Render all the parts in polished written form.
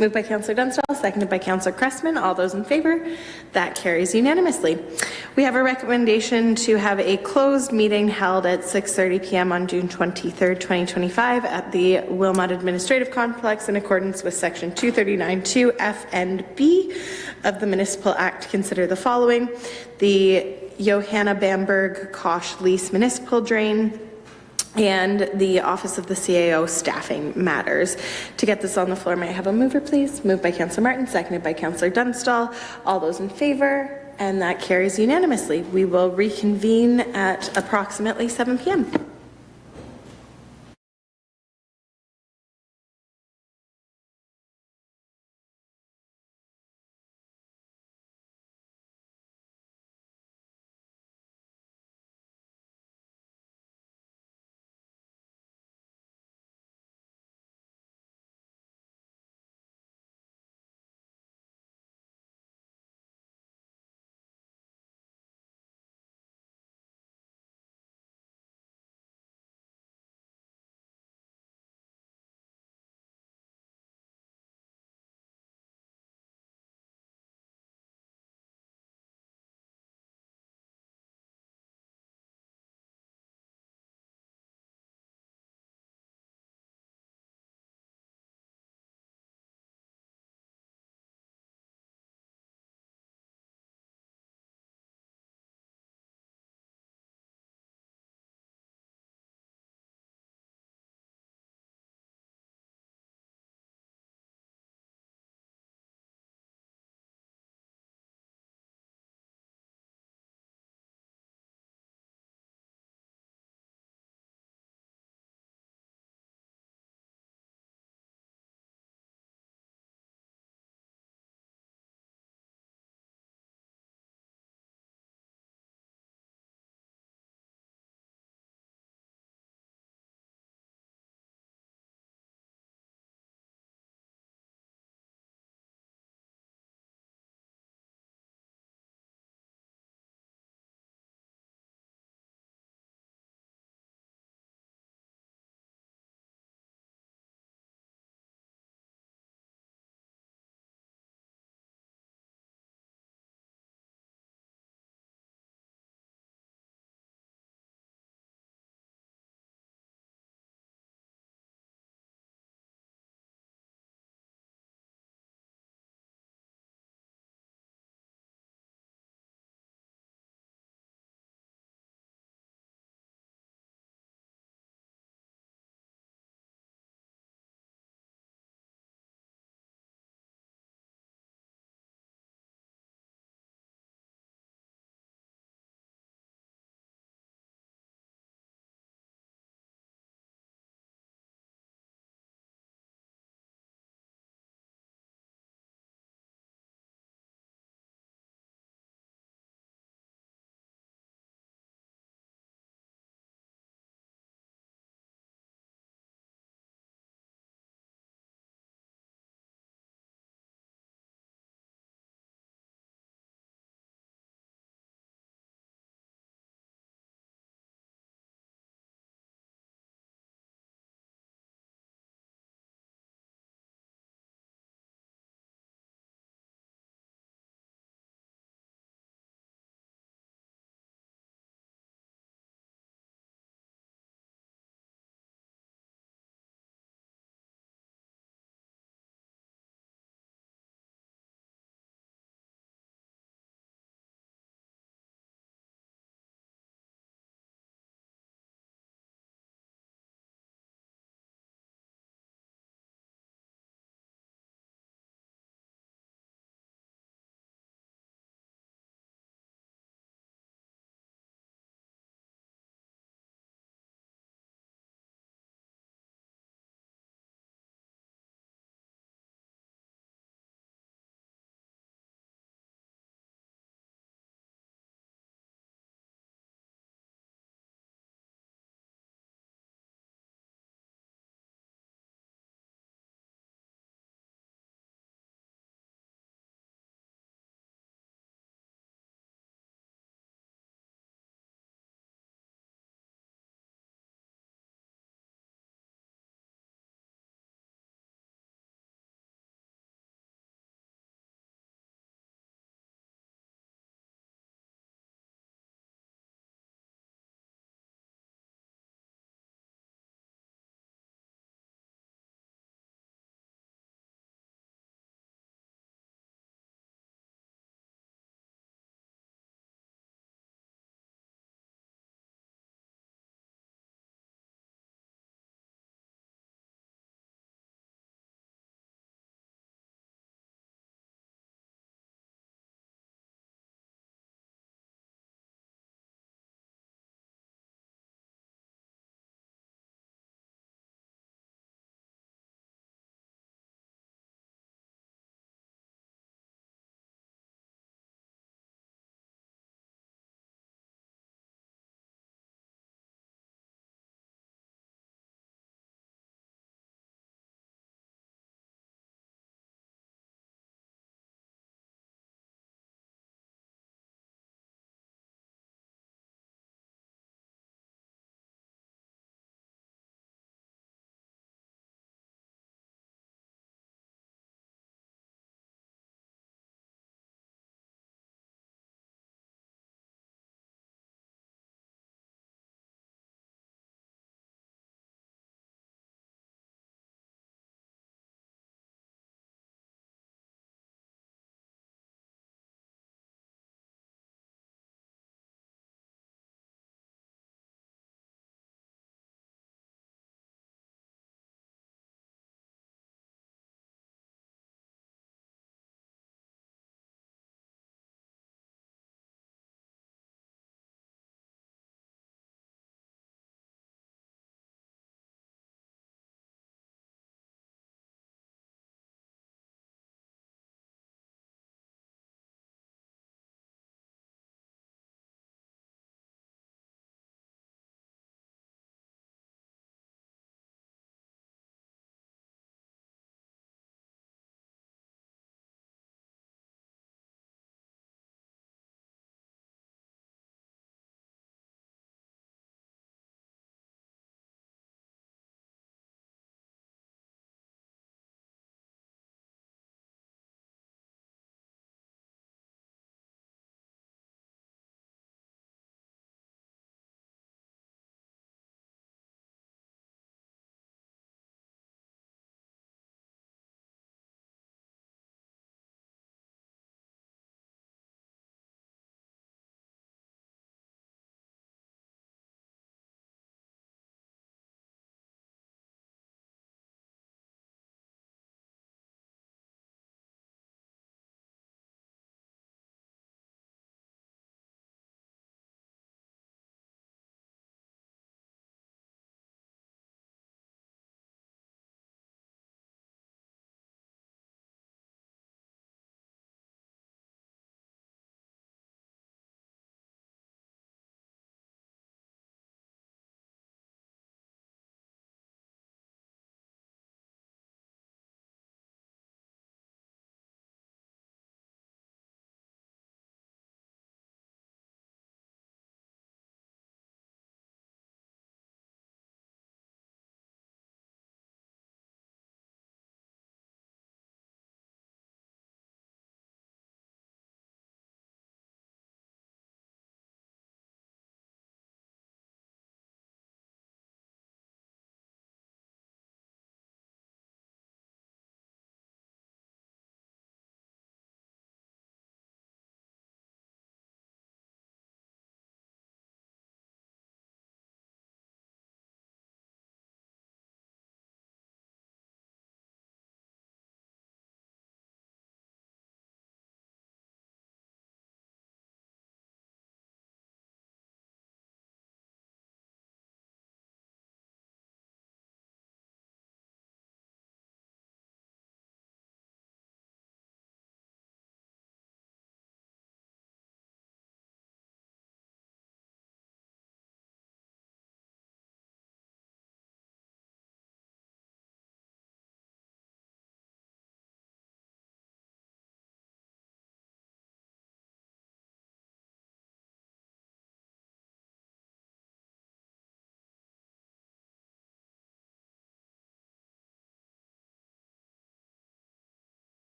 Moved by Councillor Dunstall, seconded by Councillor Cressman. All those in favor? That carries unanimously. We have a recommendation to have a closed meeting held at 6:30 p.m. on June 23rd, 2025 at the Wilmot Administrative Complex in accordance with Section 239(2) F and B of the Municipal Act to consider the following: the Johanna Bamberg Kosh lease municipal drain, and the Office of the CAO staffing matters. To get this on the floor, may I have a mover, please? Moved by Councillor Martin, seconded by Councillor Dunstall. All those in favor? And that carries unanimously. We will reconvene at approximately 7 p.m.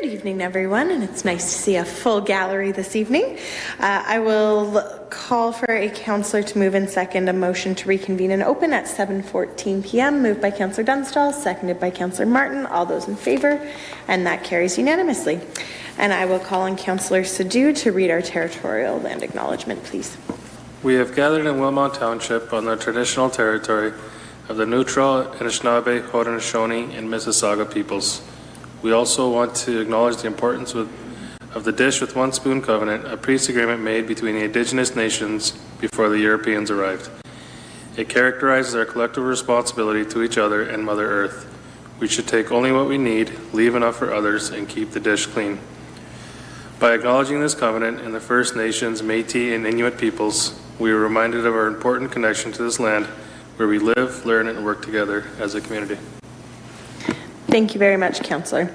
Good evening, everyone, and it's nice to see a full gallery this evening. I will call for a councillor to move and second a motion to reconvene and open at 7:14 p.m. Moved by Councillor Dunstall, seconded by Councillor Martin. All those in favour, and that carries unanimously. And I will call on Councillor Sadhu to read our territorial land acknowledgement, please. We have gathered in Wilmot Township on the traditional territory of the Neutral, Anishinaabe, Haudenosaunee, and Mississauga peoples. We also want to acknowledge the importance of the Dish with One Spoon Covenant, a peace agreement made between the Indigenous nations before the Europeans arrived. It characterizes our collective responsibility to each other and Mother Earth. We should take only what we need, leave enough for others, and keep the dish clean. By acknowledging this covenant in the First Nations, Métis, and Inuit peoples, we are reminded of our important connection to this land where we live, learn, and work together as a community. Thank you very much, Councillor.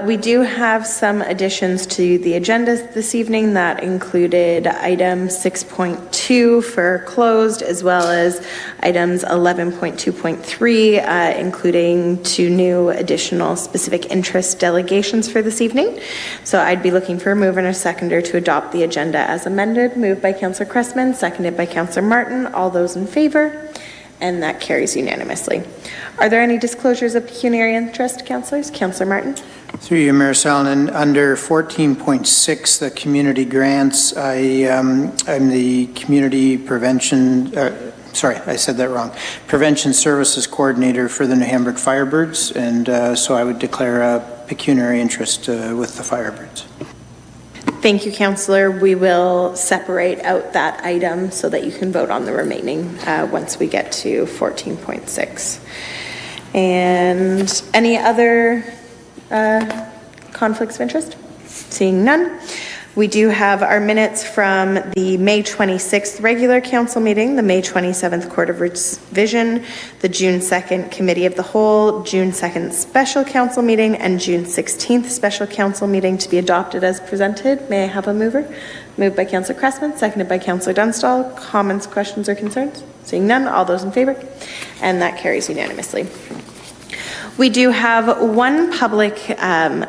We do have some additions to the agenda this evening that included item 6.2 for closed, as well as items 11.2.3, including 2 new additional specific interest delegations for this evening. So I'd be looking for a mover and a seconder to adopt the agenda as amended. Moved by Councillor Cressman, seconded by Councillor Martin. All those in favour? And that carries unanimously. Are there any disclosures of pecuniary interest, councillors? Councillor Martin. Through you, Mayor Salonen, under 14.6, the community grants, I'm the community prevention, I said that wrong, prevention services coordinator for the New Hamburg Firebirds, and so I would declare a pecuniary interest with the Firebirds. Thank you, Councillor. We will separate out that item so that you can vote on the remaining once we get to 14.6. And any other conflicts of interest? Seeing none. We do have our minutes from the May 26th regular council meeting, the May 27th Court of Revision, the June 2nd Committee of the Whole, June 2nd Special Council meeting, and June 16th Special Council meeting to be adopted as presented. May I have a mover? Moved by Councillor Cressman, seconded by Councillor Dunstall. Comments, questions, or concerns? Seeing none, all those in favour? And that carries unanimously. We do have one public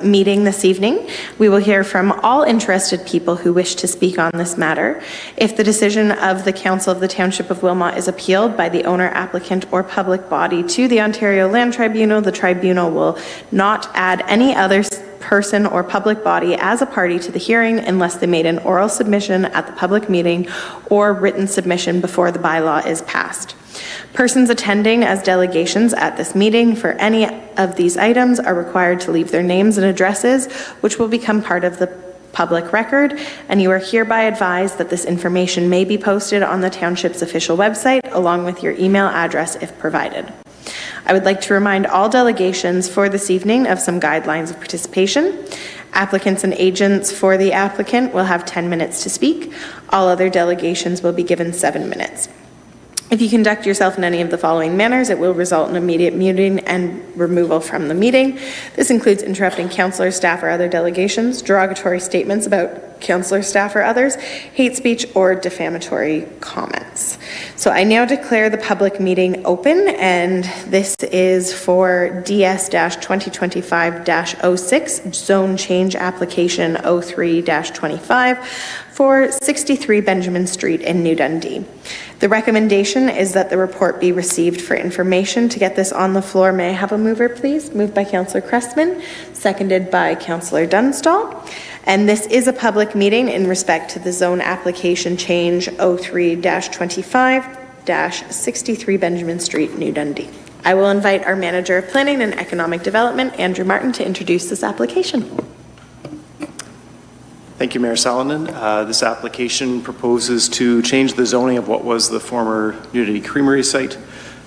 meeting this evening. We will hear from all interested people who wish to speak on this matter. If the decision of the Council of the Township of Wilmot is appealed by the owner, applicant, or public body to the Ontario Land Tribunal, the Tribunal will not add any other person or public body as a party to the hearing unless they made an oral submission at the public meeting or written submission before the bylaw is passed. Persons attending as delegations at this meeting for any of these items are required to leave their names and addresses, which will become part of the public record, and you are hereby advised that this information may be posted on the Township's official website along with your email address if provided. I would like to remind all delegations for this evening of some guidelines of participation. Applicants and agents for the applicant will have 10 minutes to speak. All other delegations will be given 7 minutes. If you conduct yourself in any of the following manners, it will result in immediate muting and removal from the meeting. This includes interrupting councillor, staff, or other delegations, derogatory statements about councillor, staff, or others, hate speech, or defamatory comments. So I now declare the public meeting open, and this is for DS-2025-06, Zone Change Application 03-25 for 63 Benjamin Street in New Dundee. The recommendation is that the report be received for information. To get this on the floor, may I have a mover, please? Moved by Councillor Cressman, seconded by Councillor Dunstall. And this is a public meeting in respect to the zone application change 03-25-63 Benjamin Street, New Dundee. I will invite our Manager of Planning and Economic Development, Andrew Martin, to introduce this application. Thank you, Mayor Salonen. This application proposes to change the zoning of what was the former Nudity Creamery site.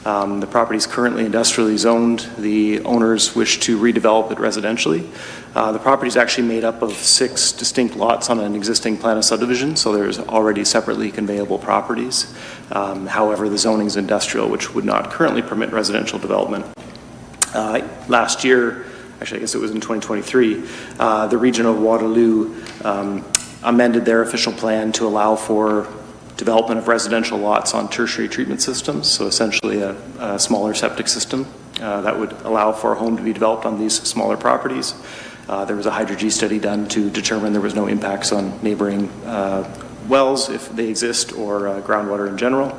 The property is currently industrially zoned. The owners wish to redevelop it residentially. The property is actually made up of 6 distinct lots on an existing plan of subdivision, so there's already separately conveyable properties. However, the zoning is industrial, which would not currently permit residential development. Last year, actually I guess it was in 2023, the region of Waterloo amended their official plan to allow for development of residential lots on tertiary treatment systems, so essentially a smaller septic system that would allow for a home to be developed on these smaller properties. There was a hydro-G study done to determine there was no impacts on neighboring wells, if they exist, or groundwater in general.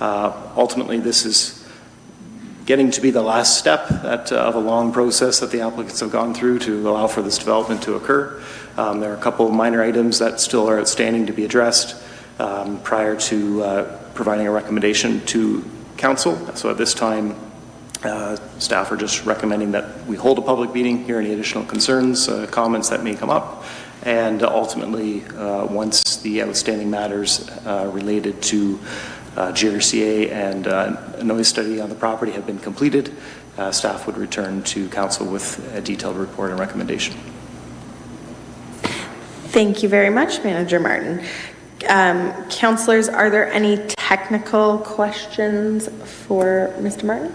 Ultimately, this is getting to be the last step of a long process that the applicants have gone through to allow for this development to occur. There are a couple of minor items that still are outstanding to be addressed prior to providing a recommendation to council. So at this time, staff are just recommending that we hold a public meeting, hear any additional concerns, comments that may come up, and ultimately, once the outstanding matters related to GRCA and a noise study on the property have been completed, staff would return to council with a detailed report and recommendation. Thank you very much, Manager Martin. Councillors, are there any technical questions for Mr. Martin?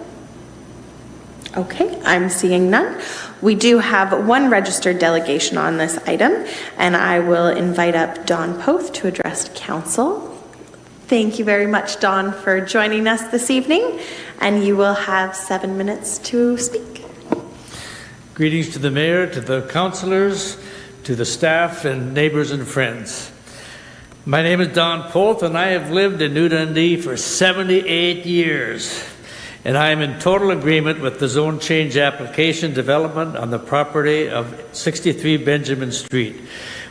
Okay, I'm seeing none. We do have one registered delegation on this item, and I will invite up Don Poth to address council. Thank you very much, Don, for joining us this evening, and you will have 7 minutes to speak. Greetings to the mayor, to the councillors, to the staff and neighbors and friends. My name is Don Poth, and I have lived in New Dundee for 78 years. And I am in total agreement with the zone change application development on the property of 63 Benjamin Street.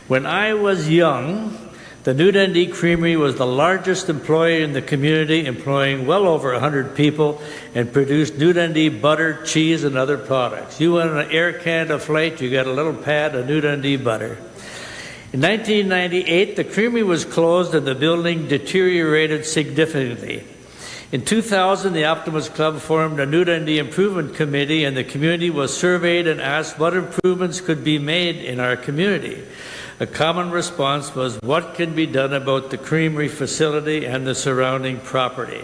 When I was young, the New Dundee Creamery was the largest employer in the community, employing well over 100 people, and produced New Dundee butter, cheese, and other products. You went on an Air Canada flight, you got a little pad of New Dundee butter. In 1998, the creamery was closed and the building deteriorated significantly. In 2000, the Optimus Club formed a New Dundee Improvement Committee, and the community was surveyed and asked what improvements could be made in our community. A common response was, what can be done about the creamery facility and the surrounding property?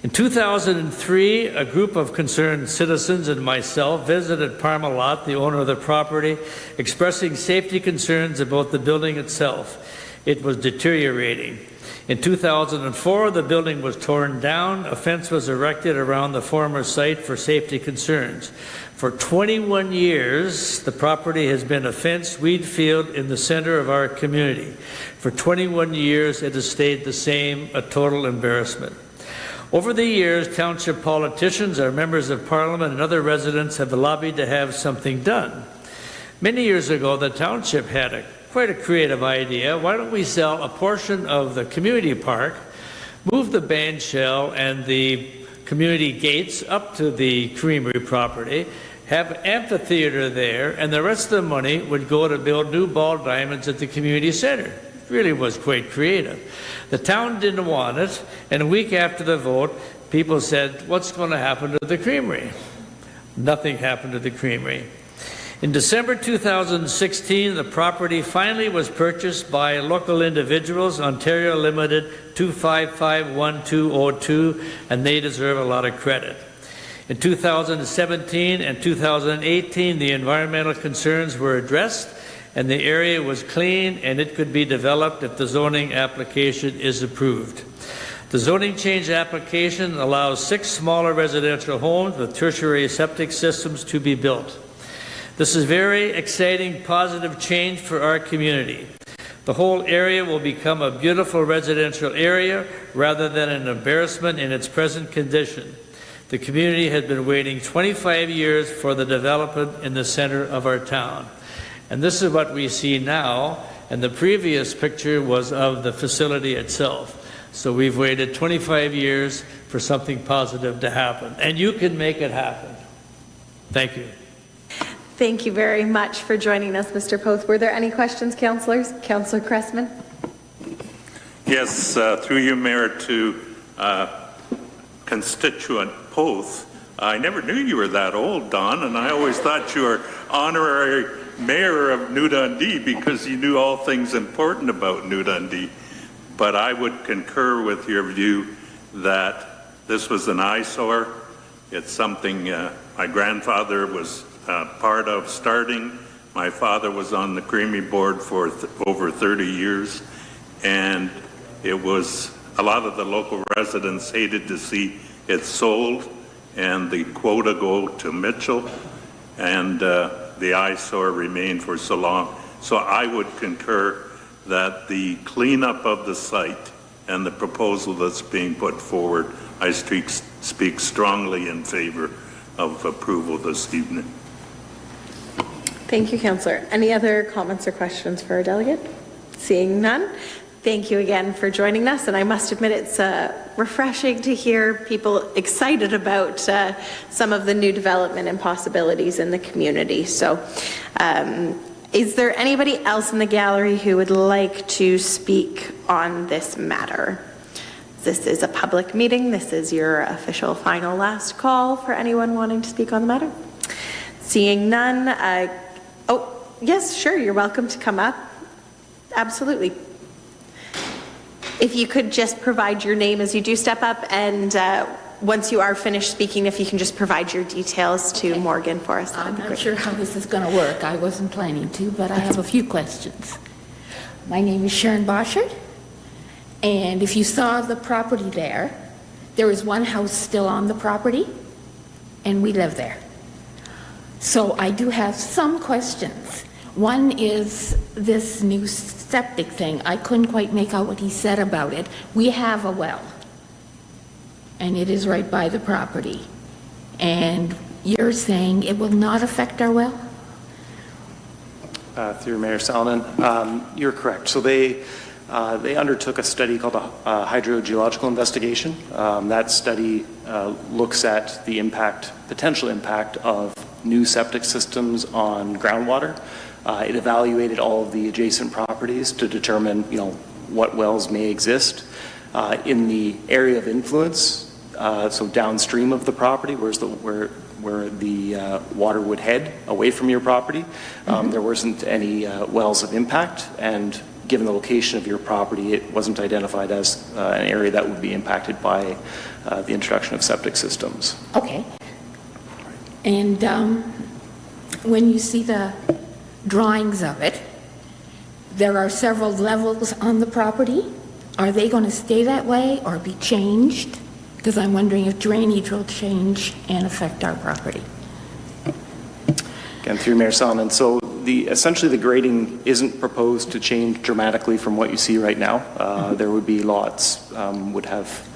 In 2003, a group of concerned citizens and myself visited Parmalat, the owner of the property, expressing safety concerns about the building itself. It was deteriorating. In 2004, the building was torn down. A fence was erected around the former site for safety concerns. For 21 years, the property has been a fenced weed field in the center of our community. For 21 years, it has stayed the same, a total embarrassment. Over the years, township politicians, our members of parliament, and other residents have lobbied to have something done. Many years ago, the township had quite a creative idea. Why don't we sell a portion of the community park, move the band shell and the community gates up to the creamery property, have an amphitheater there, and the rest of the money would go to build new ball diamonds at the community center. It really was quite creative. The town didn't want it, and a week after the vote, people said, what's going to happen to the creamery? Nothing happened to the creamery. In December 2016, the property finally was purchased by local individuals, Ontario Limited 2551202, and they deserve a lot of credit. In 2017 and 2018, the environmental concerns were addressed, and the area was clean, and it could be developed if the zoning application is approved. The zoning change application allows 6 smaller residential homes with tertiary septic systems to be built. This is very exciting, positive change for our community. The whole area will become a beautiful residential area rather than an embarrassment in its present condition. The community has been waiting 25 years for the development in the center of our town. And this is what we see now, and the previous picture was of the facility itself. So we've waited 25 years for something positive to happen, and you can make it happen. Thank you. Thank you very much for joining us, Mr. Poth. Were there any questions, councillors? Councillor Cressman? Yes, through you, Mayor, to constituent Poth. I never knew you were that old, Don, and I always thought you were honorary mayor of New Dundee because you knew all things important about New Dundee. But I would concur with your view that this was an eyesore. It's something my grandfather was part of starting. My father was on the Creamery board for over 30 years, and it was a lot of the local residents hated to see it sold and the quota go to Mitchell, and the eyesore remained for so long. So I would concur that the cleanup of the site and the proposal that's being put forward, I speak strongly in favor of approval this evening. Thank you, Councillor. Any other comments or questions for our delegate? Seeing none, thank you again for joining us. And I must admit, it's refreshing to hear people excited about some of the new development and possibilities in the community. So is there anybody else in the gallery who would like to speak on this matter? This is a public meeting. This is your official final last call for anyone wanting to speak on the matter. Seeing none, oh, yes, sure, you're welcome to come up. Absolutely. If you could just provide your name as you do step up, and once you are finished speaking, if you can just provide your details to Morgan for us. I'm not sure how this is going to work. I wasn't planning to, but I have a few questions. My name is Sharon Boschert, and if you saw the property there is one house still on the property, and we live there. So I do have some questions. One is this new septic thing. I couldn't quite make out what he said about it. We have a well, and it is right by the property. And you're saying it will not affect our well? Through Mayor Salonen, you're correct. So they undertook a study called a hydrogeological investigation. That study looks at the potential impact of new septic systems on groundwater. It evaluated all of the adjacent properties to determine, what wells may exist in the area of influence. So downstream of the property, where the water would head away from your property, there wasn't any wells of impact, and given the location of your property, it wasn't identified as an area that would be impacted by the introduction of septic systems. Okay. And when you see the drawings of it, there are several levels on the property. Are they going to stay that way or be changed? Because I'm wondering if drainage will change and affect our property. Again, through Mayor Salonen, so essentially the grading isn't proposed to change dramatically from what you see right now. There would be lots would have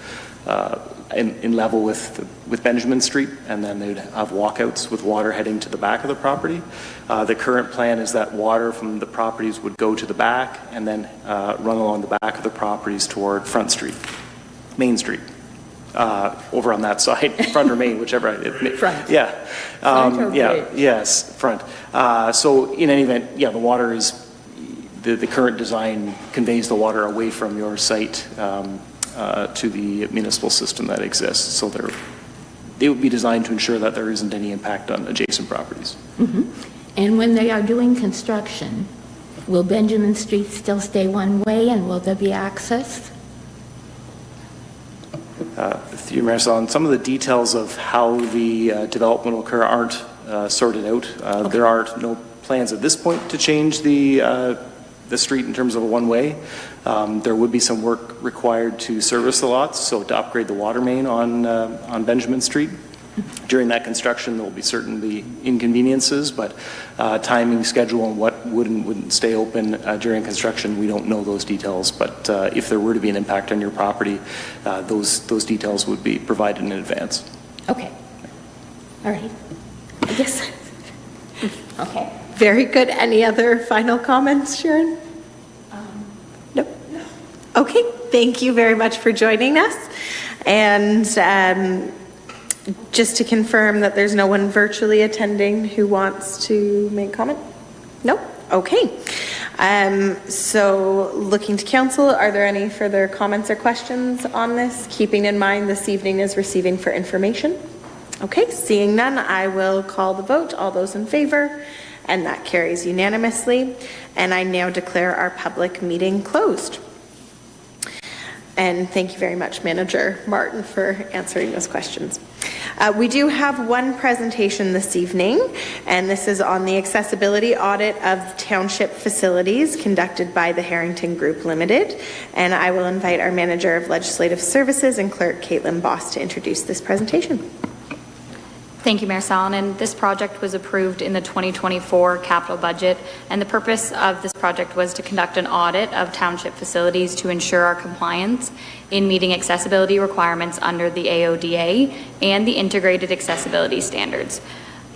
in level with Benjamin Street, and then they'd have walkouts with water heading to the back of the property. The current plan is that water from the properties would go to the back and then run along the back of the properties toward Front Street, Main Street. Over on that side, front or main, whichever. Front. Yeah. Front or yeah. Yes, front. So in any event, the water is, the current design conveys the water away from your site to the municipal system that exists. So they would be designed to ensure that there isn't any impact on adjacent properties. Mm-hmm. And when they are doing construction, will Benjamin Street still stay one way, and will there be access? Through Mayor Salonen, some of the details of how the development will occur aren't sorted out. Okay. There are no plans at this point to change the street in terms of a one-way. There would be some work required to service the lots, so to upgrade the water main on Benjamin Street. During that construction, there will be certainly inconveniences, but timing, schedule, and what would and wouldn't stay open during construction, we don't know those details. But if there were to be an impact on your property, those details would be provided in advance. Okay. All right. I guess. Okay. Very good. Any other final comments, Sharon? Nope. Okay. Thank you very much for joining us. And just to confirm that there's no one virtually attending who wants to make comment? No? Okay. So looking to council, are there any further comments or questions on this? Keeping in mind this evening is receiving for information. Okay, seeing none, I will call the vote. All those in favor, and that carries unanimously. And I now declare our public meeting closed. And thank you very much, Manager Martin, for answering those questions. We do have one presentation this evening, and this is on the accessibility audit of township facilities conducted by the Harrington Group Limited. And I will invite our Manager of Legislative Services and Clerk Caitlin Boss to introduce this presentation. Thank you, Mayor Salonen. This project was approved in the 2024 capital budget, and the purpose of this project was to conduct an audit of township facilities to ensure our compliance in meeting accessibility requirements under the AODA and the integrated accessibility standards.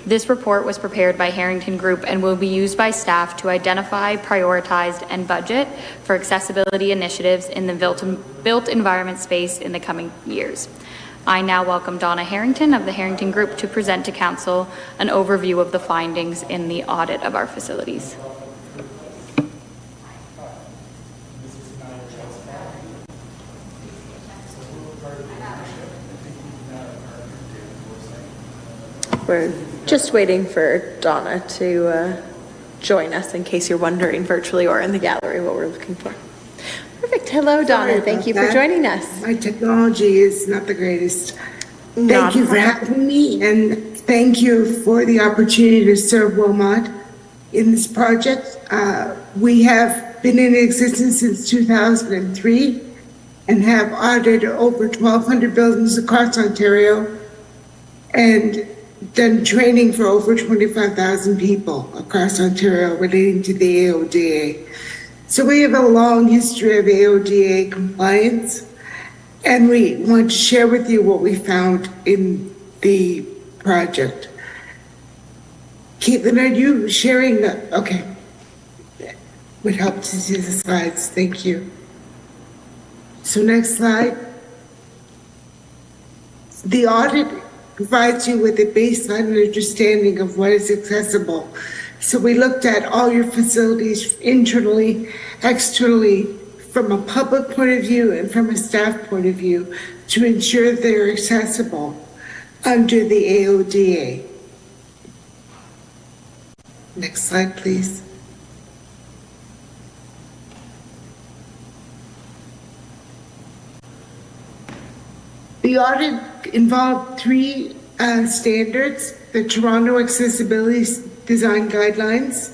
This report was prepared by Harrington Group and will be used by staff to identify, prioritize, and budget for accessibility initiatives in the built environment space in the coming years. I now welcome Donna Harrington of the Harrington Group to present to Council an overview of the findings in the audit of our facilities. We're just waiting for Donna to join us in case you're wondering virtually or in the gallery what we're looking for. Perfect. Hello, Donna. Sorry Thank you about for that. joining us. My technology is not the greatest. Not Thank you for having me, and thank you for the opportunity to serve Wilmot in this project. We have been in existence since 2003 and have audited over 1,200 buildings across Ontario and done training for over 25,000 people across Ontario relating to the AODA. So we have a long history of AODA compliance, and we want to share with you what we found in the project. Caitlin, are you sharing the, okay. Would help to see the slides, thank you. So next slide. The audit provides you with a baseline understanding of what is accessible. So we looked at all your facilities internally, externally, from a public point of view and from a staff point of view to ensure they're accessible under the AODA. Next slide, please. The audit involved three standards: the Toronto Accessibility Design Guidelines,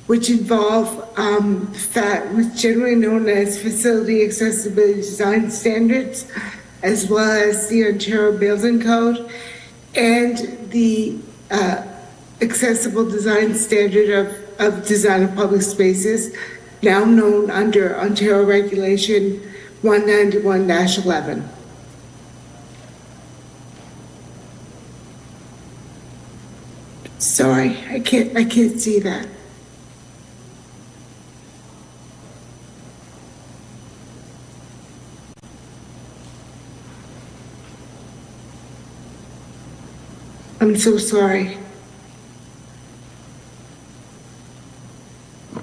which involve what's generally known as Facility Accessibility Design Standards, as well as the Ontario Building Code, and the Accessible Design Standard of Design of Public Spaces, now known under Ontario Regulation 191-11. Sorry, I can't see that. I'm so sorry.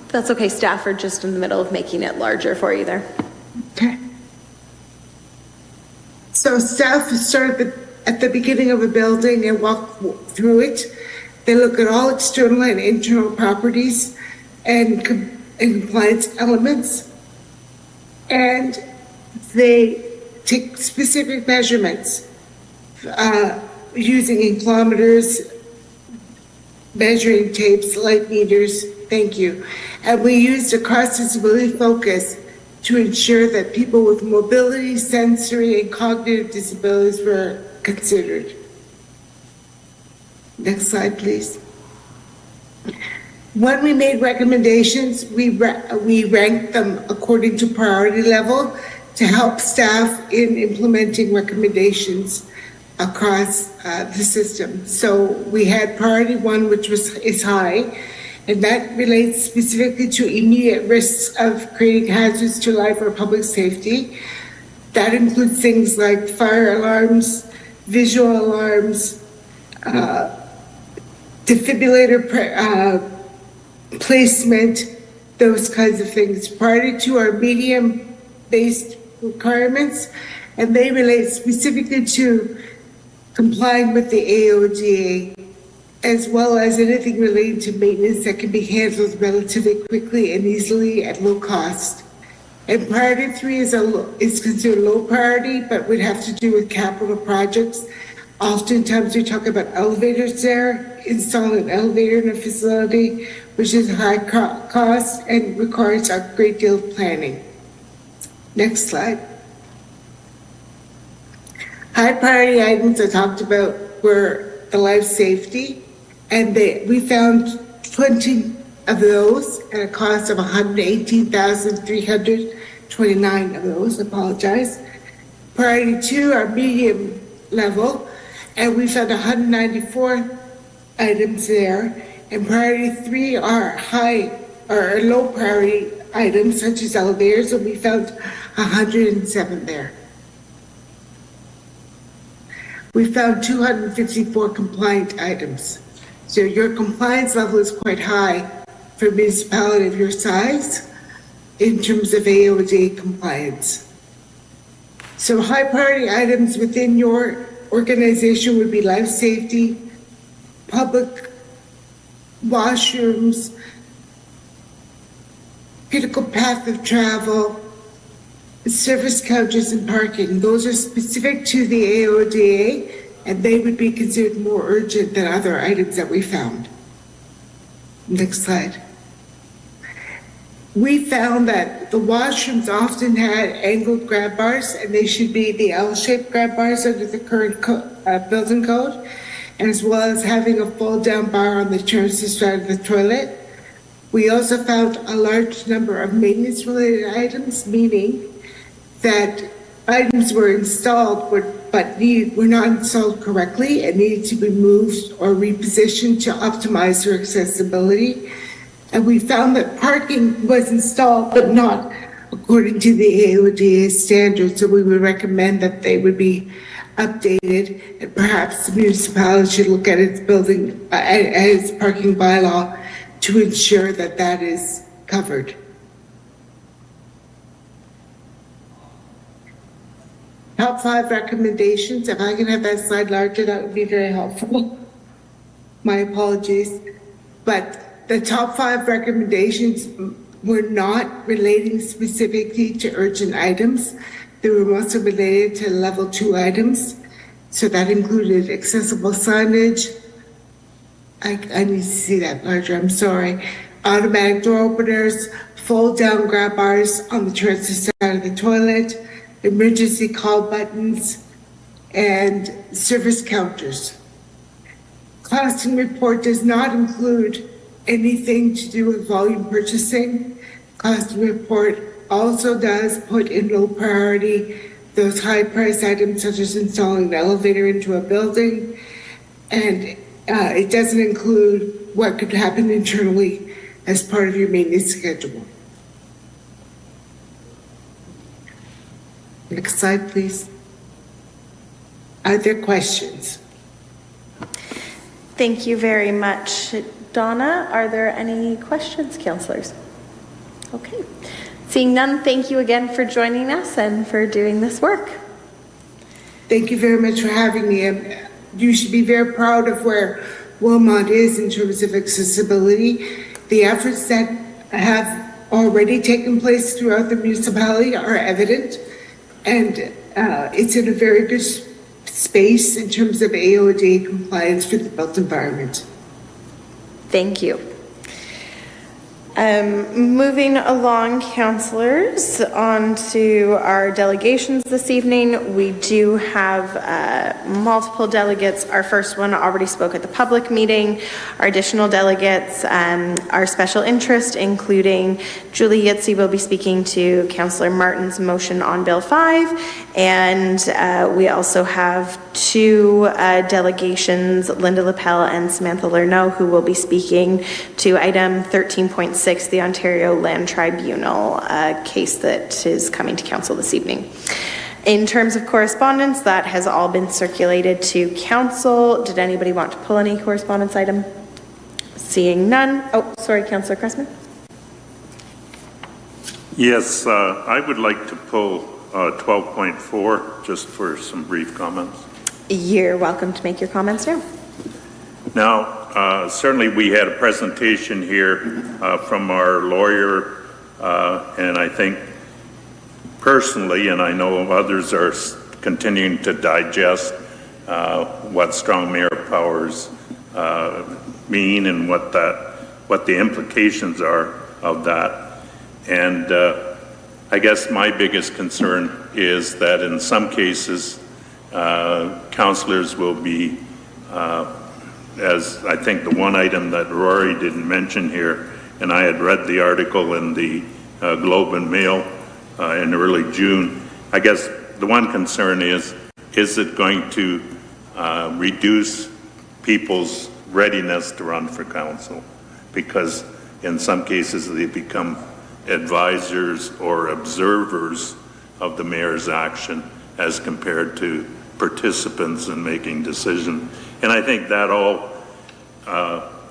That's okay. Staff are just in the middle of making it larger for you there. Okay. So staff start at the beginning of a building and walk through it. They look at all external and internal properties and compliance elements, and they take specific measurements using in kilometers, measuring tapes, light meters. Thank you. And we used a cross-disability focus to ensure that people with mobility, sensory, and cognitive disabilities were considered. Next slide, please. When we made recommendations, we ranked them according to priority level to help staff in implementing recommendations across the system. So we had priority 1, which is high, and that relates specifically to immediate risks of creating hazards to life or public safety. That includes things like fire alarms, visual alarms, defibrillator placement, those kinds of things. Priority 2 are medium-based requirements, and they relate specifically to complying with the AODA, as well as anything relating to maintenance that can be handled relatively quickly and easily at low cost. And priority 3 is considered low priority, but would have to do with capital projects. Oftentimes we talk about elevators there, installing an elevator in a facility, which is high cost and requires a great deal of planning. Next slide. High priority items I talked about were the life safety, and we found 20 of those at a cost of $118,329 of those, apologize. Priority 2 are medium level, and we found 194 items there, and priority 3 are high or low priority items such as elevators, and we found 107 there. We found 254 compliant items. So your compliance level is quite high for a municipality of your size in terms of AOD compliance. So high priority items within your organization would be life safety, public washrooms, critical path of travel, service couches, and parking. Those are specific to the AODA, and they would be considered more urgent than other items that we found. Next slide. We found that the washrooms often had angled grab bars, and they should be the L-shaped grab bars under the current building code, as well as having a fold-down bar on the turnstile side of the toilet. We also found a large number of maintenance-related items, meaning that items were installed but were not installed correctly and needed to be moved or repositioned to optimize their accessibility. And we found that parking was installed but not according to the AODA standards, so we would recommend that they would be updated, and perhaps the municipality should look at its its parking bylaw to ensure that that is covered. Top 5 recommendations. If I can have that slide larger, that would be very helpful. My apologies. But the top 5 recommendations were not relating specifically to urgent items. They were mostly related to level 2 items. So that included accessible signage. I need to see that larger, I'm sorry. Automatic door openers, fold down grab bars on the turnstile side of the toilet, emergency call buttons, and service counters. Costing report does not include anything to do with volume purchasing. Costing report also does put in low priority those high price items such as installing an elevator into a building, and it doesn't include what could happen internally as part of your maintenance schedule. Next slide, please. Are there questions? Thank you very much, Donna. Are there any questions, councillors? Okay. Seeing none, thank you again for joining us and for doing this work. Thank you very much for having me. You should be very proud of where Wilmot is in terms of accessibility. The efforts that have already taken place throughout the municipality are evident, and it's in a very good space in terms of AOD compliance for the built environment. Thank you. Moving along, councillors, on to our delegations this evening. We do have multiple delegates. Our first one already spoke at the public meeting. Our additional delegates are special interest, including Julie Yitzi will be speaking to Councillor Martin's motion on Bill 5, and we also have 2 delegations, Linda Lapel and Samantha Lerneau, who will be speaking to item 13.6, the Ontario Land Tribunal case that is coming to council this evening. In terms of correspondence, that has all been circulated to council. Did anybody want to pull any correspondence item? Seeing none. Oh, sorry, Councillor Cressman. Yes, I would like to pull 12.4 just for some brief comments. You're welcome to make your comments now. Now, certainly we had a presentation here from our lawyer, and I think personally, and I know others are continuing to digest what strong mayor powers mean and what the implications are of that. And I guess my biggest concern is that in some cases, councillors will be as I think the one item that Rory didn't mention here, and I had read the article in the Globe and Mail in early June, I guess the one concern is it going to reduce people's readiness to run for council? Because in some cases they become advisors or observers of the mayor's action as compared to participants in making decisions. And I think that all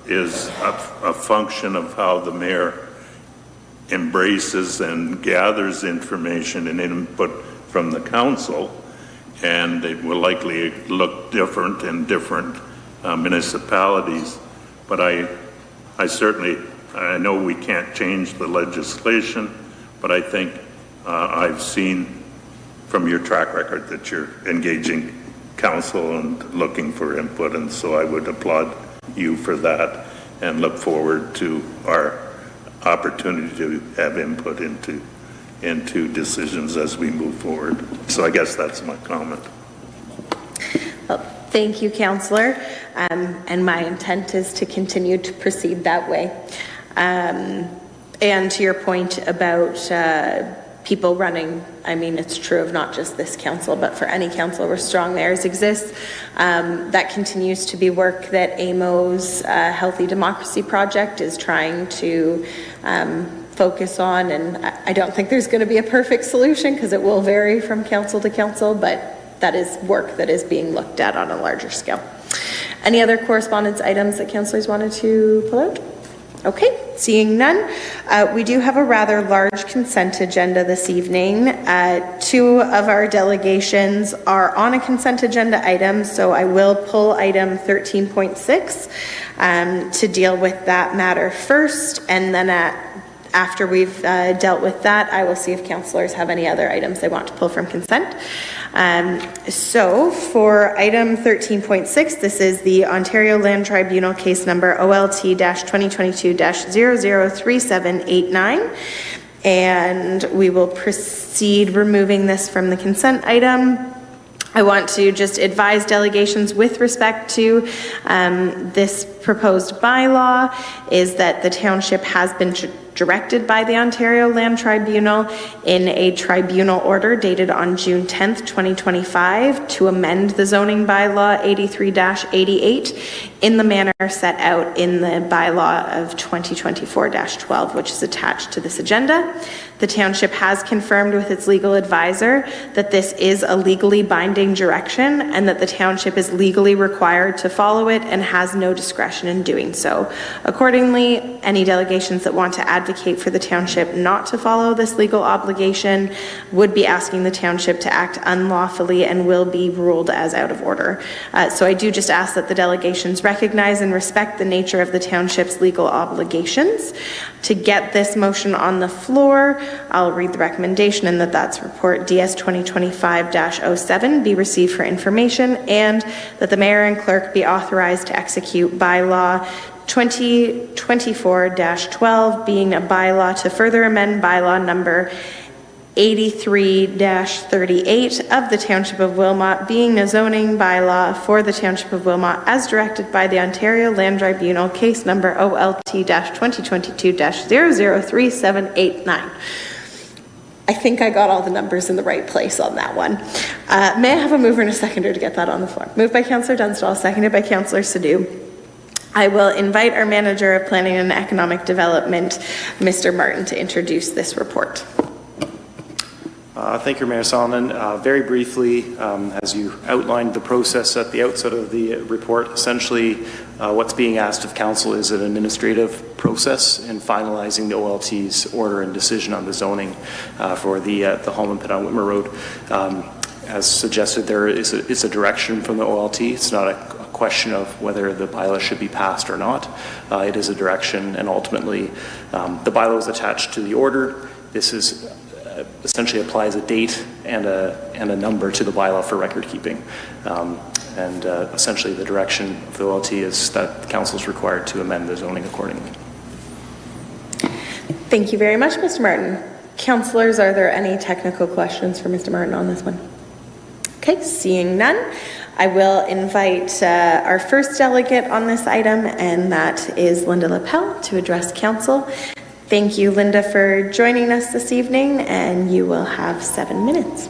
is a function of how the mayor embraces and gathers information and input from the council, and it will likely look different in different municipalities. But I certainly, I know we can't change the legislation, but I think I've seen from your track record that you're engaging council and looking for input, and so I would applaud you for that and look forward to our opportunity to have input into decisions as we move forward. So I guess that's my comment. Well, thank you, Councillor. And my intent is to continue to proceed that way. And to your point about people running, I mean, it's true of not just this council, but for any council where strong mayors exist. That continues to be work that AMO's Healthy Democracy Project is trying to focus on, and I don't think there's going to be a perfect solution because it will vary from council to council, but that is work that is being looked at on a larger scale. Any other correspondence items that councillors wanted to pull out? Okay, seeing none. We do have a rather large consent agenda this evening. Two of our delegations are on a consent agenda item, so I will pull item 13.6 to deal with that matter first, and then after we've dealt with that, I will see if councillors have any other items they want to pull from consent. So for item 13.6, this is the Ontario Land Tribunal case number OLT-2022-003789, and we will proceed removing this from the consent item. I want to just advise delegations with respect to this proposed bylaw is that the township has been directed by the Ontario Land Tribunal in a tribunal order dated on June 10th, 2025 to amend the zoning bylaw 83-88 in the manner set out in the bylaw of 2024-12, which is attached to this agenda. The township has confirmed with its legal advisor that this is a legally binding direction and that the township is legally required to follow it and has no discretion in doing so. Accordingly, any delegations that want to advocate for the township not to follow this legal obligation would be asking the township to act unlawfully and will be ruled as out of order. So I do just ask that the delegations recognize and respect the nature of the township's legal obligations. To get this motion on the floor, I'll read the recommendation, and that's report DS 2025-07 be received for information, and that the mayor and clerk be authorized to execute bylaw 2024-12, being a bylaw to further amend bylaw number 83-38 of the Township of Wilmot, being a zoning bylaw for the Township of Wilmot as directed by the Ontario Land Tribunal, case number OLT-2022-003789. I think I got all the numbers in the right place on that one. May I have a mover and a seconder to get that on the floor? Moved by Councillor Dunstall, seconded by Councillor Sadhu. I will invite our Manager of Planning and Economic Development, Mr. Martin, to introduce this report. Thank you, Mayor Solomon. Very briefly, as you outlined the process at the outset of the report, essentially what's being asked of Council is an administrative process in finalizing the OLT's order and decision on the zoning for the Holman Pit on Whitmer Road. As suggested, there is a direction from the OLT. It's not a question of whether the bylaw should be passed or not. It is a direction, and ultimately the bylaw is attached to the order. This is essentially applies a date and a number to the bylaw for record keeping. Essentially the direction of the OLT is that the council is required to amend the zoning accordingly. Thank you very much, Mr. Martin. Councillors, are there any technical questions for Mr. Martin on this one? Okay, seeing none. I will invite our first delegate on this item, and that is Linda Lapel, to address council. Thank you, Linda, for joining us this evening, and you will have 7 minutes.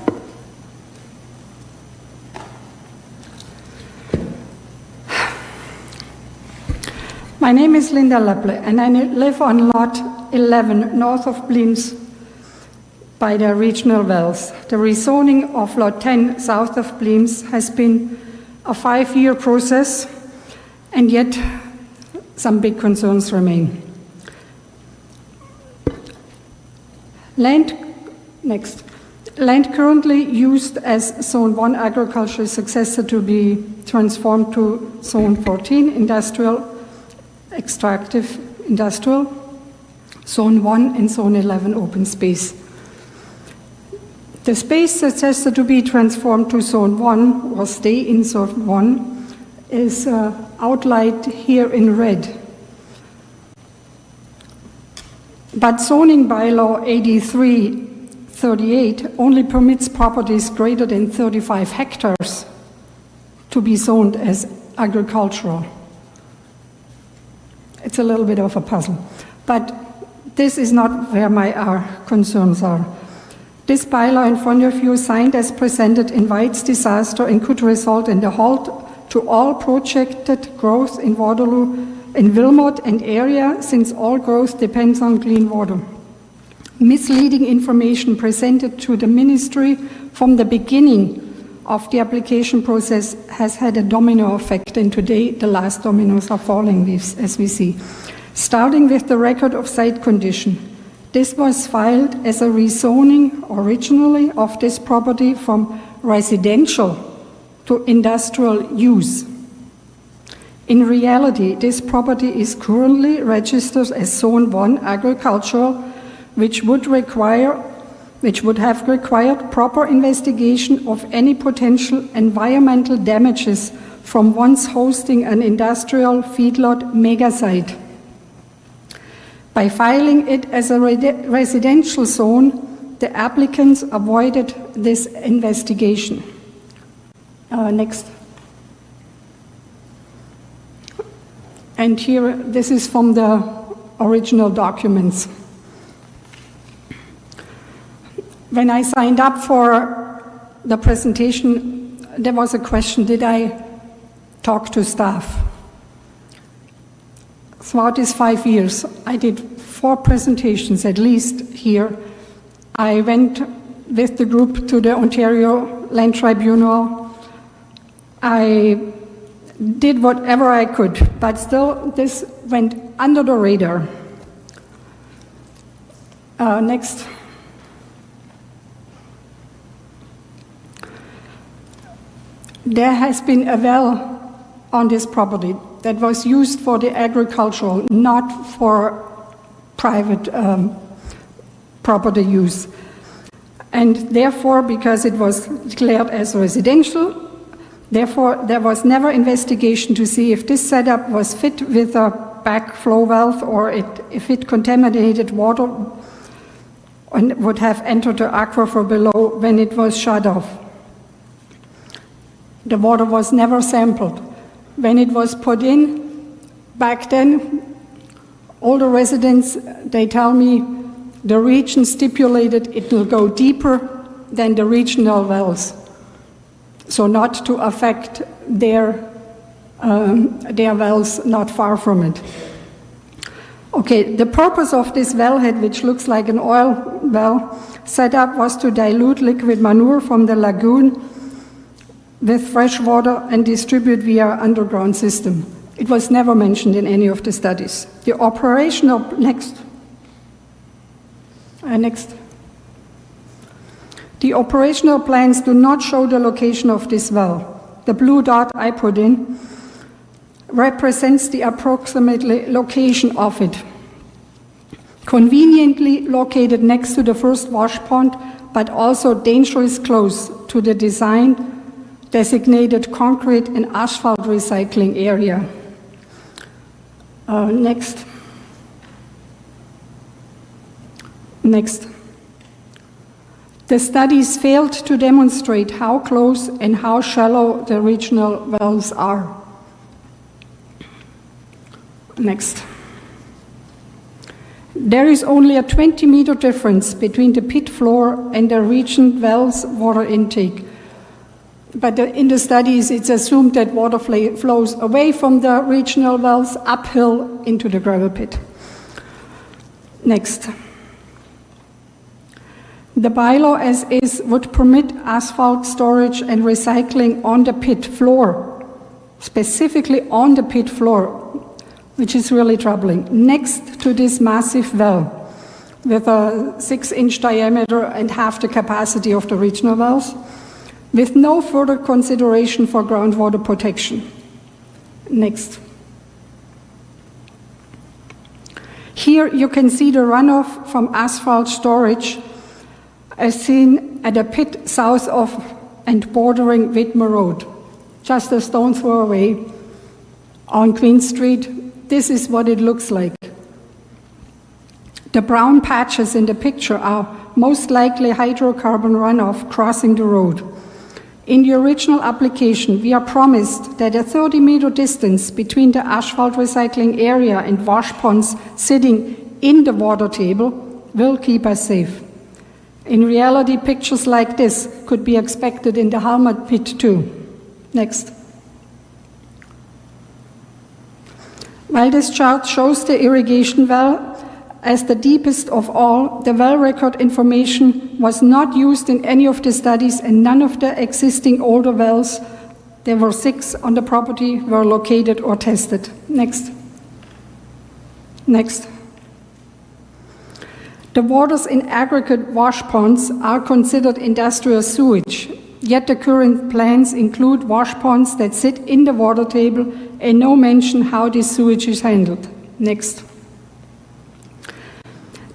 My name is Linda Lapple, and I live on lot 11 north of Bleems by the regional wells. The rezoning of lot 10 south of Bleems has been a 5-year process, and yet some big concerns remain. Land currently used as Zone 1 agricultural successor to be transformed to Zone 14 industrial, extractive industrial, Zone 1 and Zone 11 open space. The space successor to be transformed to Zone 1 or stay in Zone 1 is outlined here in red. But zoning bylaw 8338 only permits properties greater than 35 hectares to be zoned as agricultural. It's a little bit of a puzzle, but this is not where our concerns are. This bylaw in front of you, signed as presented, invites disaster and could result in the halt to all projected growth in Waterloo, in Wilmot and area, since all growth depends on clean water. Misleading information presented to the ministry from the beginning of the application process has had a domino effect, and today the last dominoes are falling, as we see. Starting with the record of site condition. This was filed as a rezoning originally of this property from residential to industrial use. In reality, this property is currently registered as Zone 1 agricultural, which would have required proper investigation of any potential environmental damages from once hosting an industrial feedlot megasite. By filing it as a residential zone, the applicants avoided this investigation. Next. And here, this is from the original documents. When I signed up for the presentation, there was a question, did I talk to staff? Throughout these 5 years, I did 4 presentations at least here. I went with the group to the Ontario Land Tribunal. I did whatever I could, but still this went under the radar. Next. There has been a well on this property that was used for the agricultural, not for private property use. And therefore, because it was declared as residential, therefore there was never investigation to see if this setup was fit with a backflow valve or if it contaminated water and would have entered the aquifer below when it was shut off. The water was never sampled. When it was put in, back then, all the residents, they tell me, the region stipulated it will go deeper than the regional wells, so not to affect their wells not far from it. Okay, the purpose of this wellhead, which looks like an oil well setup, was to dilute liquid manure from the lagoon with fresh water and distribute via underground system. It was never mentioned in any of the studies. The operational, The operational plans do not show the location of this well. The blue dot I put in represents the approximate location of it. Conveniently located next to the first wash pond, but also dangerously close to the designated concrete and asphalt recycling area. Next. The studies failed to demonstrate how close and how shallow the regional wells are. Next. There is only a 20-meter difference between the pit floor and the region well's water intake. But in the studies, it's assumed that water flows away from the regional wells uphill into the gravel pit. Next. The bylaw as is would permit asphalt storage and recycling on the pit floor, specifically on the pit floor, which is really troubling, next to this massive well with a 6-inch diameter and half the capacity of the regional wells, with no further consideration for groundwater protection. Next. Here you can see the runoff from asphalt storage as seen at a pit south of and bordering Whitmer Road, just a stone's throw away on Queen Street. This is what it looks like. The brown patches in the picture are most likely hydrocarbon runoff crossing the road. In the original application, we are promised that a 30-meter distance between the asphalt recycling area and wash ponds sitting in the water table will keep us safe. In reality, pictures like this could be expected in the Halmot pit too. Next. While this chart shows the irrigation well as the deepest of all, the well record information was not used in any of the studies, and none of the existing older wells, there were 6 on the property, were located or tested. Next. Next. The waters in aggregate wash ponds are considered industrial sewage, yet the current plans include wash ponds that sit in the water table and no mention how this sewage is handled. Next.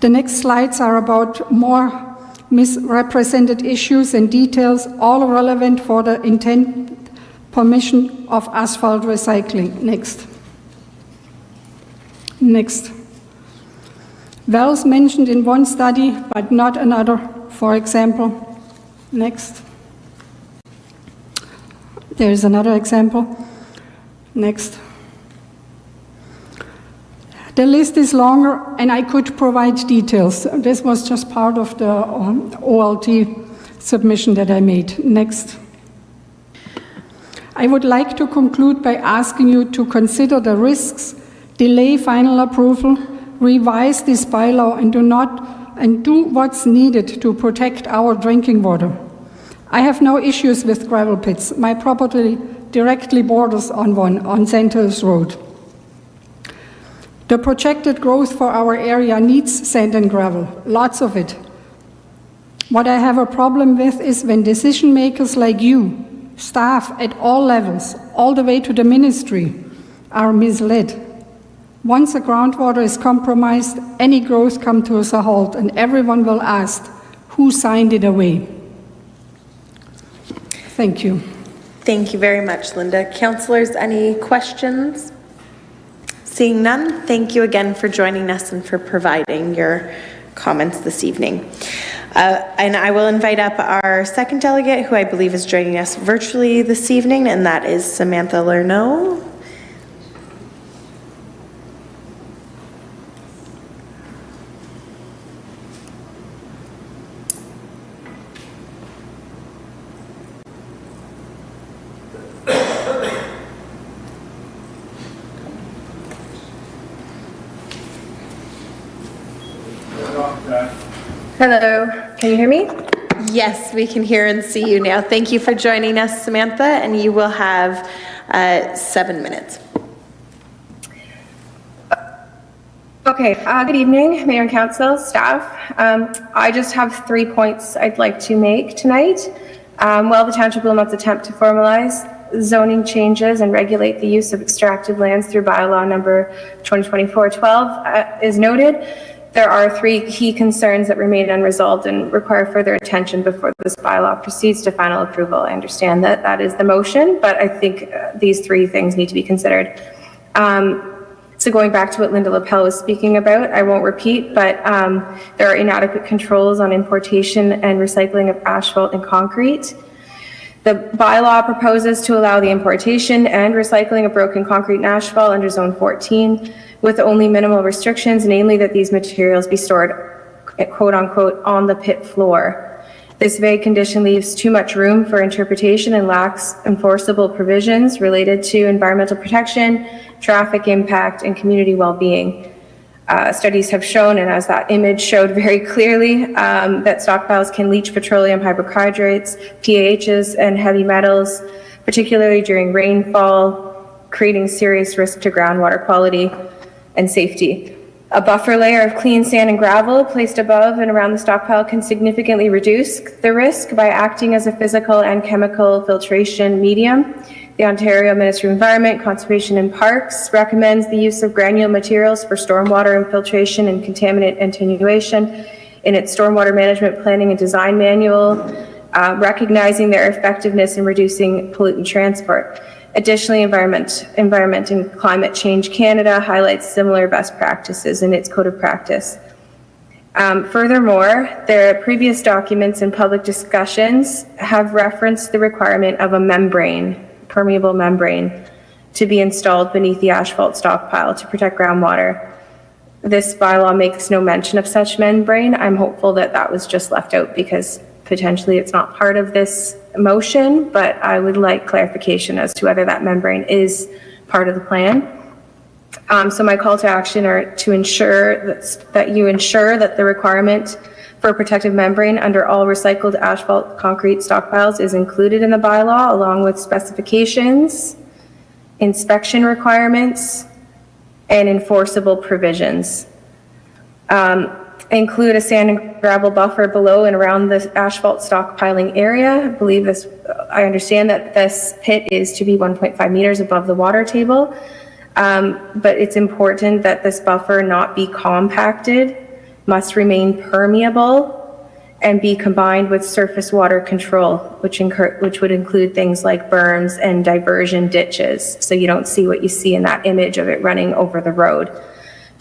The next slides are about more misrepresented issues and details, all relevant for the intended permission of asphalt recycling. Next. Next. Wells mentioned in one study, but not another, for example. Next. There is another example. Next. The list is longer, and I could provide details. This was just part of the OLT submission that I made. Next. I would like to conclude by asking you to consider the risks, delay final approval, revise this bylaw, and do what's needed to protect our drinking water. I have no issues with gravel pits. My property directly borders on one on St. Hills Road. The projected growth for our area needs sand and gravel, lots of it. What I have a problem with is when decision makers like you, staff at all levels, all the way to the ministry, are misled. Once the groundwater is compromised, any growth comes to a halt, and everyone will ask, who signed it away? Thank you. Thank you very much, Linda. Councillors, any questions? Seeing none, thank you again for joining us and for providing your comments this evening. And I will invite up our second delegate, who I believe is joining us virtually this evening, and that is Samantha Lerneau. Hello, can you hear me? Yes, we can hear and see you now. Thank you for joining us, Samantha, and you will have 7 minutes. Okay, good evening, Mayor and Council, staff. I just have 3 points I'd like to make tonight. While the Township of Wilmot's attempt to formalize zoning changes and regulate the use of extractive lands through bylaw number 2024-12 is noted, there are 3 key concerns that remain unresolved and require further attention before this bylaw proceeds to final approval. I understand that that is the motion, but I think these 3 things need to be considered. So going back to what Linda Lapel was speaking about, I won't repeat, but there are inadequate controls on importation and recycling of asphalt and concrete. The bylaw proposes to allow the importation and recycling of broken concrete and asphalt under Zone 14 with only minimal restrictions, namely that these materials be stored, quote unquote, on the pit floor. This vague condition leaves too much room for interpretation and lacks enforceable provisions related to environmental protection, traffic impact, and community well-being. Studies have shown, and as that image showed very clearly, that stockpiles can leach petroleum hypohydrates, PAHs, and heavy metals, particularly during rainfall, creating serious risk to groundwater quality and safety. A buffer layer of clean sand and gravel placed above and around the stockpile can significantly reduce the risk by acting as a physical and chemical filtration medium. The Ontario Ministry of Environment, Conservation and Parks recommends the use of granule materials for stormwater infiltration and contaminant attenuation in its Stormwater Management Planning and Design Manual, recognizing their effectiveness in reducing pollutant transport. Additionally, Environment and Climate Change Canada highlights similar best practices in its code of practice. Furthermore, their previous documents and public discussions have referenced the requirement of a membrane, permeable membrane, to be installed beneath the asphalt stockpile to protect groundwater. This bylaw makes no mention of such membrane. I'm hopeful that that was just left out because potentially it's not part of this motion, but I would like clarification as to whether that membrane is part of the plan. So my call to action are to ensure that you ensure that the requirement for a protective membrane under all recycled asphalt concrete stockpiles is included in the bylaw, along with specifications, inspection requirements, and enforceable provisions. Include a sand and gravel buffer below and around the asphalt stockpiling area. I understand that this pit is to be 1.5 meters above the water table, but it's important that this buffer not be compacted, must remain permeable, and be combined with surface water control, which would include things like berms and diversion ditches, so you don't see what you see in that image of it running over the road,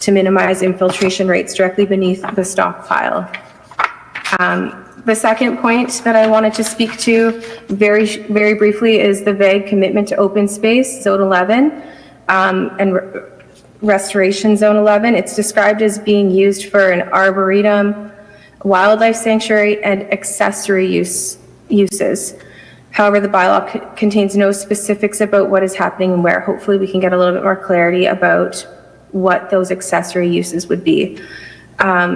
to minimize infiltration rates directly beneath the stockpile. The second point that I wanted to speak to very briefly is the vague commitment to open space, Zone 11, and Restoration Zone 11. It's described as being used for an arboretum, wildlife sanctuary, and accessory uses. However, the bylaw contains no specifics about what is happening and where. Hopefully we can get a little bit more clarity about what those accessory uses would be.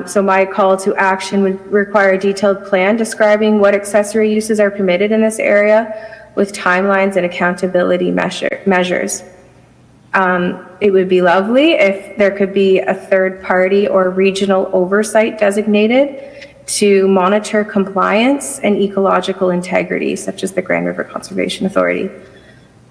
So my call to action would require a detailed plan describing what accessory uses are permitted in this area with timelines and accountability measures. It would be lovely if there could be a third party or regional oversight designated to monitor compliance and ecological integrity, such as the Grand River Conservation Authority.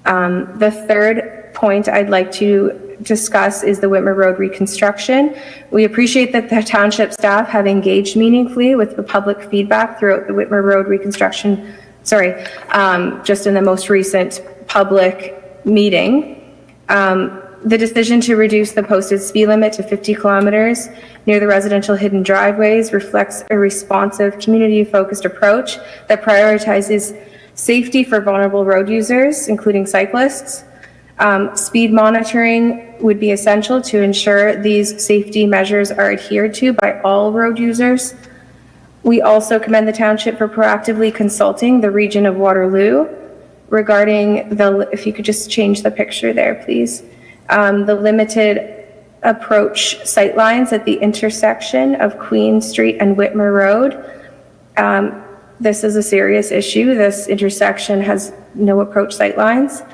The third point I'd like to discuss is the Whitmer Road reconstruction. We appreciate that the township staff have engaged meaningfully with the public feedback throughout the Whitmer Road reconstruction, just in the most recent public meeting. The decision to reduce the posted speed limit to 50 kilometers near the residential hidden driveways reflects a responsive, community-focused approach that prioritizes safety for vulnerable road users, including cyclists. Speed monitoring would be essential to ensure these safety measures are adhered to by all road users. We also commend the township for proactively consulting the region of Waterloo regarding if you could just change the picture there, please. The limited approach sightlines at the intersection of Queen Street and Whitmer Road. This is a serious issue. This intersection has no approach sightlines.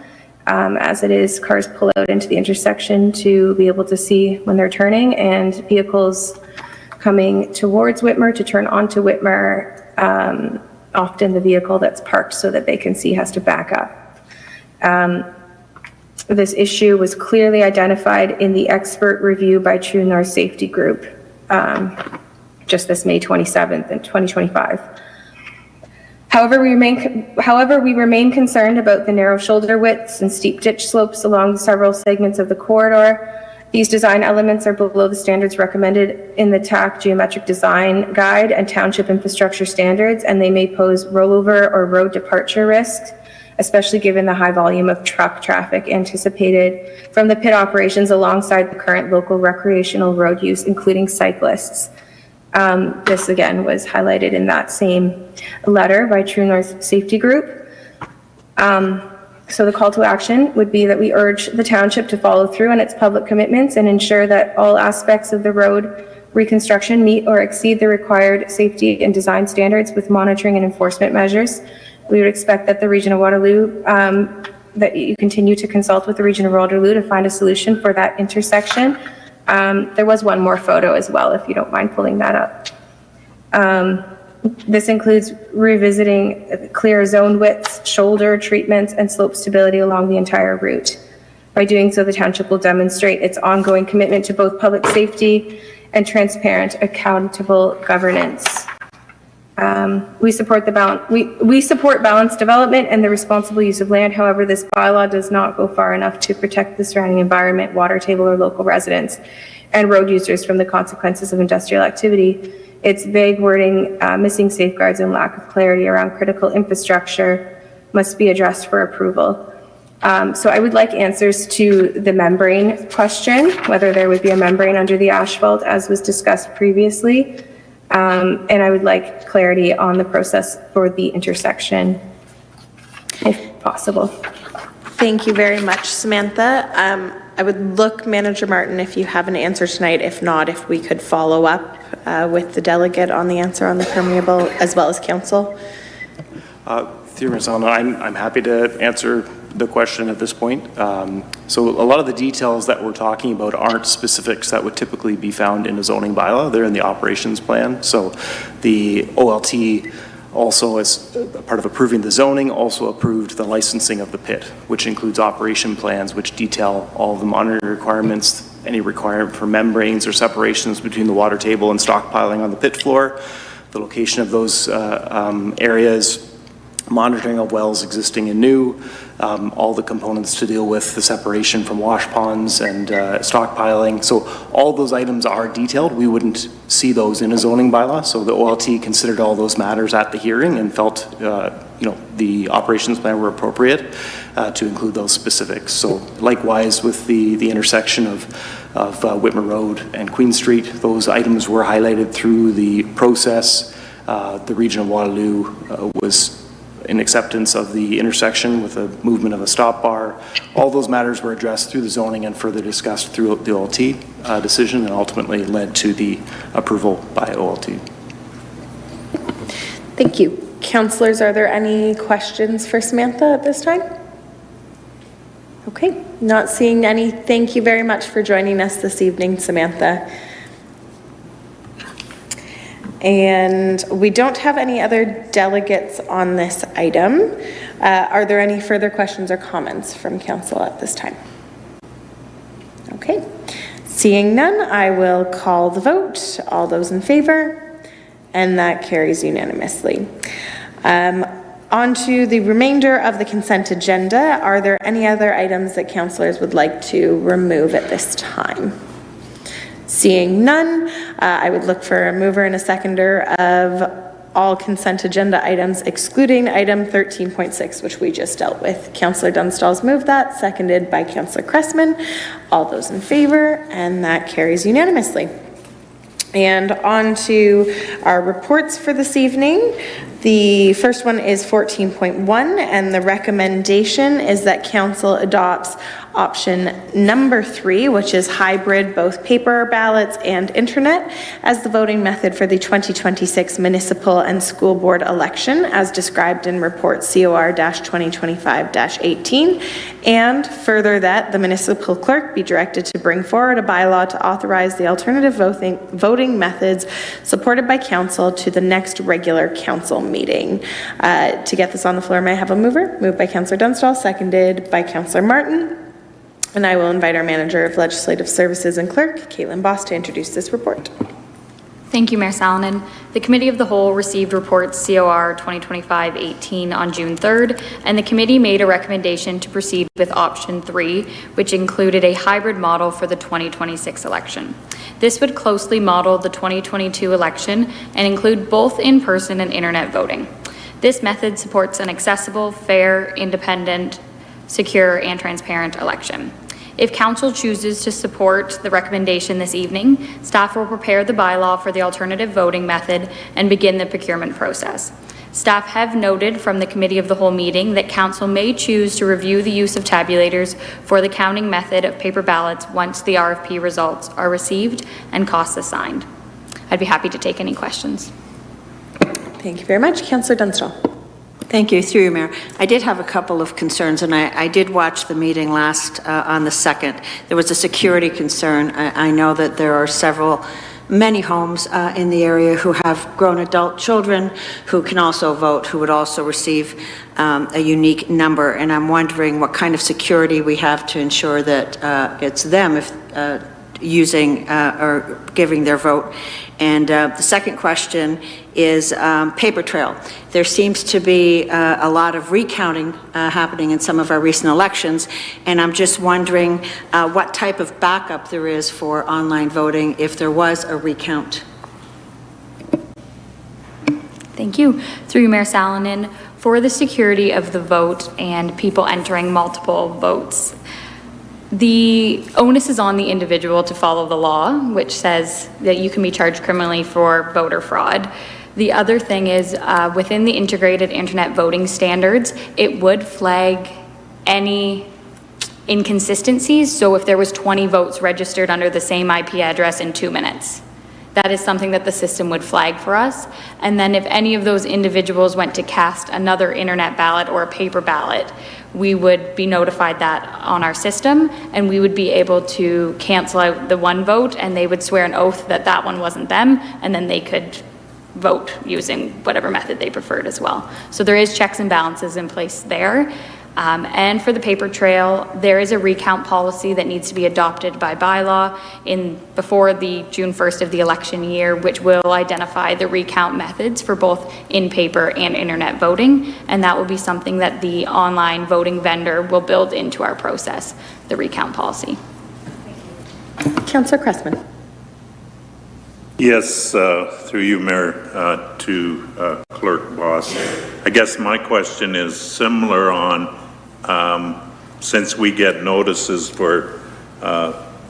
As it is, cars pull out into the intersection to be able to see when they're turning, and vehicles coming towards Whitmer to turn onto Whitmer, often the vehicle that's parked so that they can see has to back up. This issue was clearly identified in the expert review by True North Safety Group, just this May 27th in 2025. However, we remain concerned about the narrow shoulder widths and steep ditch slopes along several segments of the corridor, These design elements are below the standards recommended in the TAC Geometric Design Guide and Township Infrastructure Standards, and they may pose rollover or road departure risks, especially given the high volume of truck traffic anticipated from the pit operations alongside the current local recreational road use, including cyclists. This again was highlighted in that same letter by True North Safety Group. So the call to action would be that we urge the township to follow through on its public commitments and ensure that all aspects of the road reconstruction meet or exceed the required safety and design standards with monitoring and enforcement measures. We would expect that the Region of Waterloo, that you continue to consult with the Region of Waterloo to find a solution for that intersection. There was one more photo as well, if you don't mind pulling that up. This includes revisiting clear zone widths, shoulder treatments, and slope stability along the entire route. By doing so, the township will demonstrate its ongoing commitment to both public safety and transparent, accountable governance. We support balanced development and the responsible use of land. However, this bylaw does not go far enough to protect the surrounding environment, water table, or local residents and road users from the consequences of industrial activity. Its vague wording, missing safeguards, and lack of clarity around critical infrastructure must be addressed for approval. So I would like answers to the membrane question, whether there would be a membrane under the asphalt as was discussed previously. And I would like clarity on the process for the intersection, if possible. Thank you very much, Samantha. I would look, Manager Martin, if you have an answer tonight. If not, if we could follow up with the delegate on the answer on the permeable, as well as council. I'm happy to answer the question at this point. So a lot of the details that we're talking about aren't specifics that would typically be found in a zoning bylaw. They're in the operations plan. So the OLT also, as part of approving the zoning, also approved the licensing of the pit, which includes operation plans, which detail all of the monitoring requirements, any requirement for membranes or separations between the water table and stockpiling on the pit floor, the location of those areas, monitoring of wells existing and new, all the components to deal with the separation from wash ponds and stockpiling. So all those items are detailed. We wouldn't see those in a zoning bylaw. So the OLT considered all those matters at the hearing and felt the operations plan were appropriate to include those specifics. So likewise with the intersection of Whitmer Road and Queen Street, those items were highlighted through the process. The Region of Waterloo was in acceptance of the intersection with the movement of a stop bar. All those matters were addressed through the zoning and further discussed through the OLT decision, and ultimately led to the approval by OLT. Thank you. Councillors, are there any questions for Samantha at this time? Okay, not seeing any. Thank you very much for joining us this evening, Samantha. And we don't have any other delegates on this item. Are there any further questions or comments from council at this time? Okay, seeing none, I will call the vote. All those in favor, and that carries unanimously. On to the remainder of the consent agenda. Are there any other items that councillors would like to remove at this time? Seeing none, I would look for a mover and a seconder of all consent agenda items excluding item 13.6, which we just dealt with. Councillor Dunstall's moved that, seconded by Councillor Cressman. All those in favor, and that carries unanimously. And on to our reports for this evening. The first one is 14.1, and the recommendation is that council adopts option number 3, which is hybrid, both paper ballots and internet, as the voting method for the 2026 municipal and school board election, as described in report COR-2025-18, and further that the municipal clerk be directed to bring forward a bylaw to authorize the alternative voting methods supported by council to the next regular council meeting. To get this on the floor, may I have a mover? Moved by Councillor Dunstall, seconded by Councillor Martin. And I will invite our Manager of Legislative Services and Clerk, Caitlin Boss, to introduce this report. Thank you, Mayor Salonen. The Committee of the Whole received reports COR 2025-18 on June 3rd, and the committee made a recommendation to proceed with option 3, which included a hybrid model for the 2026 election. This would closely model the 2022 election and include both in-person and internet voting. This method supports an accessible, fair, independent, secure, and transparent election. If Council chooses to support the recommendation this evening, staff will prepare the bylaw for the alternative voting method and begin the procurement process. Staff have noted from the Committee of the Whole meeting that Council may choose to review the use of tabulators for the counting method of paper ballots once the RFP results are received and costs assigned. I'd be happy to take any questions. Thank you very much. Councillor Dunstall. Thank you. Through you, Mayor. I did have a couple of concerns, and I did watch the meeting last on the 2nd. There was a security concern. I know that there are many homes in the area who have grown adult children who can also vote, who would also receive a unique number, and I'm wondering what kind of security we have to ensure that it's them if using or giving their vote. And the second question is paper trail. There seems to be a lot of recounting happening in some of our recent elections, and I'm just wondering what type of backup there is for online voting if there was a recount. Thank you. Through you, Mayor Salonen, for the security of the vote and people entering multiple votes, the onus is on the individual to follow the law, which says that you can be charged criminally for voter fraud. The other thing is within the integrated internet voting standards, it would flag any inconsistencies. So if there was 20 votes registered under the same IP address in 2 minutes, that is something that the system would flag for us. And then if any of those individuals went to cast another internet ballot or a paper ballot, we would be notified that on our system, and we would be able to cancel out the one vote, and they would swear an oath that that one wasn't them, and then they could vote using whatever method they preferred as well. So there is checks and balances in place there. And for the paper trail, there is a recount policy that needs to be adopted by bylaw before the June 1st of the election year, which will identify the recount methods for both in paper and internet voting. And that will be something that the online voting vendor will build into our process, the recount policy. Councillor Cressman. Yes, through you, Mayor, to Clerk Boss. I guess my question is similar on, since we get notices for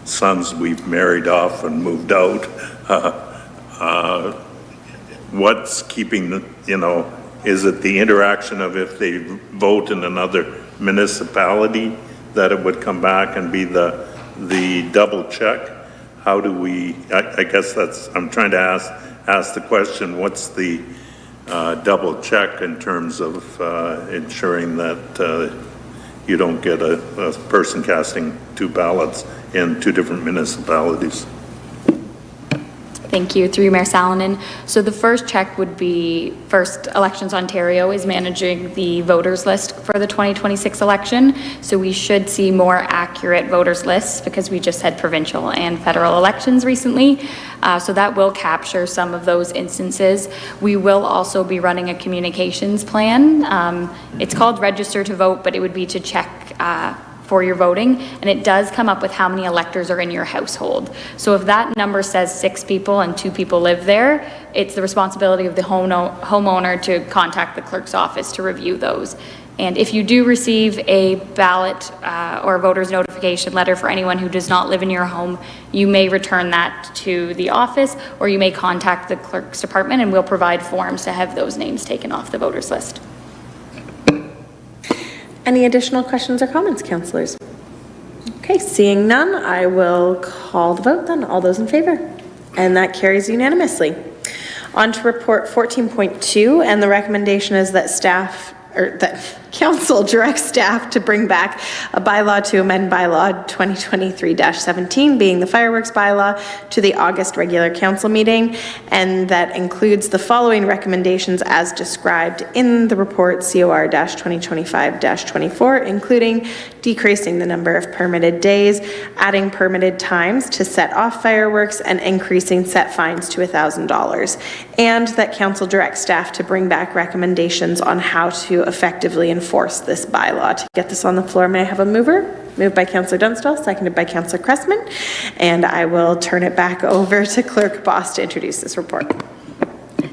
sons we've married off and moved out, what's keeping, is it the interaction of if they vote in another municipality that it would come back and be the double check? How do we, I guess I'm trying to ask the question, what's the double check in terms of ensuring that you don't get a person casting 2 ballots in 2 different municipalities? Thank you. Through you, Mayor Salonen. So the first check would be, First Elections Ontario is managing the voters list for the 2026 election. So we should see more accurate voters lists because we just had provincial and federal elections recently. So that will capture some of those instances. We will also be running a communications plan. It's called Register to Vote, but it would be to check for your voting, and it does come up with how many electors are in your household. So if that number says 6 people and 2 people live there, it's the responsibility of the homeowner to contact the clerk's office to review those. And if you do receive a ballot or a voter's notification letter for anyone who does not live in your home, you may return that to the office, or you may contact the clerk's department, and we'll provide forms to have those names taken off the voters list. Any additional questions or comments, councillors? Okay, seeing none, I will call the vote then. All those in favor? And that carries unanimously. On to report 14.2, and the recommendation is that staff council directs staff to bring back a bylaw to amend bylaw 2023-17, being the fireworks bylaw, to the August regular council meeting, and that includes the following recommendations as described in the report COR-2025-24, including decreasing the number of permitted days, adding permitted times to set off fireworks, and increasing set fines to $1,000, and that council directs staff to bring back recommendations on how to effectively enforce this bylaw. To get this on the floor, may I have a mover? Moved by Councillor Dunstall, seconded by Councillor Cressman, and I will turn it back over to Clerk Boss to introduce this report.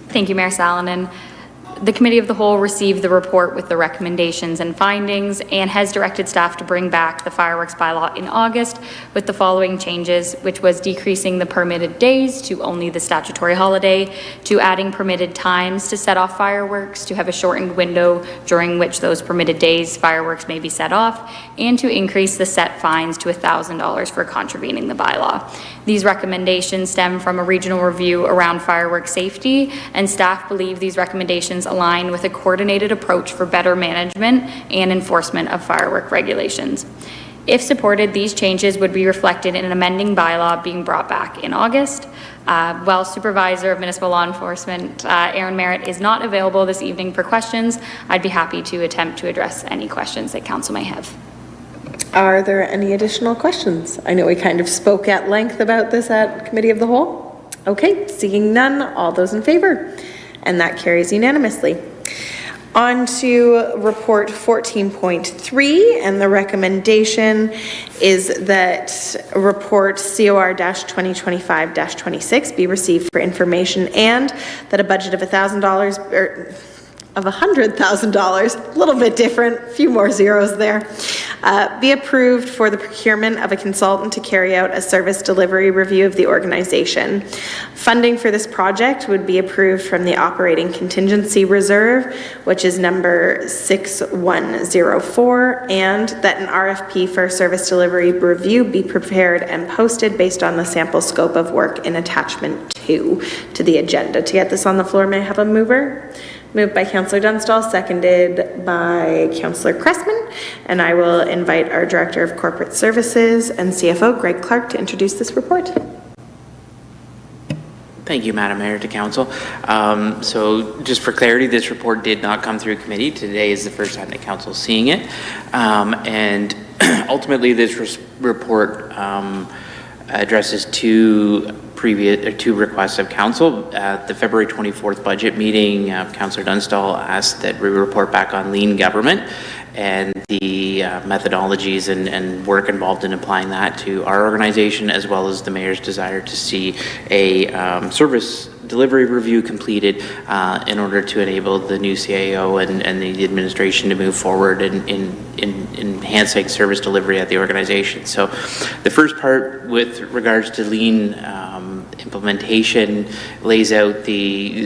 Thank you, Mayor Salonen. The Committee of the Whole received the report with the recommendations and findings and has directed staff to bring back the fireworks bylaw in August with the following changes, which was decreasing the permitted days to only the statutory holiday, to adding permitted times to set off fireworks, to have a shortened window during which those permitted days fireworks may be set off, and to increase the set fines to $1,000 for contravening the bylaw. These recommendations stem from a regional review around fireworks safety, and staff believe these recommendations align with a coordinated approach for better management and enforcement of firework regulations. If supported, these changes would be reflected in an amending bylaw being brought back in August. While Supervisor of Municipal Law Enforcement, Aaron Merritt, is not available this evening for questions, I'd be happy to attempt to address any questions that Council may have. Are there any additional questions? I know we kind of spoke at length about this at Committee of the Whole. Okay, seeing none, all those in favor? And that carries unanimously. On to report 14.3, and the recommendation is that report COR-2025-26 be received for information, and that a budget of $1,000 or of $100,000, a little bit different, a few more zeros there, be approved for the procurement of a consultant to carry out a service delivery review of the organization. Funding for this project would be approved from the operating contingency reserve, which is number 6104, and that an RFP for service delivery review be prepared and posted based on the sample scope of work in attachment 2 to the agenda. To get this on the floor, may I have a mover? Moved by Councillor Dunstall, seconded by Councillor Cressman, and I will invite our Director of Corporate Services and CFO, Greg Clark, to introduce this report. Thank you, Madam Mayor, to Council. So just for clarity, this report did not come through committee. Today is the first time that Council is seeing it. And ultimately, this report addresses two requests of Council. At the February 24th budget meeting, Councillor Dunstall asked that we report back on lean government and the methodologies and work involved in applying that to our organization, as well as the Mayor's desire to see a service delivery review completed in order to enable the new CAO and the administration to move forward in enhancing service delivery at the organization. So the first part with regards to lean implementation lays out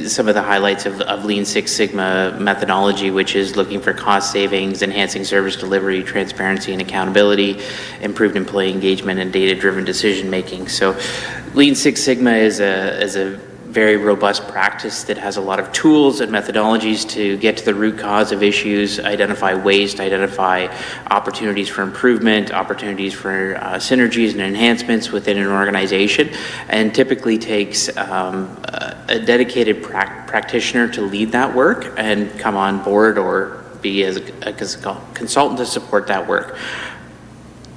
some of the highlights of Lean Six Sigma methodology, which is looking for cost savings, enhancing service delivery, transparency and accountability, improved employee engagement, and data-driven decision making. So Lean Six Sigma is a very robust practice that has a lot of tools and methodologies to get to the root cause of issues, identify waste, identify opportunities for improvement, opportunities for synergies and enhancements within an organization, and typically takes a dedicated practitioner to lead that work and come on board or be as a consultant to support that work.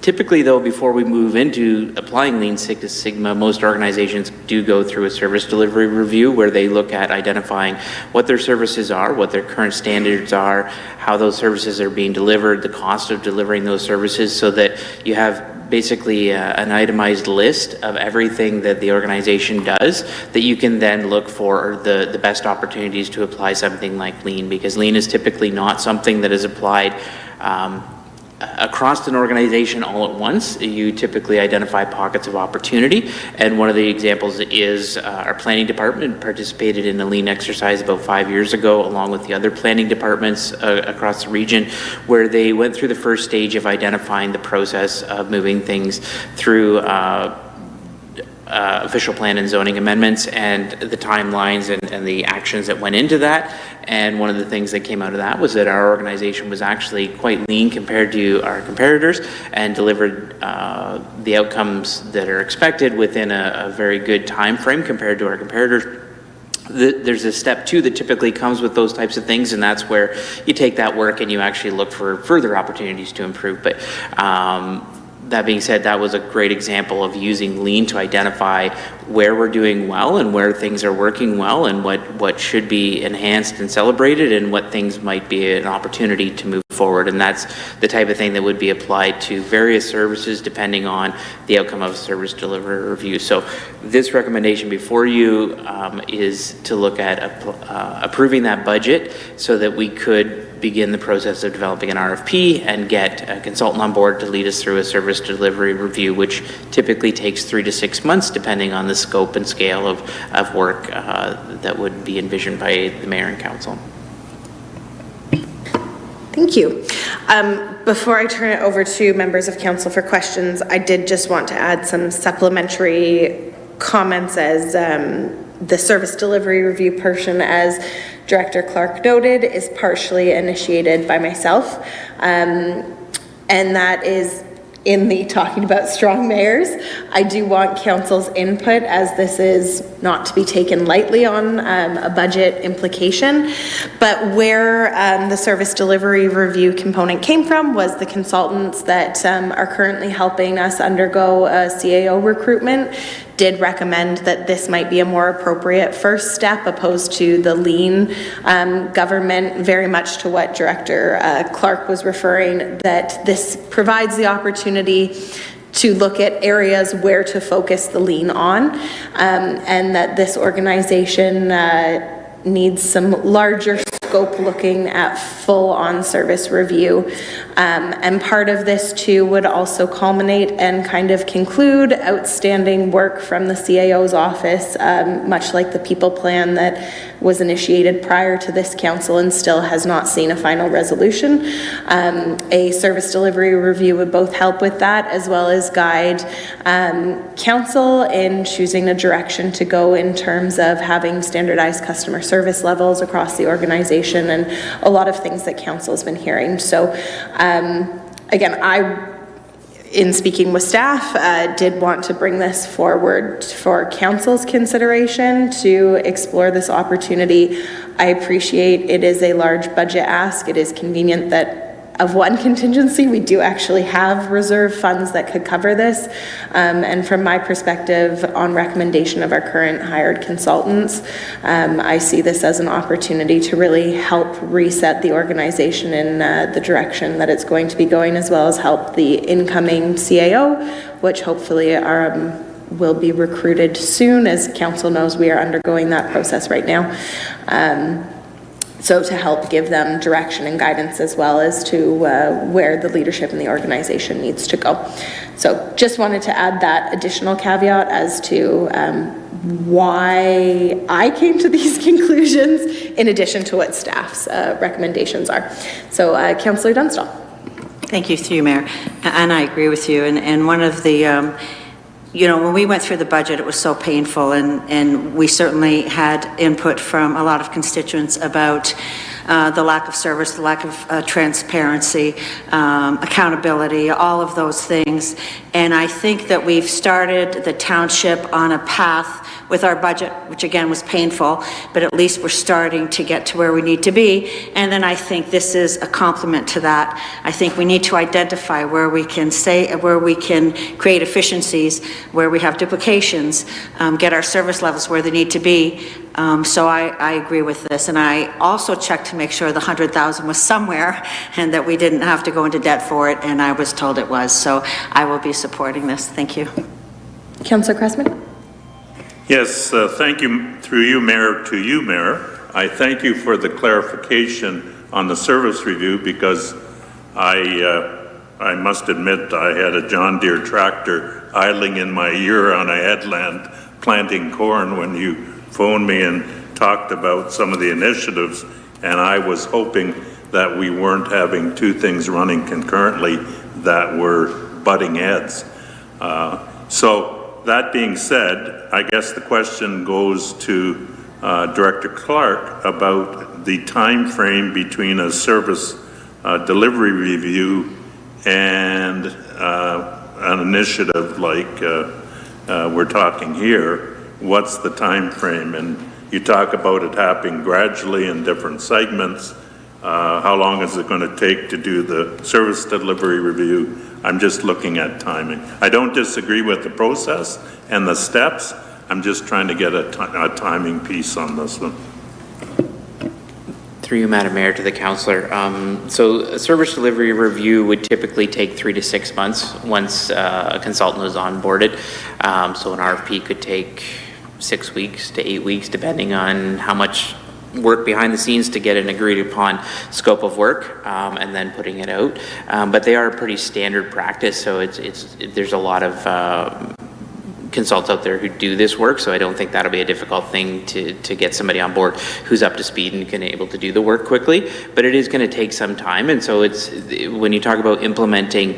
Typically, though, before we move into applying Lean Six Sigma, most organizations do go through a service delivery review where they look at identifying what their services are, what their current standards are, how those services are being delivered, the cost of delivering those services, so that you have basically an itemized list of everything that the organization does that you can then look for the best opportunities to apply something like Lean, because Lean is typically not something that is applied across an organization all at once. You typically identify pockets of opportunity, and one of the examples is our planning department participated in a Lean exercise about 5 years ago along with the other planning departments across the region, where they went through the first stage of identifying the process of moving things through official plan and zoning amendments and the timelines and the actions that went into that. And one of the things that came out of that was that our organization was actually quite lean compared to our competitors and delivered the outcomes that are expected within a very good time frame compared to our competitors. There's a step 2 that typically comes with those types of things, and that's where you take that work and you actually look for further opportunities to improve. But that being said, that was a great example of using lean to identify where we're doing well and where things are working well and what should be enhanced and celebrated and what things might be an opportunity to move forward. And that's the type of thing that would be applied to various services depending on the outcome of a service delivery review. So this recommendation before you is to look at approving that budget so that we could begin the process of developing an RFP and get a consultant on board to lead us through a service delivery review, which typically takes 3 to 6 months, depending on the scope and scale of work that would be envisioned by the mayor and council. Thank you. Before I turn it over to members of council for questions, I did just want to add some supplementary comments as the service delivery review portion, as Director Clark noted, is partially initiated by myself. And that is in the talking about strong mayors. I do want council's input, as this is not to be taken lightly on a budget implication. But where the service delivery review component came from was the consultants that are currently helping us undergo a CAO recruitment did recommend that this might be a more appropriate first step opposed to the lean government, very much to what Director Clark was referring, that this provides the opportunity to look at areas where to focus the lean on, and that this organization needs some larger scope looking at full on service review. And part of this too would also culminate and kind of conclude outstanding work from the CAO's office, much like the people plan that was initiated prior to this council and still has not seen a final resolution. A service delivery review would both help with that as well as guide council in choosing a direction to go in terms of having standardized customer service levels across the organization and a lot of things that council has been hearing. So again, in speaking with staff, did want to bring this forward for council's consideration to explore this opportunity. I appreciate it is a large budget ask. It is convenient that of one contingency, we do actually have reserve funds that could cover this. And from my perspective, on recommendation of our current hired consultants, I see this as an opportunity to really help reset the organization in the direction that it's going to be going, as well as help the incoming CAO, which hopefully will be recruited soon. As council knows, we are undergoing that process right now. So to help give them direction and guidance as well as to where the leadership in the organization needs to go. So just wanted to add that additional caveat as to why I came to these conclusions in addition to what staff's recommendations are. So Councillor Dunstall. Thank you, through you, Mayor. And I agree with you. And one of the you know, when we went through the budget, it was so painful, and we certainly had input from a lot of constituents about the lack of service, the lack of transparency, accountability, all of those things. And I think that we've started the township on a path with our budget, which again was painful, but at least we're starting to get to where we need to be. And then I think this is a complement to that. I think we need to identify where we can create efficiencies, where we have duplications, get our service levels where they need to be. So I agree with this. And I also checked to make sure the 100,000 was somewhere and that we didn't have to go into debt for it. And I was told it was. So I will be supporting this. Thank you. Councillor Cressman. Yes, thank you, through you, Mayor, to you, Mayor. I thank you for the clarification on the service review, because I must admit I had a John Deere tractor idling in my ear on a headland planting corn when you phoned me and talked about some of the initiatives, and I was hoping that we weren't having two things running concurrently that were butting heads. So that being said, I guess the question goes to Director Clark about the time frame between a service delivery review and an initiative like we're talking here. What's the time frame? And you talk about it happening gradually in different segments. How long is it going to take to do the service delivery review? I'm just looking at timing. I don't disagree with the process and the steps. I'm just trying to get a timing piece on this one. Through you, Madam Mayor, to the councillor. So a service delivery review would typically take 3 to 6 months once a consultant is onboarded. So an RFP could take 6 weeks to 8 weeks, depending on how much work behind the scenes to get an agreed upon scope of work, and then putting it out. But they are pretty standard practice, so there's a lot of consultants out there who do this work, so I don't think that'll be a difficult thing to get somebody on board who's up to speed and can able to do the work quickly. But it is going to take some time, and so it's when you talk about implementing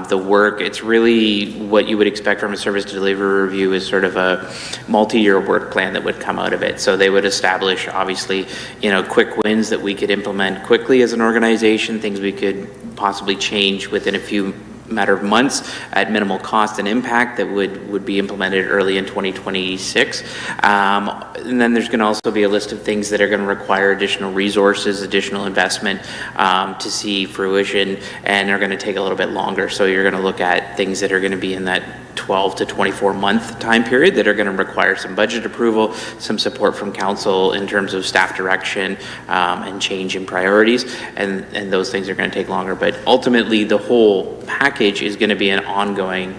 the work, it's really what you would expect from a service delivery review is sort of a multi-year work plan that would come out of it. So they would establish, obviously, quick wins that we could implement quickly as an organization, things we could possibly change within a few matter of months at minimal cost and impact that would be implemented early in 2026. And then there's going to also be a list of things that are going to require additional resources, additional investment to see fruition, and are going to take a little bit longer. So you're going to look at things that are going to be in that 12 to 24 month time period that are going to require some budget approval, some support from council in terms of staff direction and change in priorities, and those things are going to take longer. But ultimately, the whole package is going to be an ongoing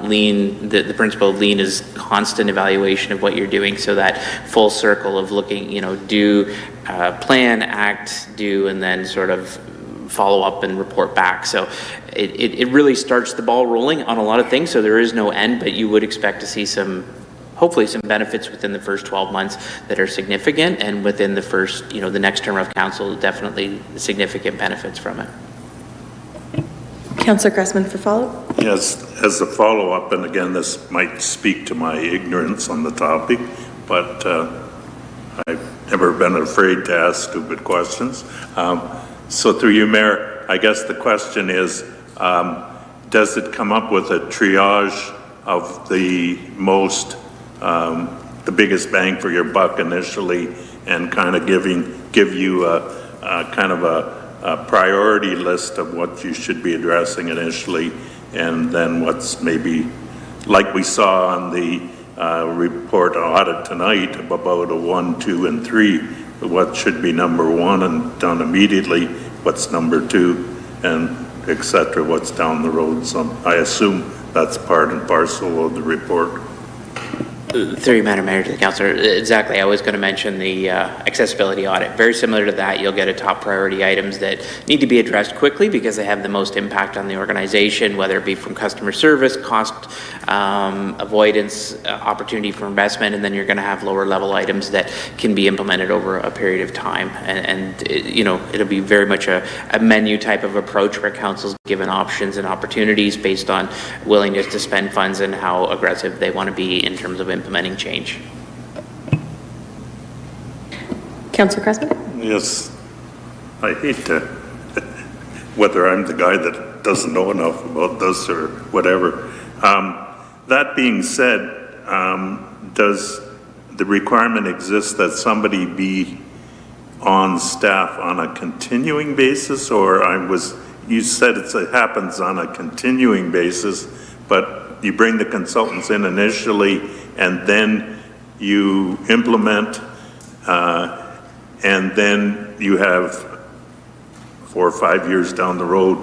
lean. The principle of lean is constant evaluation of what you're doing, so that full circle of looking, do, plan, act, do, and then sort of follow up and report back. So it really starts the ball rolling on a lot of things, so there is no end, but you would expect to see hopefully some benefits within the first 12 months that are significant, and within the first, the next term of council, definitely significant benefits from it. Councillor Cressman for follow-up. Yes, as a follow-up, and again, this might speak to my ignorance on the topic, but I've never been afraid to ask stupid questions. So through you, Mayor, I guess the question is, does it come up with a triage of the the biggest bang for your buck initially, and kind of give you a kind of a priority list of what you should be addressing initially, and then what's maybe, like we saw on the report audit tonight, about a 1, 2, and 3, what should be number 1 and done immediately, what's number 2, and et cetera, what's down the road. So I assume that's part and parcel of the report. Through you, Madam Mayor, to the councillor. Exactly. I was going to mention the accessibility audit. Very similar to that, you'll get a top priority items that need to be addressed quickly because they have the most impact on the organization, whether it be from customer service, cost avoidance, opportunity for investment, and then you're going to have lower level items that can be implemented over a period of time. And it'll be very much a menu type of approach where council's given options and opportunities based on willingness to spend funds and how aggressive they want to be in terms of implementing change. Councillor Cressman? Yes, I hate to, whether I'm the guy that doesn't know enough about this or whatever. That being said, does the requirement exist that somebody be on staff on a continuing basis, or you said it happens on a continuing basis, but you bring the consultants in initially and then you implement, and then you have 4 or 5 years down the road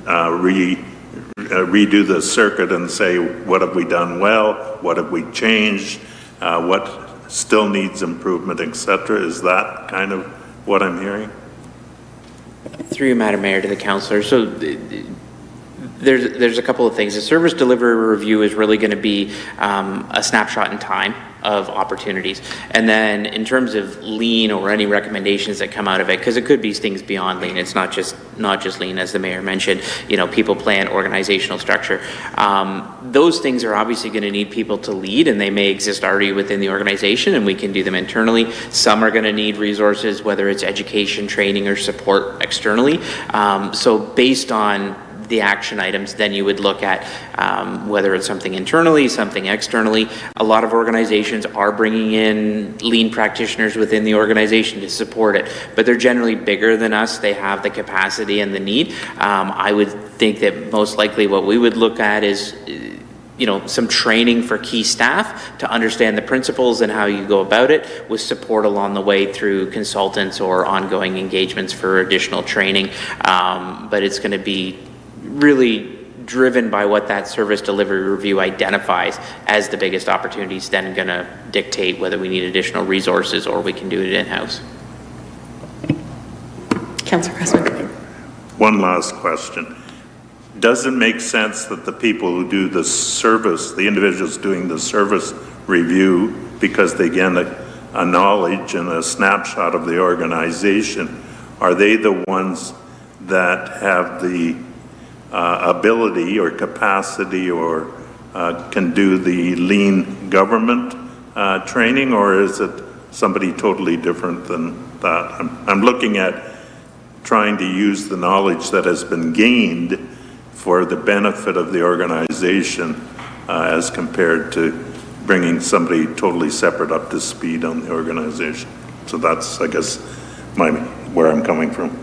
redo the circuit and say, what have we done well, what have we changed, what still needs improvement, etc. Is that kind of what I'm hearing? Through you, Madam Mayor, to the councillor. So there's a couple of things. The service delivery review is really going to be a snapshot in time of opportunities. And then in terms of lean or any recommendations that come out of it, because it could be things beyond lean, it's not just lean, as the mayor mentioned, people plan, organizational structure. Those things are obviously going to need people to lead, and they may exist already within the organization, and we can do them internally. Some are going to need resources, whether it's education, training, or support externally. So based on the action items, then you would look at whether it's something internally, something externally. A lot of organizations are bringing in lean practitioners within the organization to support it, but they're generally bigger than us. They have the capacity and the need. I would think that most likely what we would look at is some training for key staff to understand the principles and how you go about it, with support along the way through consultants or ongoing engagements for additional training. But it's going to be really driven by what that service delivery review identifies as the biggest opportunities, then going to dictate whether we need additional resources or we can do it in-house. Councillor Cressman. One last question. Does it make sense that the people who do the service, the individuals doing the service review, because they get a knowledge and a snapshot of the organization, are they the ones that have the ability or capacity or can do the lean government training, or is it somebody totally different than that? I'm looking at trying to use the knowledge that has been gained for the benefit of the organization as compared to bringing somebody totally separate up to speed on the organization. So that's, I guess, where I'm coming from.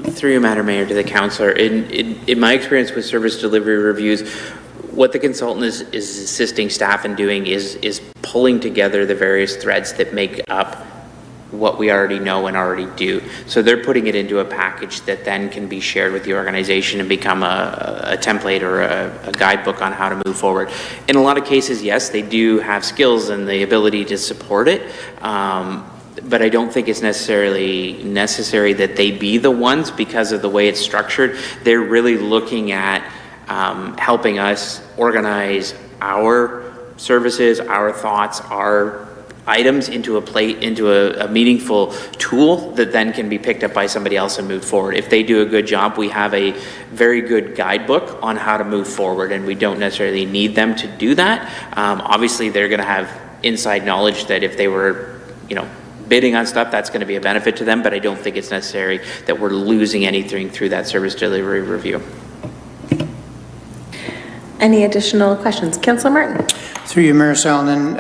Through you, Madam Mayor, to the councillor, in my experience with service delivery reviews, what the consultant is assisting staff in doing is pulling together the various threads that make up what we already know and already do. So they're putting it into a package that then can be shared with the organization and become a template or a guidebook on how to move forward. In a lot of cases, yes, they do have skills and the ability to support it. But I don't think it's necessarily necessary that they be the ones because of the way it's structured. They're really looking at helping us organize our services, our thoughts, our items into a meaningful tool that then can be picked up by somebody else and moved forward. If they do a good job, we have a very good guidebook on how to move forward, and we don't necessarily need them to do that. Obviously, they're going to have inside knowledge that if they were, bidding on stuff, that's going to be a benefit to them, but I don't think it's necessary that we're losing anything through that service delivery review. Any additional questions? Councillor Martin. Through you, Mayor Salonen,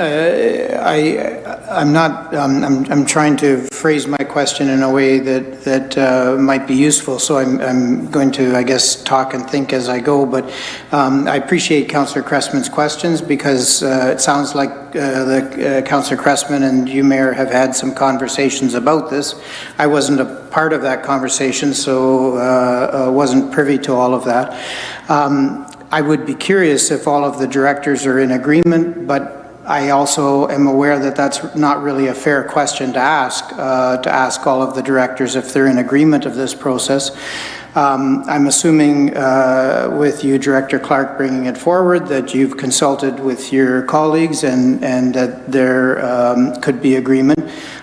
I'm trying to phrase my question in a way that might be useful, so I'm going to, I guess, talk and think as I go, but I appreciate Councillor Cressman's questions because it sounds like Councillor Cressman and you, Mayor, have had some conversations about this. I wasn't a part of that conversation, so wasn't privy to all of that. I would be curious if all of the directors are in agreement, but I also am aware that that's not really a fair question to ask all of the directors if they're in agreement of this process. I'm assuming with you, Director Clark, bringing it forward, that you've consulted with your colleagues and that there could be agreement.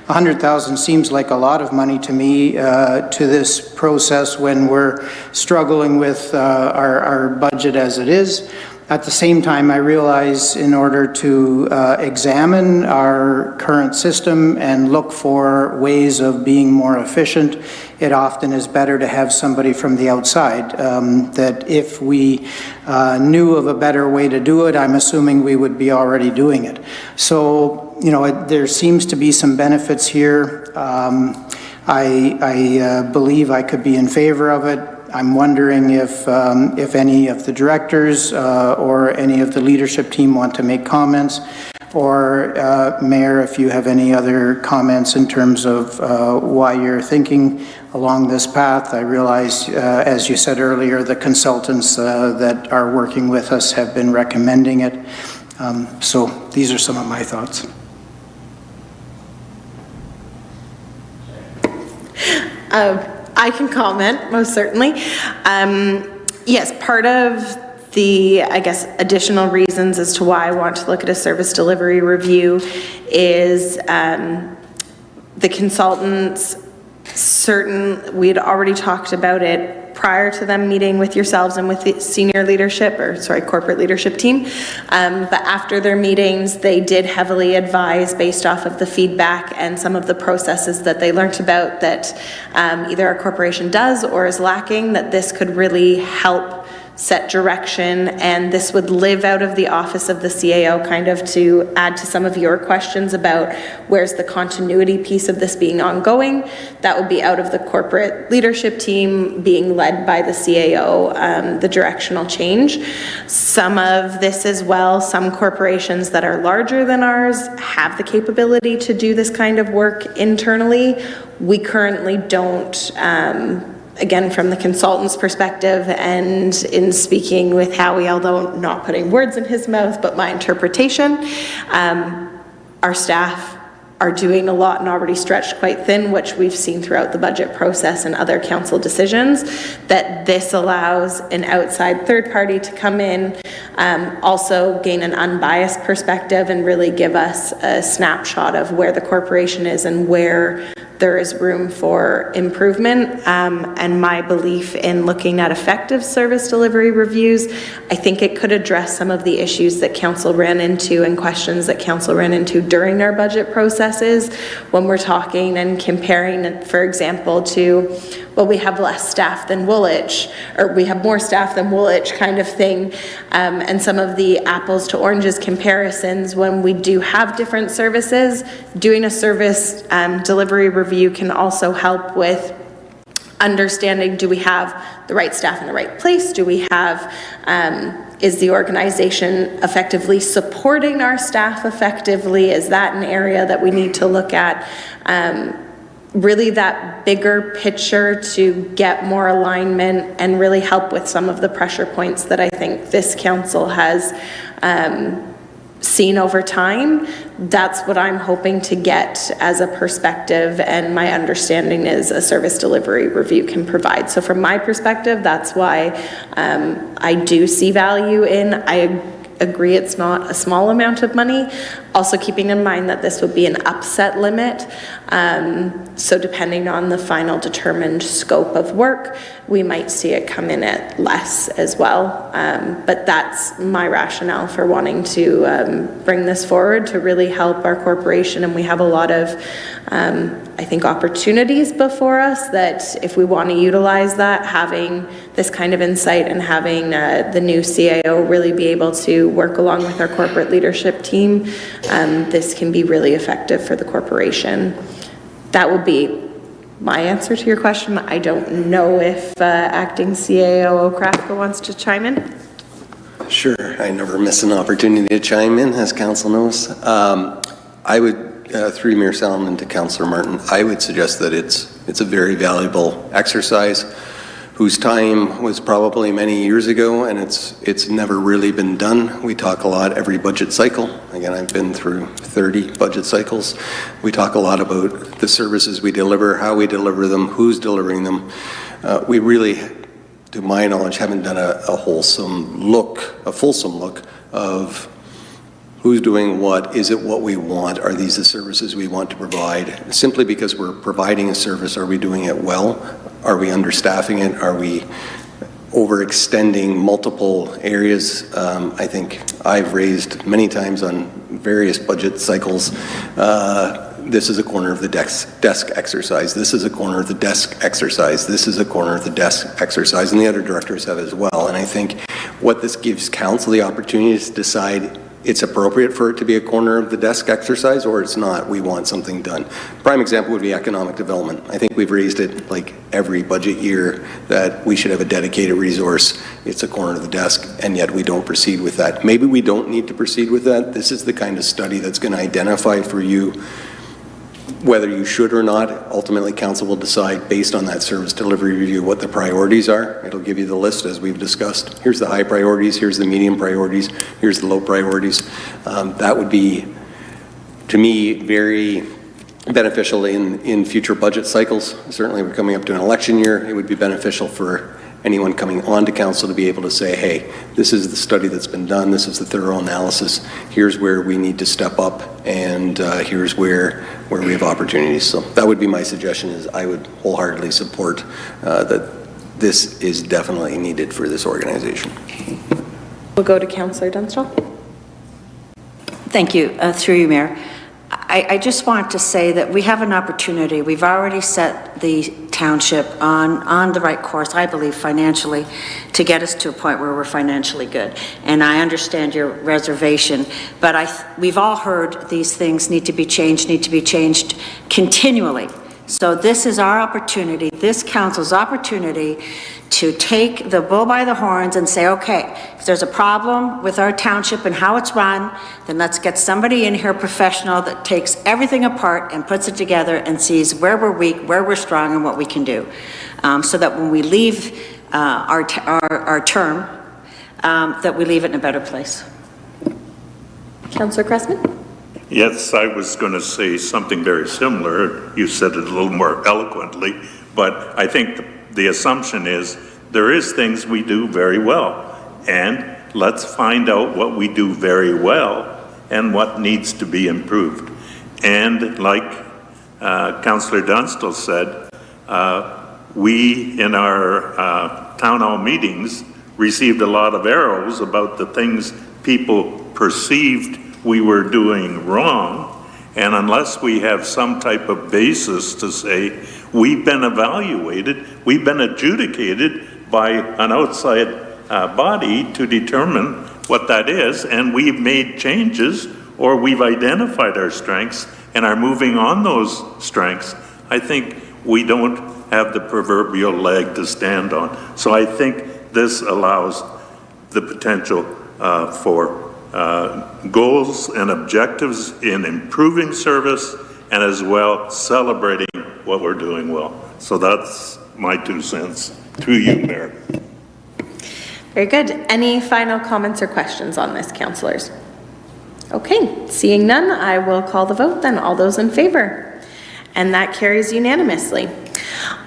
$100,000 seems like a lot of money to me to this process when we're struggling with our budget as it is. At the same time, I realize in order to examine our current system and look for ways of being more efficient, it often is better to have somebody from the outside. That if we knew of a better way to do it, I'm assuming we would be already doing it. So, there seems to be some benefits here. I believe I could be in favor of it. I'm wondering if any of the directors or any of the leadership team want to make comments, or Mayor, if you have any other comments in terms of why you're thinking along this path. I realize, as you said earlier, the consultants that are working with us have been recommending it. So these are some of my thoughts. I can comment, most certainly. Yes, part of the, I guess, additional reasons as to why I want to look at a service delivery review is the consultants, we had already talked about it prior to them meeting with yourselves and with the senior leadership, corporate leadership team. But after their meetings, they did heavily advise based off of the feedback and some of the processes that they learned about that either our corporation does or is lacking, that this could really help set direction, and this would live out of the office of the CAO, kind of to add to some of your questions about where's the continuity piece of this being ongoing. That would be out of the corporate leadership team being led by the CAO, the directional change. Some of this as well, some corporations that are larger than ours have the capability to do this kind of work internally. We currently don't. Again, from the consultant's perspective and in speaking with Howie, although not putting words in his mouth, but my interpretation, our staff are doing a lot and already stretched quite thin, which we've seen throughout the budget process and other council decisions, that this allows an outside third party to come in, also gain an unbiased perspective and really give us a snapshot of where the corporation is and where there is room for improvement. And my belief in looking at effective service delivery reviews, I think it could address some of the issues that council ran into and questions that council ran into during our budget processes when we're talking and comparing, for example, to, well, we have less staff than Woolwich, or we have more staff than Woolwich kind of thing, and some of the apples to oranges comparisons when we do have different services. Doing a service delivery review can also help with understanding, do we have the right staff in the right place? Do we have, is the organization effectively supporting our staff effectively? Is that an area that we need to look at? Really that bigger picture to get more alignment and really help with some of the pressure points that I think this council has seen over time. That's what I'm hoping to get as a perspective, and my understanding is a service delivery review can provide. So from my perspective, that's why I do see value in, I agree it's not a small amount of money. Also keeping in mind that this would be an upset limit. So depending on the final determined scope of work, we might see it come in at less as well. But that's my rationale for wanting to bring this forward to really help our corporation. And we have a lot of, I think, opportunities before us that if we want to utilize that, having this kind of insight and having the new CAO really be able to work along with our corporate leadership team, this can be really effective for the corporation. That would be my answer to your question. I don't know if Acting CAO O'Kraska wants to chime in. Sure, I never miss an opportunity to chime in, as council knows. I would, through Mayor Salomon to Councillor Martin, I would suggest that it's a very valuable exercise whose time was probably many years ago, and it's never really been done. We talk a lot every budget cycle. Again, I've been through 30 budget cycles. We talk a lot about the services we deliver, how we deliver them, who's delivering them. We really, to my knowledge, haven't done a fulsome look of who's doing what, is it what we want, are these the services we want to provide? Simply because we're providing a service, are we doing it well? Are we understaffing it? Are we overextending multiple areas? I think I've raised many times on various budget cycles, this is a corner of the desk exercise. This is a corner of the desk exercise. This is a corner of the desk exercise, and the other directors have as well. And I think what this gives council the opportunity is to decide it's appropriate for it to be a corner of the desk exercise, or it's not. We want something done. Prime example would be economic development. I think we've raised it like every budget year that we should have a dedicated resource. It's a corner of the desk, and yet we don't proceed with that. Maybe we don't need to proceed with that. This is the kind of study that's going to identify for you whether you should or not. Ultimately, council will decide based on that service delivery review what the priorities are. It'll give you the list as we've discussed. Here's the high priorities, here's the medium priorities, here's the low priorities. That would be, to me, very beneficial in future budget cycles. Certainly we're coming up to an election year. It would be beneficial for anyone coming onto council to be able to say, hey, this is the study that's been done, this is the thorough analysis, here's where we need to step up, and here's where we have opportunities. So that would be my suggestion, is I would wholeheartedly support that this is definitely needed for this organization. We'll go to Councillor Dunstall. Thank you. Through you, Mayor. I just want to say that we have an opportunity. We've already set the township on the right course, I believe, financially, to get us to a point where we're financially good. And I understand your reservation, but we've all heard these things need to be changed continually. So this is our opportunity, this council's opportunity, to take the bull by the horns and say, okay, if there's a problem with our township and how it's run, then let's get somebody in here, professional, that takes everything apart and puts it together and sees where we're weak, where we're strong, and what we can do. So that when we leave our term, that we leave it in a better place. Councillor Cressman? Yes, I was going to say something very similar. You said it a little more eloquently, but I think the assumption is there is things we do very well, and let's find out what we do very well and what needs to be improved. And like Councillor Dunstall said, we in our town hall meetings received a lot of arrows about the things people perceived we were doing wrong, and unless we have some type of basis to say we've been evaluated, we've been adjudicated by an outside body to determine what that is, and we've made changes or we've identified our strengths and are moving on those strengths, I think we don't have the proverbial leg to stand on. So I think this allows the potential for goals and objectives in improving service, and as well celebrating what we're doing well. So that's my 2 cents. Through you, Mayor. Very good. Any final comments or questions on this, councillors? Okay, seeing none, I will call the vote then. All those in favor? And that carries unanimously.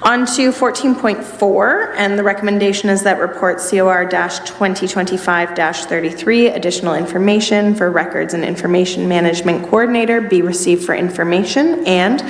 On to 14.4, and the recommendation is that report COR-2025-33, additional information for Records and Information Management Coordinator, be received for information, and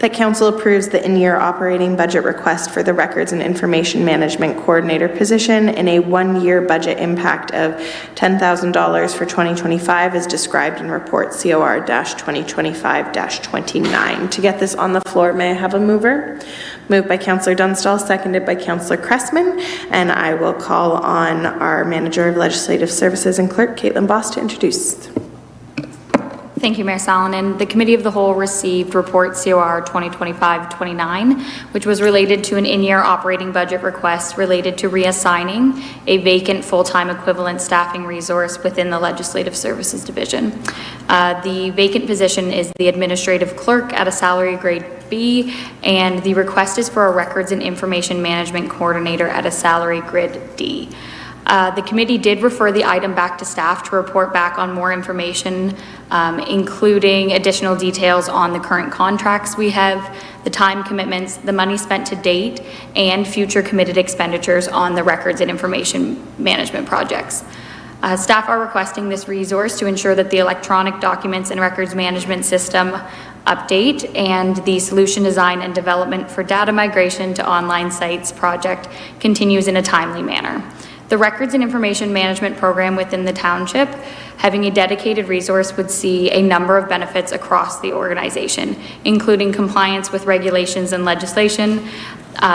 that council approves the in-year operating budget request for the Records and Information Management Coordinator position in a 1-year budget impact of $10,000 for 2025 as described in report COR-2025-29. To get this on the floor, may I have a mover? Moved by Councillor Dunstall, seconded by Councillor Cressman, and I will call on our Manager of Legislative Services and Clerk, Caitlin Boss, to introduce. Thank you, Mayor Salonen. The Committee of the Whole received report COR 2025-29, which was related to an in-year operating budget request related to reassigning a vacant full-time equivalent staffing resource within the Legislative Services Division. The vacant position is the Administrative Clerk at a salary grade B, and the request is for a Records and Information Management Coordinator at a salary grid D. The committee did refer the item back to staff to report back on more information, including additional details on the current contracts we have, the time commitments, the money spent to date, and future committed expenditures on the records and information management projects. Staff are requesting this resource to ensure that the electronic documents and records management system update and the solution design and development for data migration to online sites project continues in a timely manner. The Records and Information Management Program within the township, having a dedicated resource would see a number of benefits across the organization, including compliance with regulations and legislation,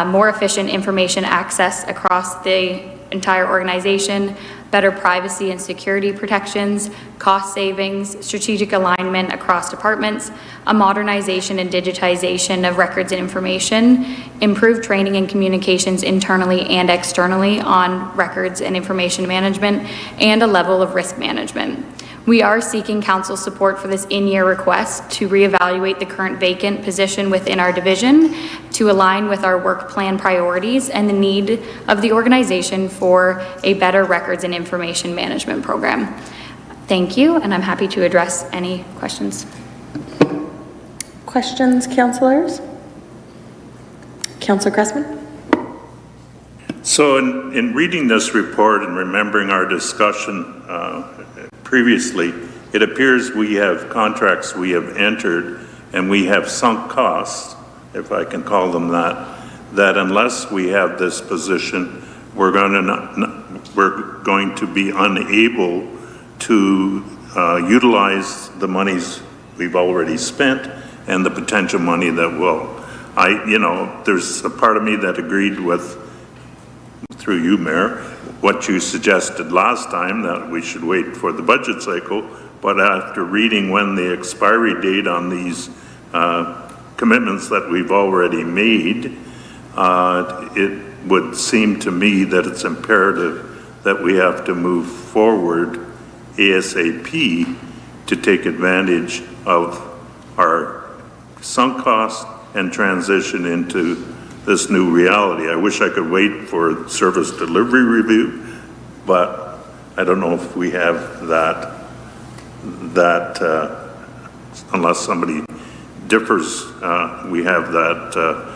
more efficient information access across the entire organization, better privacy and security protections, cost savings, strategic alignment across departments, a modernization and digitization of records and information, improved training and communications internally and externally on records and information management, and a level of risk management. We are seeking council support for this in-year request to reevaluate the current vacant position within our division to align with our work plan priorities and the need of the organization for a better records and information management program. Thank you, and I'm happy to address any questions. Questions, councillors? Councillor Cressman? So in reading this report and remembering our discussion previously, it appears we have contracts we have entered and we have sunk costs, if I can call them that unless we have this position, we're going to be unable to utilize the monies we've already spent and the potential money that will. There's a part of me that agreed with, through you, Mayor, what you suggested last time, that we should wait for the budget cycle, but after reading when the expiry date on these commitments that we've already made, it would seem to me that it's imperative that we have to move forward ASAP to take advantage of our sunk costs and transition into this new reality. I wish I could wait for service delivery review, but I don't know if we have that unless somebody differs, we have that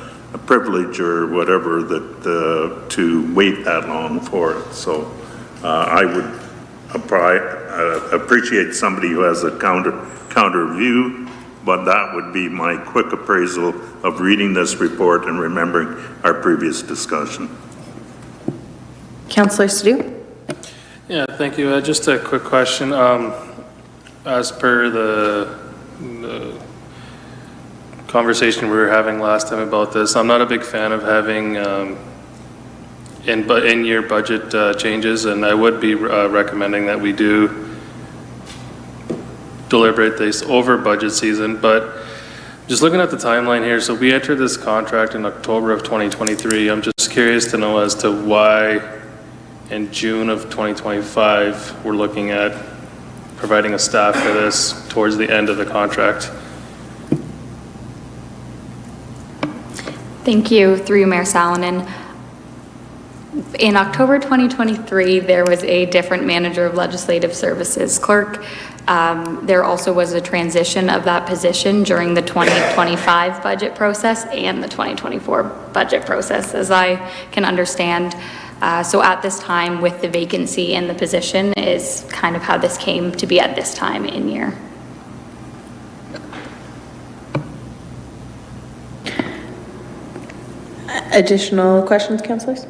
privilege or whatever that to wait that long for it. So I would appreciate somebody who has a counter view, but that would be my quick appraisal of reading this report and remembering our previous discussion. Councillor Sadhu? Yeah, thank you. Just a quick question. As per the conversation we were having last time about this, I'm not a big fan of having in-year budget changes, and I would be recommending that we do deliberate this over budget season. But just looking at the timeline here, so we entered this contract in October of 2023. I'm just curious to know as to why in June of 2025 we're looking at providing a staff for this towards the end of the contract. Thank you, through you, Mayor Salonen. In October 2023, there was a different manager of legislative services clerk. There also was a transition of that position during the 2025 budget process and the 2024 budget process, as I can understand. So at this time, with the vacancy in the position, is kind of how this came to be at this time in year. Additional questions, councillors?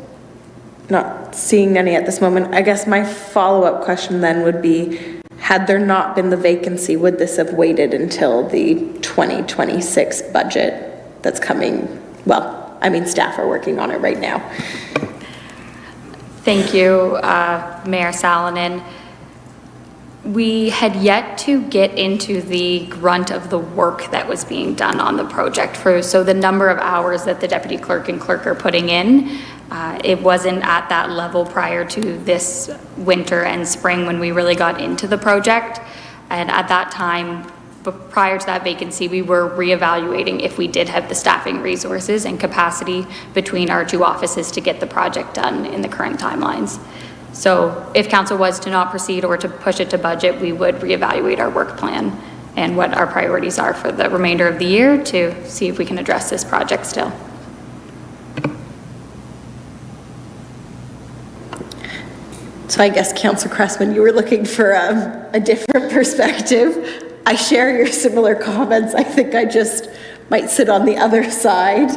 Not seeing any at this moment. I guess my follow-up question then would be, had there not been the vacancy, would this have waited until the 2026 budget that's coming? Well, I mean, staff are working on it right now. Thank you, Mayor Salonen. We had yet to get into the grunt of the work that was being done on the project. So the number of hours that the deputy clerk and clerk are putting in, it wasn't at that level prior to this winter and spring when we really got into the project. And at that time, prior to that vacancy, we were reevaluating if we did have the staffing resources and capacity between our two offices to get the project done in the current timelines. So if council was to not proceed or to push it to budget, we would reevaluate our work plan and what our priorities are for the remainder of the year to see if we can address this project still. So I guess Councillor Cressman, you were looking for a different perspective. I share your similar comments. I think I just might sit on the other side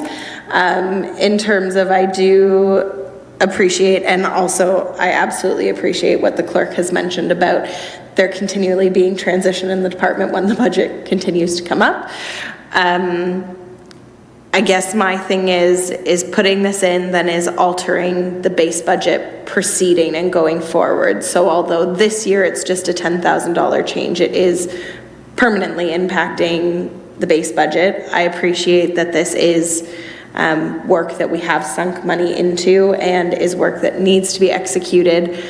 in terms of I do appreciate, and also I absolutely appreciate what the clerk has mentioned about there continually being transition in the department when the budget continues to come up. I guess my thing is putting this in then is altering the base budget proceeding and going forward. So although this year it's just a $10,000 change, it is permanently impacting the base budget. I appreciate that this is work that we have sunk money into and is work that needs to be executed.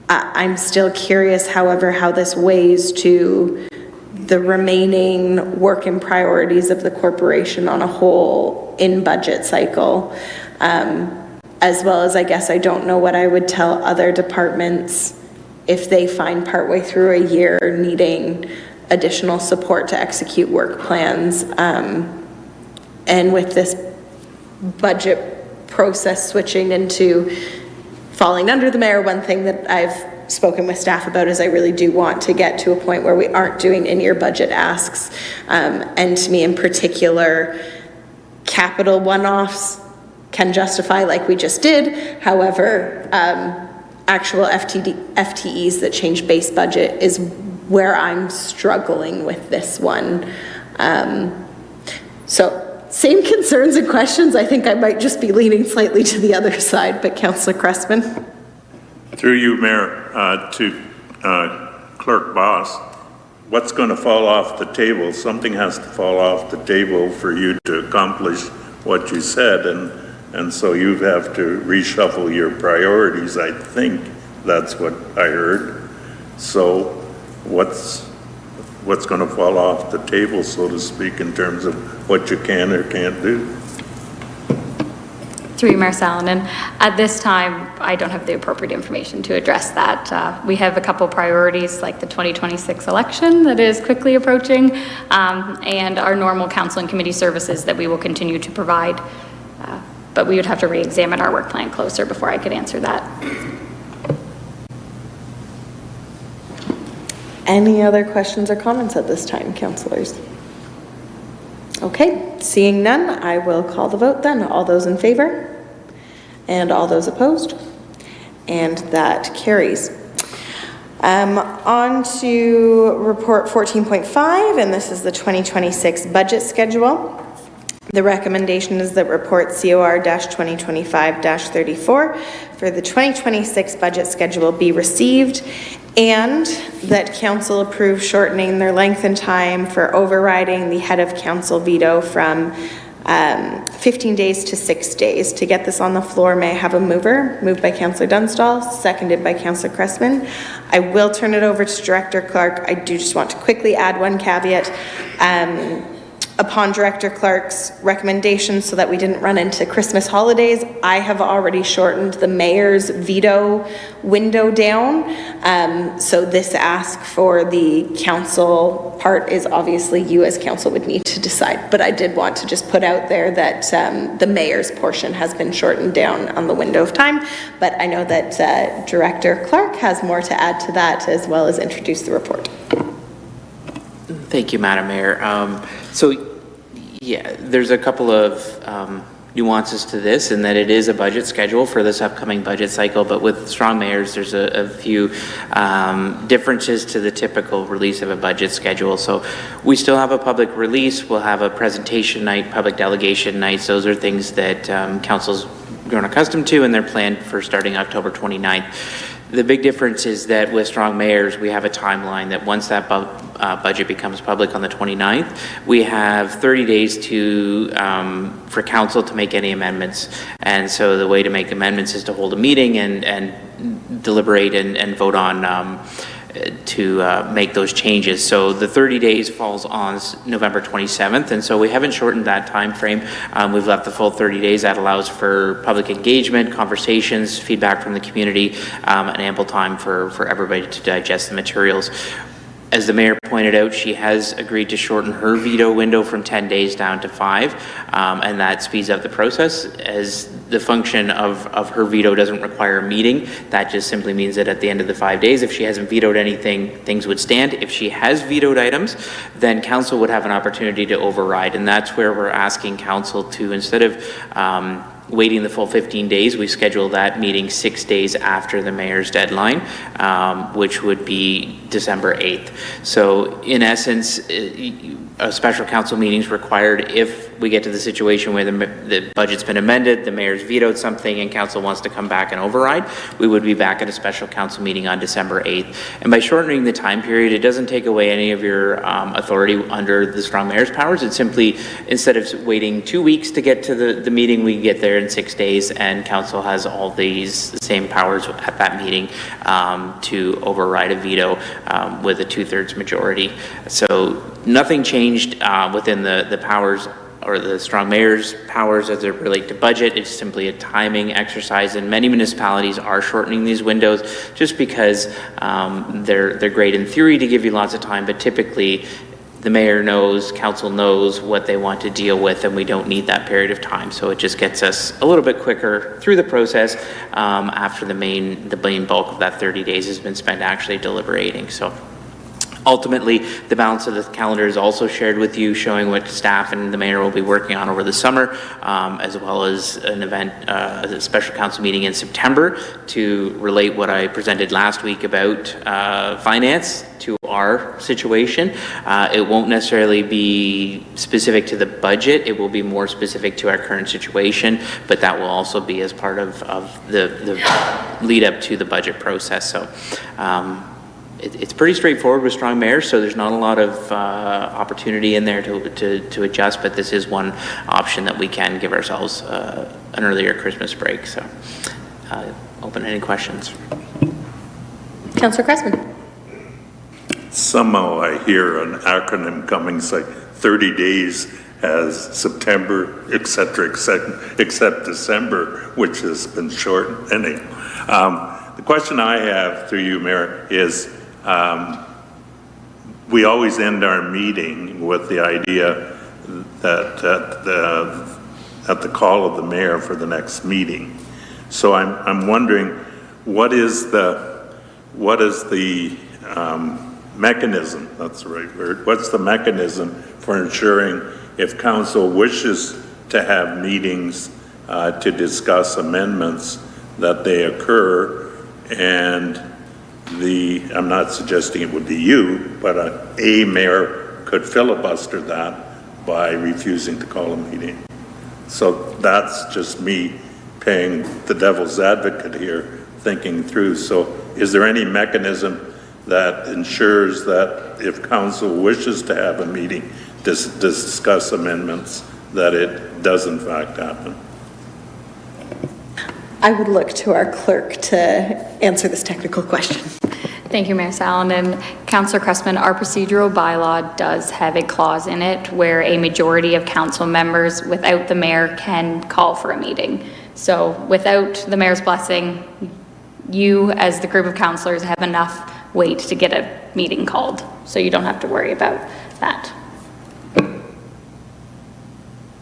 I'm still curious, however, how this weighs to the remaining work and priorities of the corporation on a whole in budget cycle, as well as I guess I don't know what I would tell other departments if they find partway through a year needing additional support to execute work plans. And with this budget process switching into falling under the mayor. One thing that I've spoken with staff about is I really do want to get to a point where we aren't doing in-year budget asks. And to me in particular, capital one-offs can justify like we just did. However, actual FTEs that change base budget is where I'm struggling with this one. So same concerns and questions. I think I might just be leaning slightly to the other side, but Councillor Cressman. Through you, Mayor, to Clerk Boss, what's going to fall off the table? Something has to fall off the table for you to accomplish what you said, and so you have to reshuffle your priorities. I think that's what I heard. So what's going to fall off the table, so to speak, in terms of what you can or can't do? Through you, Mayor Salonen. At this time, I don't have the appropriate information to address that. We have a couple priorities like the 2026 election that is quickly approaching, and our normal council and committee services that we will continue to provide. But we would have to re-examine our work plan closer before I could answer that. Any other questions or comments at this time, councillors? Okay, seeing none, I will call the vote then. All those in favor? And all those opposed? And that carries. On to report 14.5, and this is the 2026 budget schedule. The recommendation is that report COR-2025-34 for the 2026 budget schedule be received, and that council approve shortening their length and time for overriding the head of council veto from 15 days to 6 days. To get this on the floor, may I have a mover? Moved by Councillor Dunstall, seconded by Councillor Cressman. I will turn it over to Director Clark. I do just want to quickly add one caveat. Upon Director Clark's recommendation, so that we didn't run into Christmas holidays, I have already shortened the mayor's veto window down. So this ask for the council part is obviously you as council would need to decide. But I did want to just put out there that the mayor's portion has been shortened down on the window of time. But I know that Director Clark has more to add to that, as well as introduce the report. Thank you, Madam Mayor. So, yeah, there's a couple of nuances to this, in that it is a budget schedule for this upcoming budget cycle, but with strong mayors, there's a few differences to the typical release of a budget schedule. So we still have a public release, we'll have a presentation night, public delegation nights. Those are things that council's grown accustomed to, and they're planned for starting October 29th. The big difference is that with strong mayors, we have a timeline that once that budget becomes public on the 29th, we have 30 days to for council to make any amendments. And so the way to make amendments is to hold a meeting and deliberate and vote on to make those changes. So the 30 days falls on November 27th, and so we haven't shortened that time frame. We've left the full 30 days. That allows for public engagement, conversations, feedback from the community, and ample time for everybody to digest the materials. As the mayor pointed out, she has agreed to shorten her veto window from 10 days down to 5, and that speeds up the process. As the function of her veto doesn't require a meeting, that just simply means that at the end of the 5 days, if she hasn't vetoed anything, things would stand. If she has vetoed items, then council would have an opportunity to override, and that's where we're asking council to, instead of waiting the full 15 days, we schedule that meeting 6 days after the mayor's deadline, which would be December 8th. So in essence, a special council meeting is required if we get to the situation where the budget's been amended, the mayor's vetoed something, and council wants to come back and override. We would be back at a special council meeting on December 8th. And by shortening the time period, it doesn't take away any of your authority under the strong mayor's powers. It simply, instead of waiting 2 weeks to get to the meeting, we get there in 6 days, and council has all these same powers at that meeting to override a veto with a 2/3 majority. So nothing changed within the powers or the strong mayor's powers as it relate to budget. It's simply a timing exercise, and many municipalities are shortening these windows just because they're great in theory to give you lots of time, but typically the mayor knows, council knows what they want to deal with, and we don't need that period of time. So it just gets us a little bit quicker through the process after the main bulk of that 30 days has been spent actually deliberating. So ultimately, the balance of the calendar is also shared with you, showing what staff and the mayor will be working on over the summer, as well as an event, a special council meeting in September to relate what I presented last week about finance to our situation. It won't necessarily be specific to the budget. It will be more specific to our current situation, but that will also be as part of the lead up to the budget process. So it's pretty straightforward with strong mayors, so there's not a lot of opportunity in there to adjust, but this is one option that we can give ourselves an earlier Christmas break. So open any questions. Councillor Cressman. Somehow I hear an acronym coming, like 30 days as September, except December, which has been shortened. Anyhow, the question I have through you, Mayor, is we always end our meeting with the idea that at the call of the mayor for the next meeting. So I'm wondering, what is the mechanism, that's the right word, what's the mechanism for ensuring if council wishes to have meetings to discuss amendments that they occur, and I'm not suggesting it would be you, but a mayor could filibuster that by refusing to call a meeting. So that's just me playing the devil's advocate here, thinking through. So is there any mechanism that ensures that if council wishes to have a meeting to discuss amendments, that it does in fact happen? I would look to our clerk to answer this technical question. Thank you, Mayor Sallin. And Councillor Cressman, our procedural bylaw does have a clause in it where a majority of council members without the mayor can call for a meeting. So without the mayor's blessing, you as the group of councillors have enough weight to get a meeting called. So you don't have to worry about that.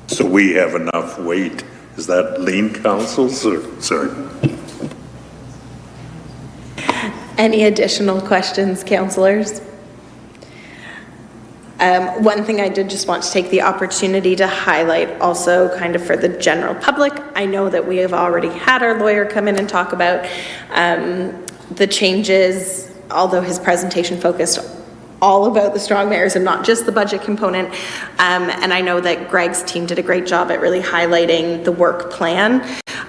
So we have enough weight. Is that lean councils or, sorry? Any additional questions, councillors? One thing I did just want to take the opportunity to highlight also kind of for the general public. I know that we have already had our lawyer come in and talk about the changes, although his presentation focused all about the strong mayors and not just the budget component. And I know that Greg's team did a great job at really highlighting the work plan.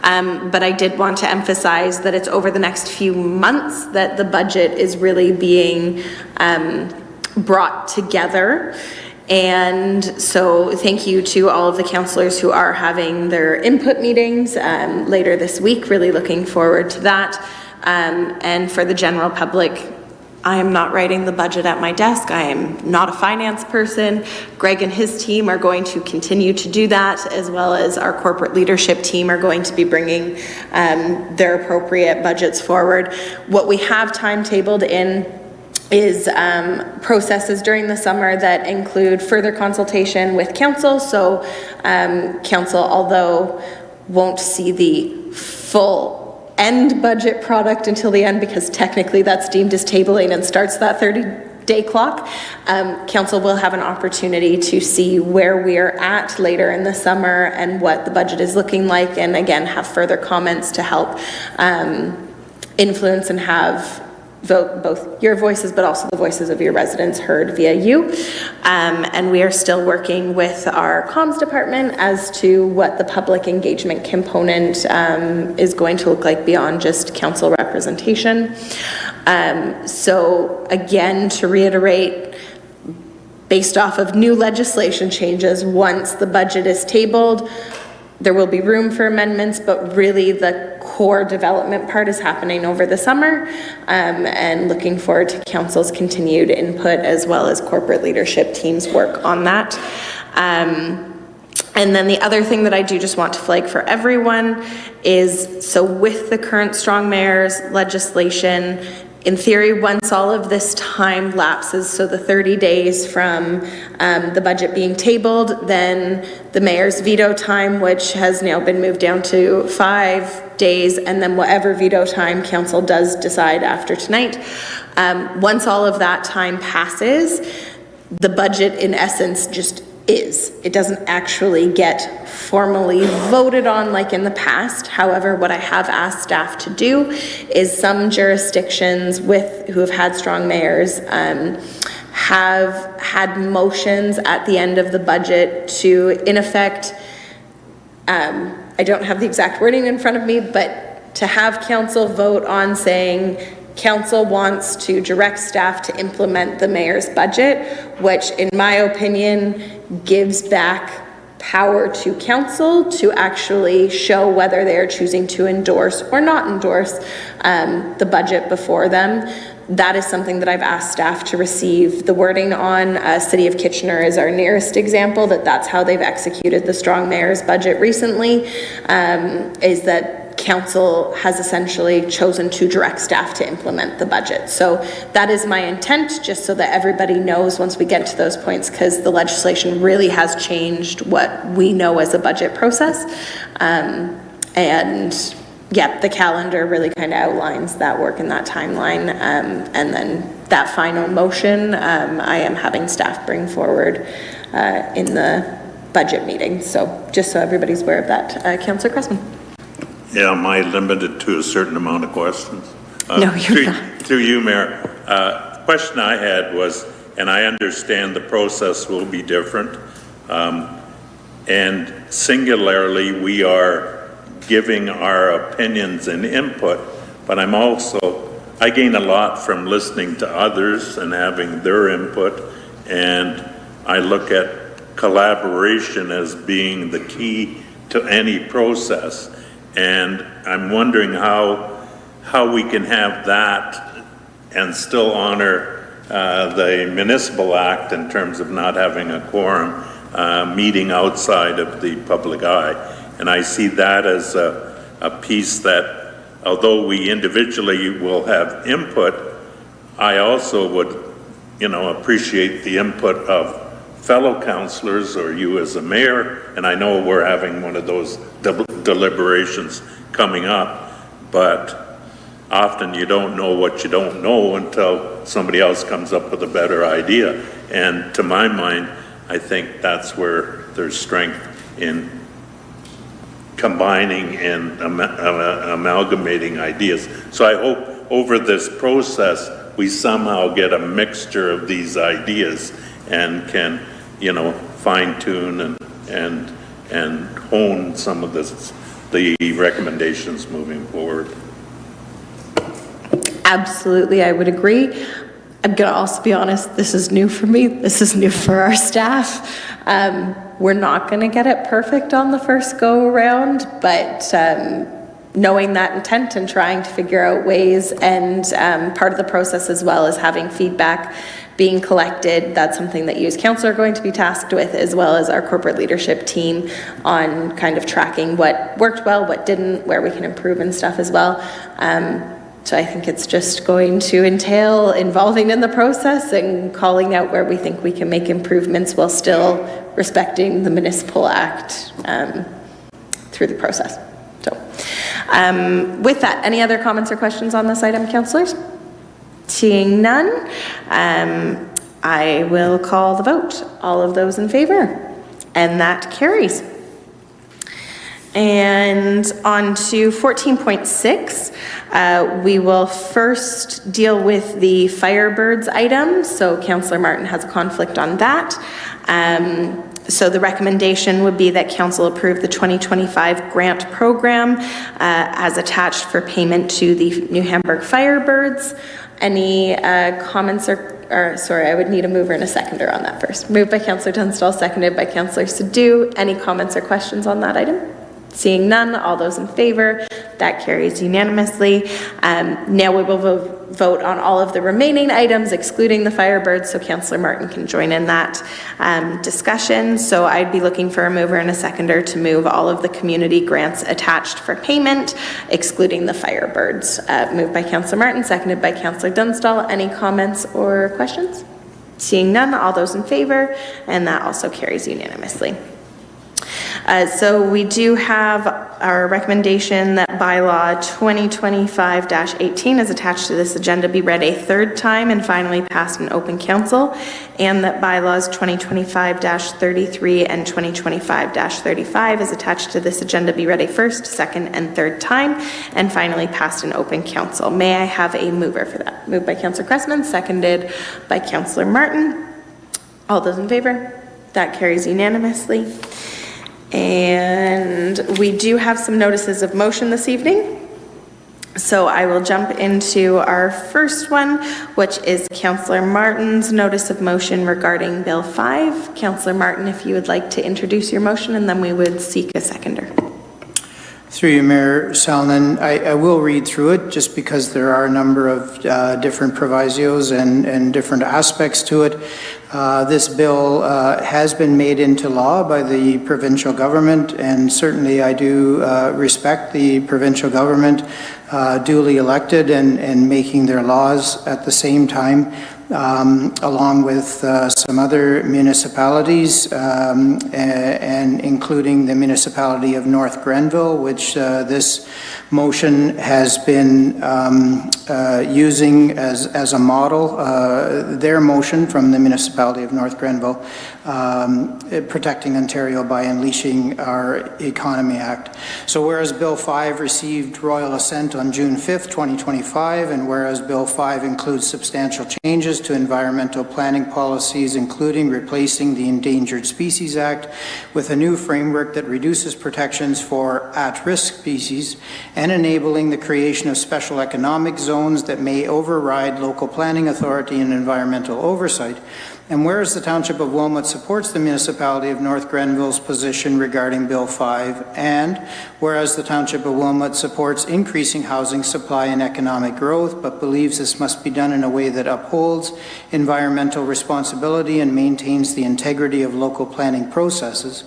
But I did want to emphasize that it's over the next few months that the budget is really being brought together. And so thank you to all of the councillors who are having their input meetings later this week. Really looking forward to that. And for the general public, I am not writing the budget at my desk. I am not a finance person. Greg and his team are going to continue to do that, as well as our corporate leadership team are going to be bringing their appropriate budgets forward. What we have timetabled in is processes during the summer that include further consultation with council. So council, although won't see the full end budget product until the end, because technically that's deemed as tabling and starts that 30-day clock. Council will have an opportunity to see where we are at later in the summer and what the budget is looking like, and again have further comments to help influence and have both your voices but also the voices of your residents heard via you. And we are still working with our comms department as to what the public engagement component is going to look like beyond just council representation. So again, to reiterate, based off of new legislation changes, once the budget is tabled, there will be room for amendments, but really the core development part is happening over the summer, and looking forward to council's continued input as well as corporate leadership teams work on that. And then the other thing that I do just want to flag for everyone is, so with the current strong mayors legislation, In theory, once all of this time lapses, so the 30 days from the budget being tabled, then the mayor's veto time, which has now been moved down to 5 days, and then whatever veto time council does decide after tonight. Once all of that time passes, the budget in essence just is. It doesn't actually get formally voted on like in the past. However, what I have asked staff to do is some jurisdictions who have had strong mayors have had motions at the end of the budget to, in effect, I don't have the exact wording in front of me, but to have council vote on saying council wants to direct staff to implement the mayor's budget, which in my opinion gives back power to council to actually show whether they're choosing to endorse or not endorse the budget before them. That is something that I've asked staff to receive the wording on. City of Kitchener is our nearest example that's how they've executed the strong mayor's budget recently, is that council has essentially chosen to direct staff to implement the budget. So that is my intent, just so that everybody knows once we get to those points, because the legislation really has changed what we know as a budget process. And yeah, the calendar really kind of outlines that work in that timeline. And then that final motion, I am having staff bring forward in the budget meeting. So just so everybody's aware of that, Councillor Cressman. Yeah, am I limited to a certain amount of questions? No, you're not. Through you, Mayor. Question I had was, and I understand the process will be different, and singularly we are giving our opinions and input, but I gain a lot from listening to others and having their input, and I look at collaboration as being the key to any process. And I'm wondering how we can have that and still honor the municipal act in terms of not having a quorum meeting outside of the public eye. And I see that as a piece that, although we individually will have input, I also would, appreciate the input of fellow councillors or you as a mayor, and I know we're having one of those deliberations coming up, but often you don't know what you don't know until somebody else comes up with a better idea. And to my mind, I think that's where there's strength in combining and amalgamating ideas. So I hope over this process we somehow get a mixture of these ideas and can, fine tune and hone some of the recommendations moving forward. Absolutely, I would agree. I'm going to also be honest, this is new for me. This is new for our staff. We're not going to get it perfect on the first go around, but knowing that intent and trying to figure out ways, and part of the process as well is having feedback being collected. That's something that you as council are going to be tasked with, as well as our corporate leadership team, on kind of tracking what worked well, what didn't, where we can improve and stuff as well. So I think it's just going to entail involving in the process and calling out where we think we can make improvements while still respecting the municipal act through the process. So with that, any other comments or questions on this item, councillors? Seeing none, I will call the vote. All of those in favor? And that carries. And on to 14.6, we will first deal with the Firebirds item. So Councillor Martin has a conflict on that. So the recommendation would be that council approve the 2025 grant program as attached for payment to the New Hamburg Firebirds. Any comments or sorry, I would need a mover and a seconder on that first. Moved by Councillor Tunstall, seconded by Councillor Sadhu. Any comments or questions on that item? Seeing none, all those in favor, That carries unanimously. Now we will vote on all of the remaining items, excluding the Firebirds, so Councillor Martin can join in that discussion. So I'd be looking for a mover and a seconder to move all of the community grants attached for payment, excluding the Firebirds. Moved by Councillor Martin, seconded by Councillor Dunstall. Any comments or questions? Seeing none, all those in favor, and that also carries unanimously. So we do have our recommendation that bylaw 2025-18 is attached to this agenda be read a third time and finally passed in open council, and that bylaws 2025-33 and 2025-35 is attached to this agenda be read a first, second, and third time and finally passed in open council. May I have a mover for that? Moved by Councillor Cressman, seconded by Councillor Martin. All those in favor? That carries unanimously. And we do have some notices of motion this evening. So I will jump into our first one, which is Councillor Martin's notice of motion regarding Bill 5. Councillor Martin, if you would like to introduce your motion, and then we would seek a seconder. Through you, Mayor Salonen, I will read through it just because there are a number of different provisos and different aspects to it. This bill has been made into law by the provincial government, and certainly I do respect the provincial government duly elected and making their laws at the same time, along with some other municipalities, and including the municipality of North Grenville, which this motion has been using as a model, their motion from the municipality of North Grenville, Protecting Ontario by Unleashing Our Economy Act. So whereas Bill 5 received royal assent on June 5th, 2025, and whereas Bill 5 includes substantial changes to environmental planning policies, including replacing the Endangered Species Act with a new framework that reduces protections for at-risk species and enabling the creation of special economic zones that may override local planning authority and environmental oversight. And whereas the Township of Wilmot supports the municipality of North Grenville's position regarding Bill 5, and whereas the Township of Wilmot supports increasing housing supply and economic growth, but believes this must be done in a way that upholds environmental responsibility and maintains the integrity of local planning processes.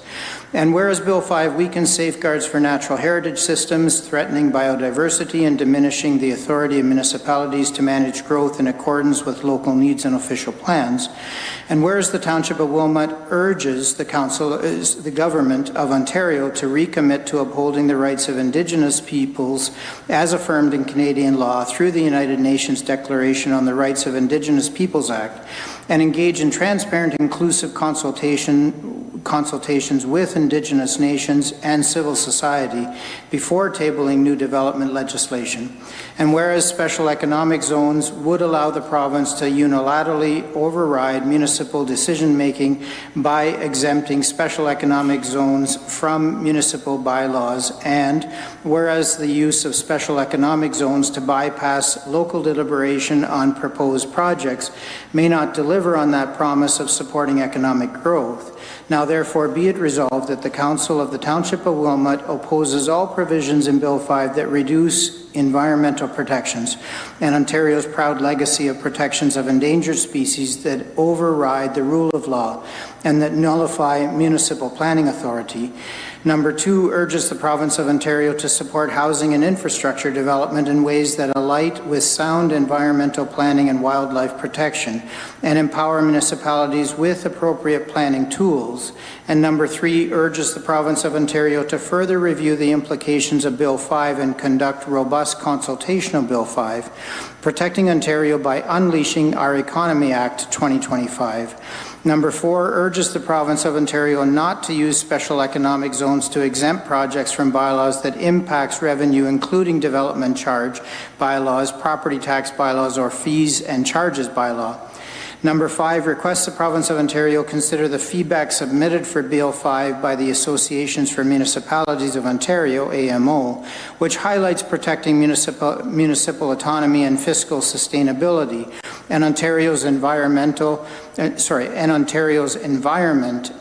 And whereas Bill 5 weakens safeguards for natural heritage systems, threatening biodiversity and diminishing the authority of municipalities to manage growth in accordance with local needs and official plans. And whereas the Township of Wilmot urges the government of Ontario to recommit to upholding the rights of Indigenous peoples as affirmed in Canadian law through the United Nations Declaration on the Rights of Indigenous Peoples Act, and engage in transparent, inclusive consultations with Indigenous nations and civil society before tabling new development legislation. And whereas special economic zones would allow the province to unilaterally override municipal decision-making by exempting special economic zones from municipal bylaws, and whereas the use of special economic zones to bypass local deliberation on proposed projects may not deliver on that promise of supporting economic growth. Now therefore be it resolved that the Council of the Township of Wilmot opposes all provisions in Bill 5 that reduce environmental protections and Ontario's proud legacy of protections of endangered species that override the rule of law and that nullify municipal planning authority. Number 2, urges the province of Ontario to support housing and infrastructure development in ways that alight with sound environmental planning and wildlife protection and empower municipalities with appropriate planning tools. And number 3, urges the province of Ontario to further review the implications of Bill 5 and conduct robust consultation of Bill 5, Protecting Ontario by Unleashing Our Economy Act 2025. Number 4, urges the province of Ontario not to use special economic zones to exempt projects from bylaws that impacts revenue, including development charge bylaws, property tax bylaws, or fees and charges bylaw. Number 5, requests the province of Ontario consider the feedback submitted for Bill 5 by the Associations for Municipalities of Ontario, AMO, which highlights protecting municipal autonomy and fiscal sustainability, and Ontario's environment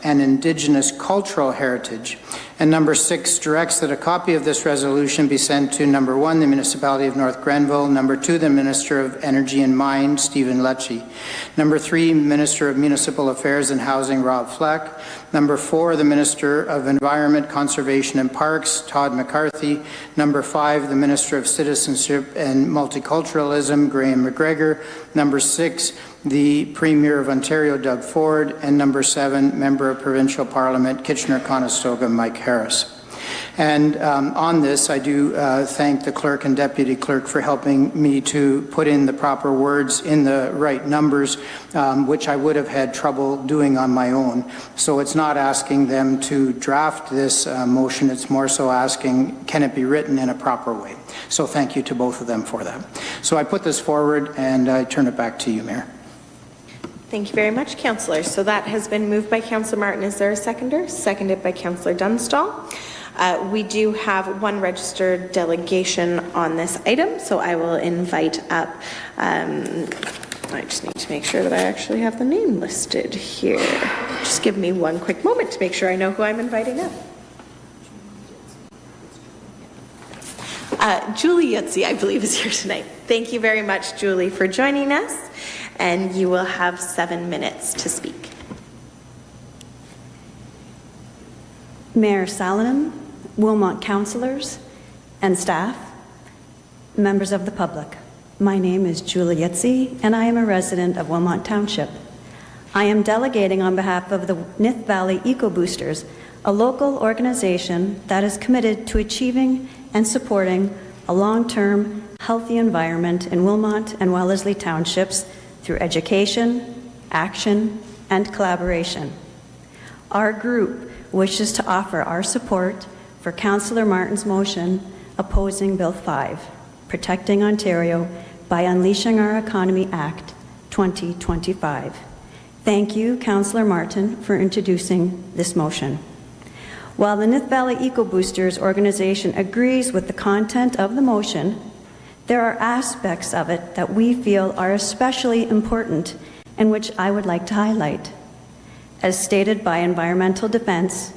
and Indigenous cultural heritage, And number 6, directs that a copy of this resolution be sent to number 1, the Municipality of North Grenville, number 2, the Minister of Energy and Mine, Stephen Lecce, number 3, Minister of Municipal Affairs and Housing, Rob Fleck, number 4, the Minister of Environment, Conservation and Parks, Todd McCarthy, number 5, the Minister of Citizenship and Multiculturalism, Graham McGregor, number 6, the Premier of Ontario, Doug Ford, and number 7, Member of Provincial Parliament, Kitchener-Conestoga, Mike Harris. And on this, I do thank the clerk and deputy clerk for helping me to put in the proper words in the right numbers, which I would have had trouble doing on my own. So it's not asking them to draft this motion, it's more so asking, can it be written in a proper way? So thank you to both of them for that. So I put this forward and I turn it back to you, Mayor. Thank you very much, Councillor. So that has been moved by Councillor Martin. Is there a seconder? Seconded by Councillor Dunstall. We do have one registered delegation on this item, so I will invite up, I just need to make sure that I actually have the name listed here. Just give me one quick moment to make sure I know who I'm inviting up. Julie Yutzi, I believe, is here tonight. Thank you very much, Julie, for joining us, and you will have 7 minutes to speak. Mayor Salonen, Wilmot councillors and staff, members of the public. My name is Julie Yutzi, and I am a resident of Wilmot Township. I am delegating on behalf of the Nith Valley Eco Boosters, a local organization that is committed to achieving and supporting a long-term healthy environment in Wilmot and Wellesley Townships through education, action, and collaboration. Our group wishes to offer our support for Councillor Martin's motion opposing Bill 5, Protecting Ontario by Unleashing Our Economy Act 2025. Thank you, Councillor Martin, for introducing this motion. While the Nith Valley Eco Boosters organization agrees with the content of the motion, there are aspects of it that we feel are especially important and which I would like to highlight. As stated by Environmental Defense,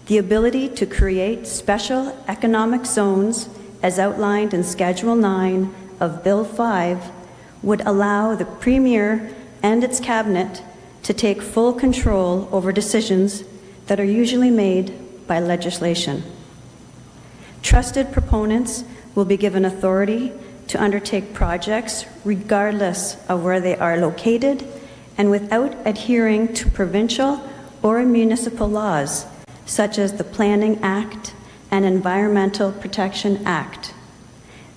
the ability to create special economic zones as outlined in Schedule 9 of Bill 5 would allow the Premier and its Cabinet to take full control over decisions that are usually made by legislation. Trusted proponents will be given authority to undertake projects regardless of where they are located and without adhering to provincial or municipal laws such as the Planning Act and Environmental Protection Act.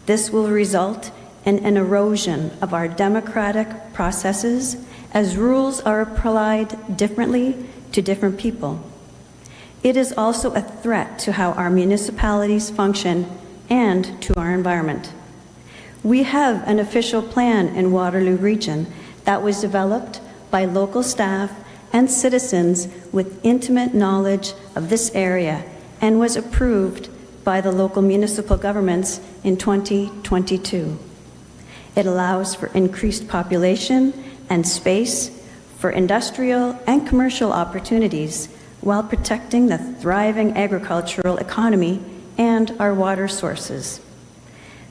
This will result in an erosion of our democratic processes as rules are applied differently to different people. It is also a threat to how our municipalities function and to our environment. We have an official plan in Waterloo Region that was developed by local staff and citizens with intimate knowledge of this area and was approved by the local municipal governments in 2022. It allows for increased population and space for industrial and commercial opportunities while protecting the thriving agricultural economy and our water sources.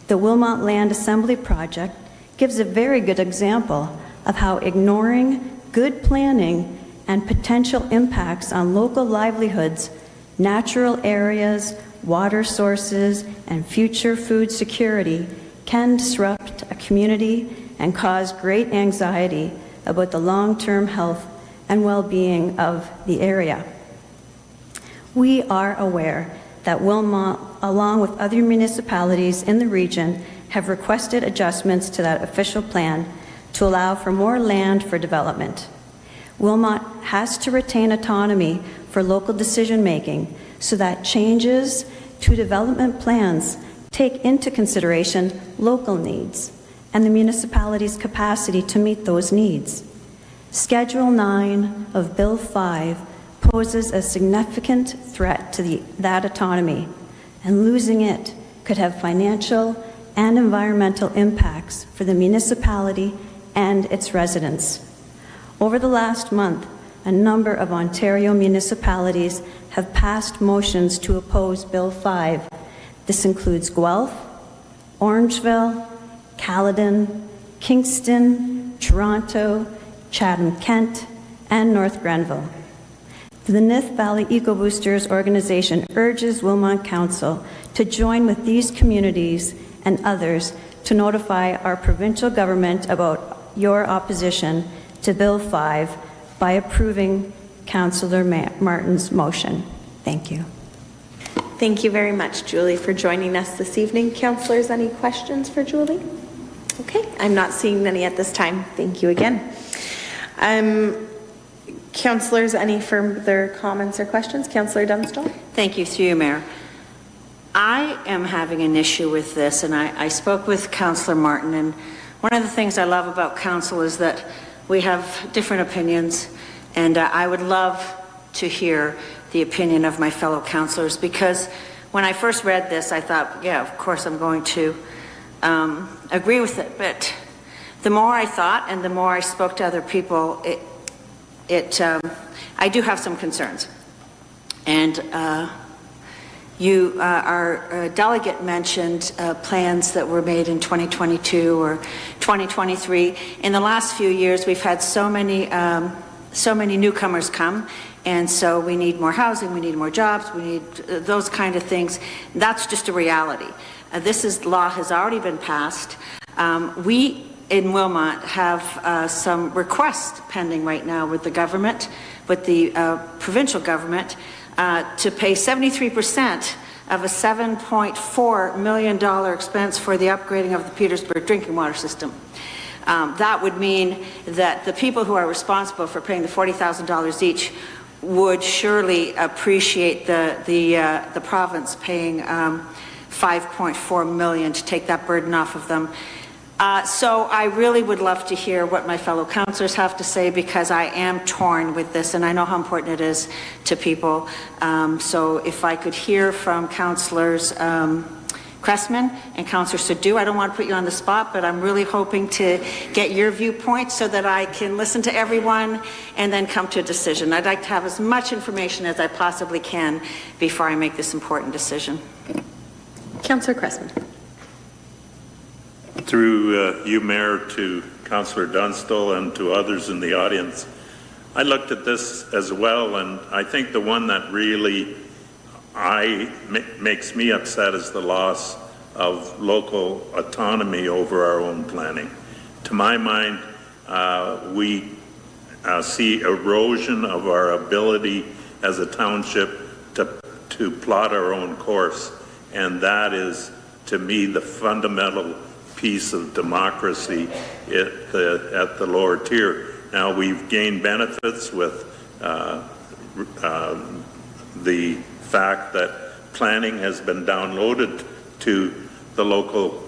The Wilmot Land Assembly Project gives a very good example of how ignoring good planning and potential impacts on local livelihoods, natural areas, water sources, and future food security can disrupt a community and cause great anxiety about the long-term health and well-being of the area. We are aware that Wilmot, along with other municipalities in the region, have requested adjustments to that official plan to allow for more land for development. Wilmot has to retain autonomy for local decision-making so that changes to development plans take into consideration local needs and the municipality's capacity to meet those needs. Schedule 9 of Bill 5 poses a significant threat to that autonomy, and losing it could have financial and environmental impacts for the municipality and its residents. Over the last month, a number of Ontario municipalities have passed motions to oppose Bill 5. This includes Guelph, Orangeville, Caledon, Kingston, Toronto, Chatham-Kent, and North Grenville. The Nith Valley Eco Boosters organization urges Wilmot Council to join with these communities and others to notify our provincial government about your opposition to Bill 5 by approving Councillor Martin's motion. Thank you. Thank you very much, Julie, for joining us this evening. Councillors, any questions for Julie? Okay, I'm not seeing any at this time. Thank you again. Councillors, any further comments or questions? Councillor Dunstall? Thank you, through you, Mayor. I am having an issue with this, and I spoke with Councillor Martin, and one of the things I love about council is that we have different opinions, and I would love to hear the opinion of my fellow councillors, because when I first read this, I thought, yeah, of course I'm going to agree with it, but the more I thought and the more I spoke to other people, I do have some concerns. And our delegate mentioned plans that were made in 2022 or 2023. In the last few years, we've had so many newcomers come, and so we need more housing, we need more jobs, we need those kind of things. That's just a reality. This law has already been passed. We in Wilmot have some requests pending right now with the government, with the provincial government, to pay 73% of a $7.4 million expense for the upgrading of the Petersburg drinking water system. That would mean that the people who are responsible for paying the $40,000 each would surely appreciate the province paying $5.4 million to take that burden off of them. So I really would love to hear what my fellow councillors have to say, because I am torn with this and I know how important it is to people. So if I could hear from Councillors Cressman and Councillor Sadhu, I don't want to put you on the spot, but I'm really hoping to get your viewpoint so that I can listen to everyone and then come to a decision. I'd like to have as much information as I possibly can before I make this important decision. Councillor Cressman. Through you, Mayor, to Councillor Dunstall and to others in the audience, I looked at this as well, and I think the one that really makes me upset is the loss of local autonomy over our own planning. To my mind, we see erosion of our ability as a township to plot our own course, and that is, to me, the fundamental piece of democracy at the lower tier. Now, we've gained benefits with the fact that planning has been downloaded to the local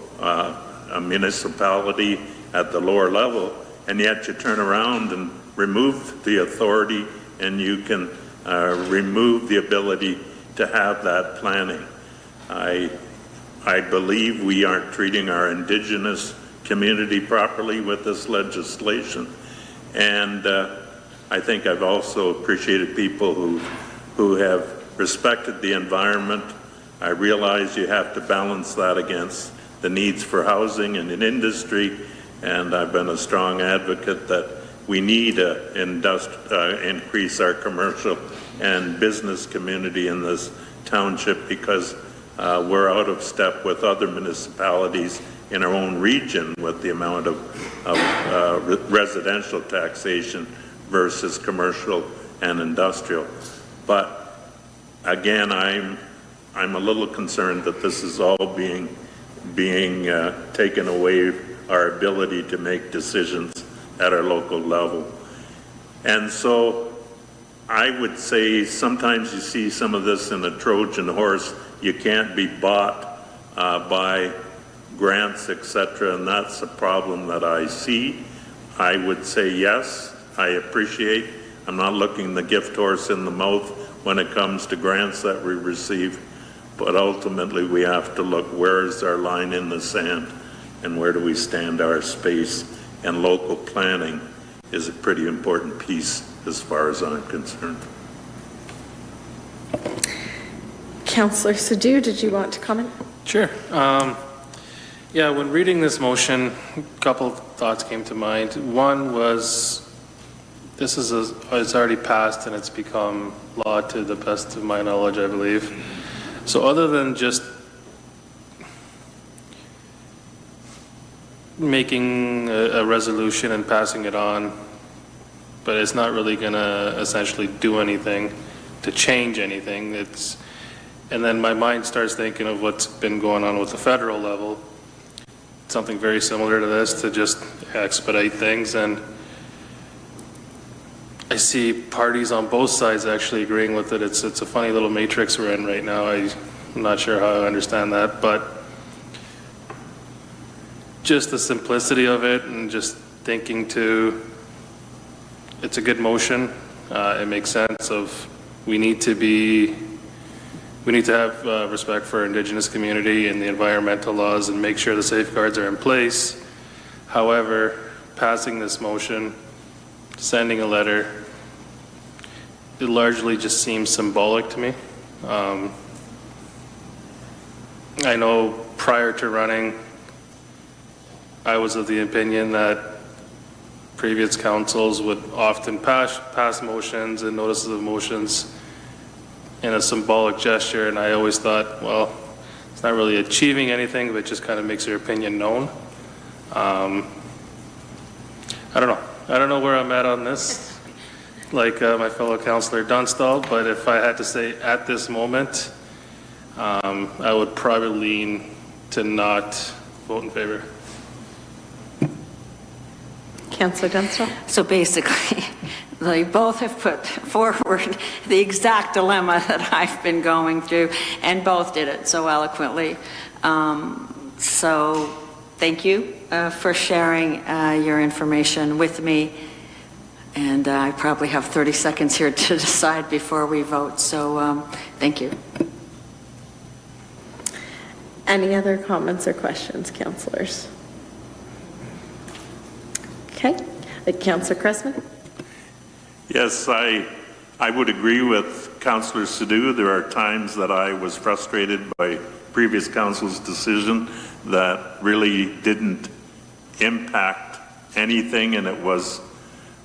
municipality at the lower level, and yet you turn around and remove the authority and you can remove the ability to have that planning. I believe we aren't treating our Indigenous community properly with this legislation. And I think I've also appreciated people who have respected the environment. I realize you have to balance that against the needs for housing and in industry, and I've been a strong advocate that we need to increase our commercial and business community in this township, because we're out of step with other municipalities in our own region with the amount of residential taxation versus commercial and industrial. But again, I'm a little concerned that this is all being taken away, our ability to make decisions at our local level. And so I would say sometimes you see some of this in a Trojan horse. You can't be bought by grants, etc., and that's a problem that I see. I would say yes, I appreciate. I'm not looking the gift horse in the mouth when it comes to grants that we receive, but ultimately we have to look, where is our line in the sand and where do we stand our space, and local planning is a pretty important piece as far as I'm concerned. Councillor Sadhu, did you want to comment? Sure. Yeah, when reading this motion, a couple of thoughts came to mind. One was, this is it's already passed and it's become law to the best of my knowledge, I believe. So other than just making a resolution and passing it on, but it's not really going to essentially do anything to change anything. And then my mind starts thinking of what's been going on with the federal level, something very similar to this, to just expedite things. And I see parties on both sides actually agreeing with it. It's a funny little matrix we're in right now. I'm not sure how I understand that, but just the simplicity of it and just thinking it's a good motion. It makes sense of we need to have respect for our Indigenous community and the environmental laws and make sure the safeguards are in place. However, passing this motion, sending a letter, it largely just seems symbolic to me. I know prior to running, I was of the opinion that previous councils would often pass motions and notices of motions in a symbolic gesture, and I always thought, well, it's not really achieving anything, but it just kind of makes your opinion known. I don't know. I don't know where I'm at on this, like my fellow councillor Dunstall, but if I had to say at this moment, I would probably lean to not vote in favor. Councillor Dunstall? So basically, they both have put forward the exact dilemma that I've been going through, and both did it so eloquently. So thank you for sharing your information with me. And I probably have 30 seconds here to decide before we vote. So thank you. Any other comments or questions, councillors? Okay. Councillor Cressman? Yes, I would agree with Councillor Sadhu. There are times that I was frustrated by previous council's decision that really didn't impact anything, and it was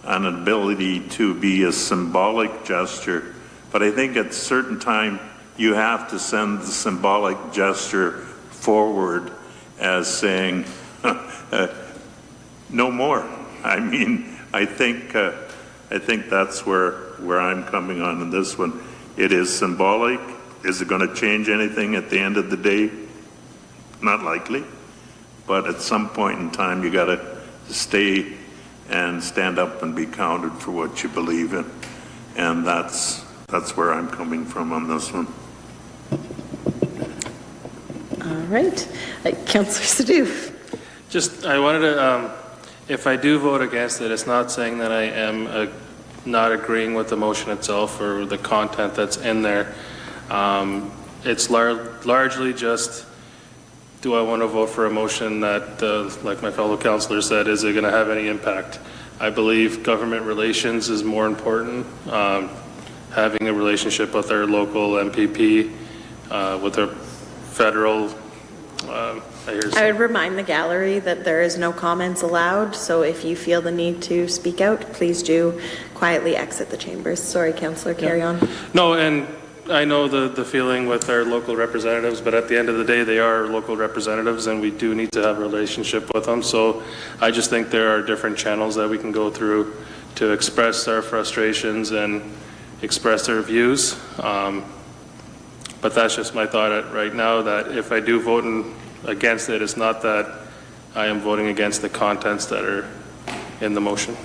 an ability to be a symbolic gesture. But I think at a certain time you have to send the symbolic gesture forward as saying no more. I mean, I think that's where I'm coming on in this one. It is symbolic. Is it going to change anything at the end of the day? Not likely. But at some point in time, you got to stay and stand up and be counted for what you believe in. And that's where I'm coming from on this one. All right. Councillor Sadhu. I wanted to, if I do vote against it, it's not saying that I am not agreeing with the motion itself or the content that's in there. It's largely just, do I want to vote for a motion that, like my fellow councillor said, is it going to have any impact? I believe government relations is more important. Having a relationship with our local MPP, with our federal. I would remind the gallery that there is no comments allowed, so if you feel the need to speak out, please do quietly exit the chambers. Sorry, Councillor, carry on. No, and I know the feeling with our local representatives, but at the end of the day, they are local representatives, and we do need to have a relationship with them. So I just think there are different channels that we can go through to express our frustrations and express our views. But that's just my thought right now, that if I do vote against it, it's not that I am voting against the contents that are in the motion.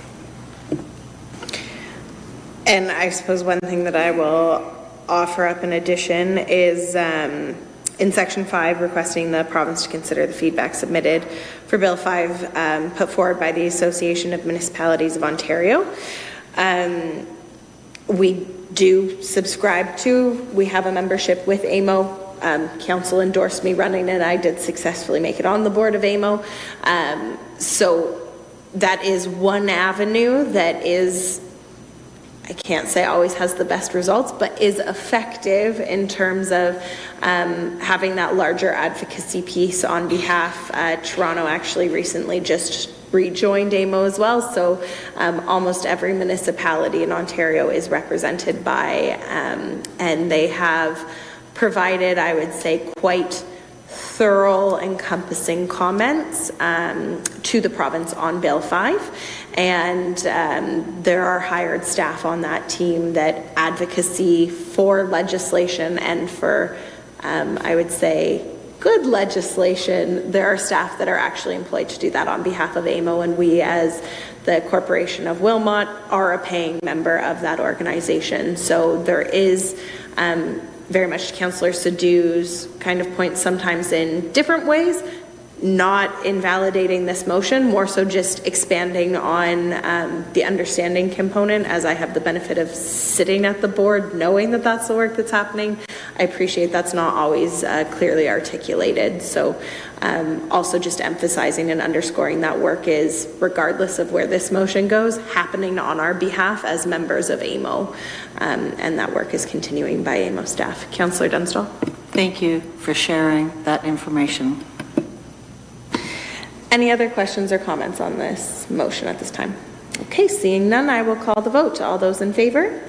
And I suppose one thing that I will offer up in addition is in section 5, requesting the province to consider the feedback submitted for Bill 5 put forward by the Association of Municipalities of Ontario. We do subscribe to, we have a membership with AMO. Council endorsed me running, and I did successfully make it on the board of AMO. So that is one avenue that is, I can't say always has the best results, but is effective in terms of having that larger advocacy piece on behalf. Toronto actually recently just rejoined AMO as well, so almost every municipality in Ontario is represented by, and they have provided, I would say, quite thorough, encompassing comments to the province on Bill 5, and there are hired staff on that team that advocacy for legislation and for, I would say, good legislation. There are staff that are actually employed to do that on behalf of AMO, and we as the Corporation of Wilmot are a paying member of that organization. So there is very much Councillor Sadhu's kind of point, sometimes in different ways, not invalidating this motion, more so just expanding on the understanding component. As I have the benefit of sitting at the board, knowing that that's the work that's happening, I appreciate that's not always clearly articulated. So also just emphasizing and underscoring that work is, regardless of where this motion goes, happening on our behalf as members of AMO, and that work is continuing by AMO staff. Councillor Dunstall. Thank you for sharing that information. Any other questions or comments on this motion at this time? Okay, seeing none, I will call the vote. All those in favor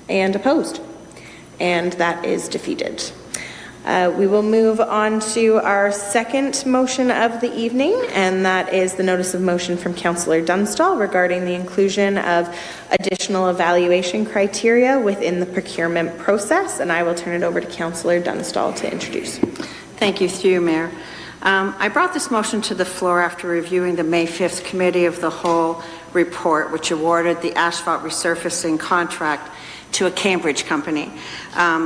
and opposed? And that is defeated. We will move on to our second motion of the evening, and that is the notice of motion from Councillor Dunstall regarding the inclusion of additional evaluation criteria within the procurement process, and I will turn it over to Councillor Dunstall to introduce. Thank you, through you, Mayor. I brought this motion to the floor after reviewing the May 5th Committee of the Whole report, which awarded the asphalt resurfacing contract to a Cambridge company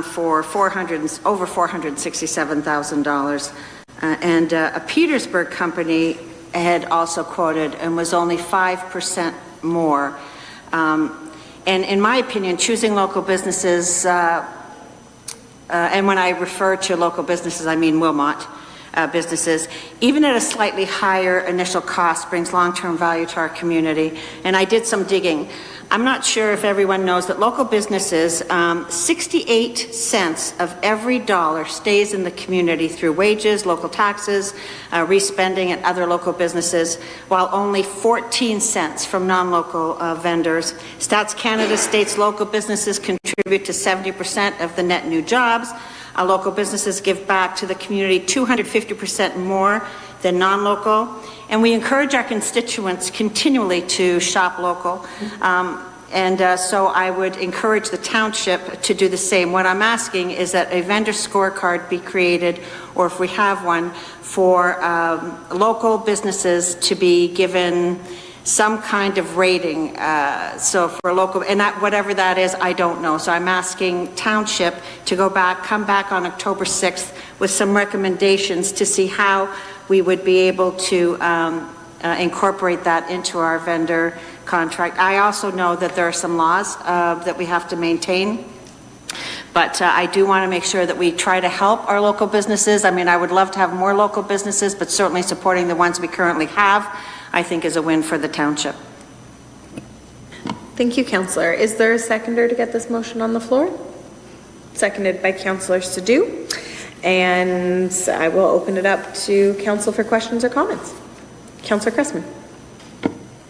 for over $467,000. And a Petersburg company had also quoted and was only 5% more. And in my opinion, choosing local businesses, and when I refer to local businesses, I mean Wilmot, businesses, even at a slightly higher initial cost, brings long-term value to our community. And I did some digging. I'm not sure if everyone knows that local businesses, 68 cents of every dollar stays in the community through wages, local taxes, respending at other local businesses, while only 14 cents from non-local vendors. Stats Canada states local businesses contribute to 70% of the net new jobs. Local businesses give back to the community 250% more than non-local, and we encourage our constituents continually to shop local. So I would encourage the township to do the same. What I'm asking is that a vendor scorecard be created, or if we have one, for local businesses to be given some kind of rating. So for local, and that, whatever that is, I don't know. So I'm asking township to come back on October 6th with some recommendations to see how we would be able to incorporate that into our vendor contract. I also know that there are some laws that we have to maintain, but I do want to make sure that we try to help our local businesses. I mean, I would love to have more local businesses, but certainly supporting the ones we currently have, I think, is a win for the township. Thank you, Councillor. Is there a seconder to get this motion on the floor? Seconded by Councillor Sadhu. And I will open it up to Council for questions or comments. Councillor Cressman.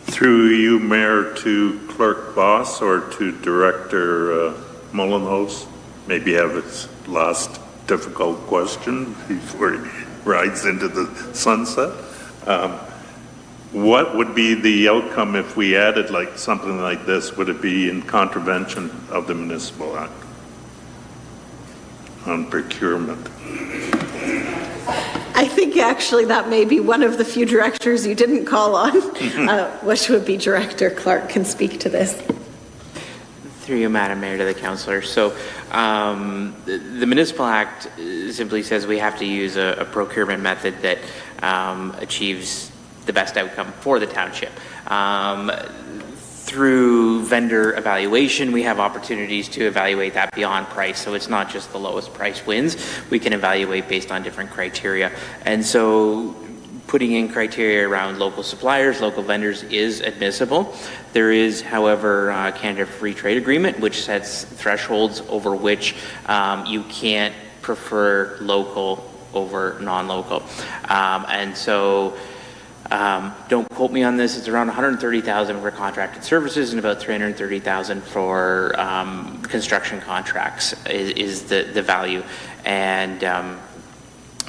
Through you, Mayor, to Clerk Boss or to Director Mullenhouse, maybe have its last difficult question before he rides into the sunset. What would be the outcome if we added like something like this? Would it be in contravention of the Municipal Act on procurement? I think actually that may be one of the few directors you didn't call on, which would be Director Clark can speak to this. Through you, Madam Mayor, to the councillor. So the Municipal Act simply says we have to use a procurement method that achieves the best outcome for the township. Through vendor evaluation, we have opportunities to evaluate that beyond price. So it's not just the lowest price wins. We can evaluate based on different criteria. And so putting in criteria around local suppliers, local vendors is admissible. There is, however, Canada Free Trade Agreement, which sets thresholds over which you can't prefer local over non-local. And so, don't quote me on this, it's around $130,000 for contracted services and about $330,000 for construction contracts is the value. And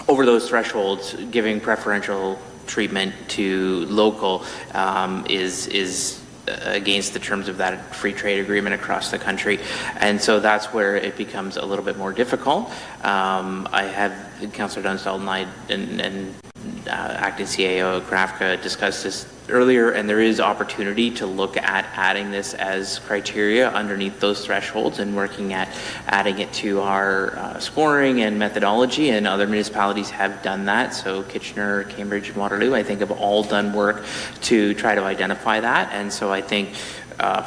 over those thresholds, giving preferential treatment to local is against the terms of that free trade agreement across the country. And so that's where it becomes a little bit more difficult. I have Councillor Dunstall and acting CAO Grafka discussed this earlier, and there is opportunity to look at adding this as criteria underneath those thresholds and working at adding it to our scoring and methodology, and other municipalities have done that. So Kitchener, Cambridge, and Waterloo, I think, have all done work to try to identify that. And so I think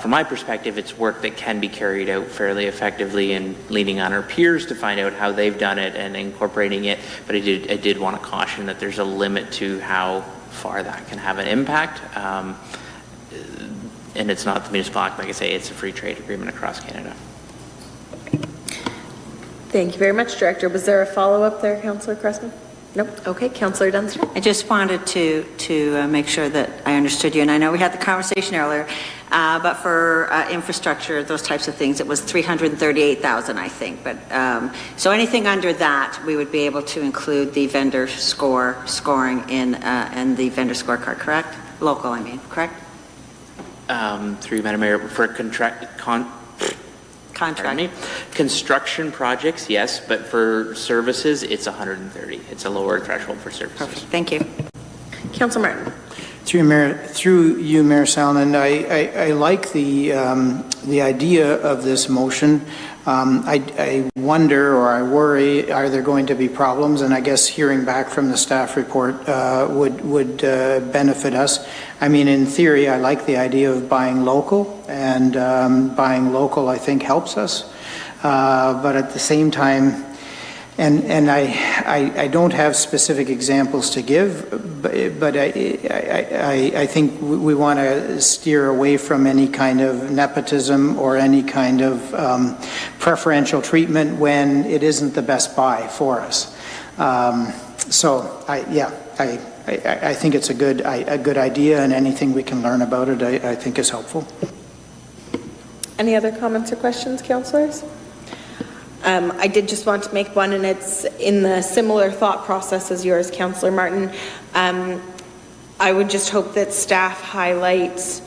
from my perspective, it's work that can be carried out fairly effectively and leaning on our peers to find out how they've done it and incorporating it. But I did want to caution that there's a limit to how far that can have an impact. And it's not the municipal act, like I say, it's a free trade agreement across Canada. Thank you very much, Director. Was there a follow-up there, Councillor Cressman? Nope. Okay, Councillor Dunstall. I just wanted to make sure that I understood you, and I know we had the conversation earlier, but for infrastructure, those types of things, it was $338,000, I think. But so anything under that, we would be able to include the vendor scoring in the vendor scorecard, correct? Local, I mean, correct? Through Madam Mayor, for construction projects, yes, but for services, it's 130. It's a lower threshold for services. Perfect. Thank you. Councillor Martin. Through you, Mayor Sallin, I like the idea of this motion. I wonder, or I worry, are there going to be problems? And I guess hearing back from the staff report would benefit us. I mean, in theory, I like the idea of buying local, and buying local, I think, helps us. But at the same time, and I don't have specific examples to give, but I think we want to steer away from any kind of nepotism or any kind of preferential treatment when it isn't the best buy for us. So I think it's a good idea, and anything we can learn about it, I think, is helpful. Any other comments or questions, councillors? I did just want to make one, and it's in the similar thought process as yours, Councillor Martin. I would just hope that staff highlights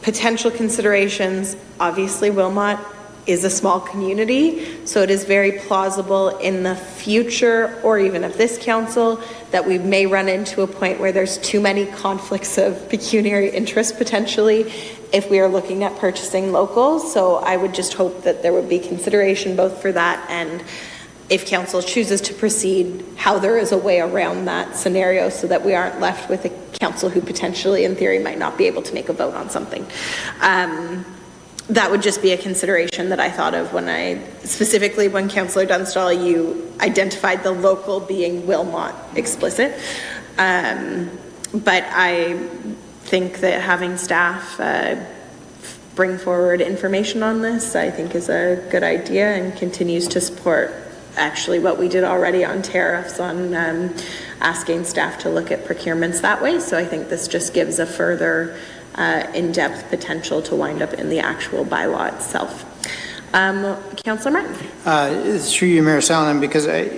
potential considerations. Obviously, Wilmot is a small community, so it is very plausible in the future, or even of this council, that we may run into a point where there's too many conflicts of pecuniary interest potentially if we are looking at purchasing local. So I would just hope that there would be consideration both for that, and if council chooses to proceed, how there is a way around that scenario so that we aren't left with a council who potentially in theory might not be able to make a vote on something. That would just be a consideration that I thought of specifically when Councillor Dunstall, you identified the local being Wilmot explicit. But I think that having staff bring forward information on this, I think, is a good idea, and continues to support actually what we did already on tariffs, on asking staff to look at procurements that way. So I think this just gives a further in-depth potential to wind up in the actual bylaw itself. Councillor Martin. Through you, Mayor Sallin,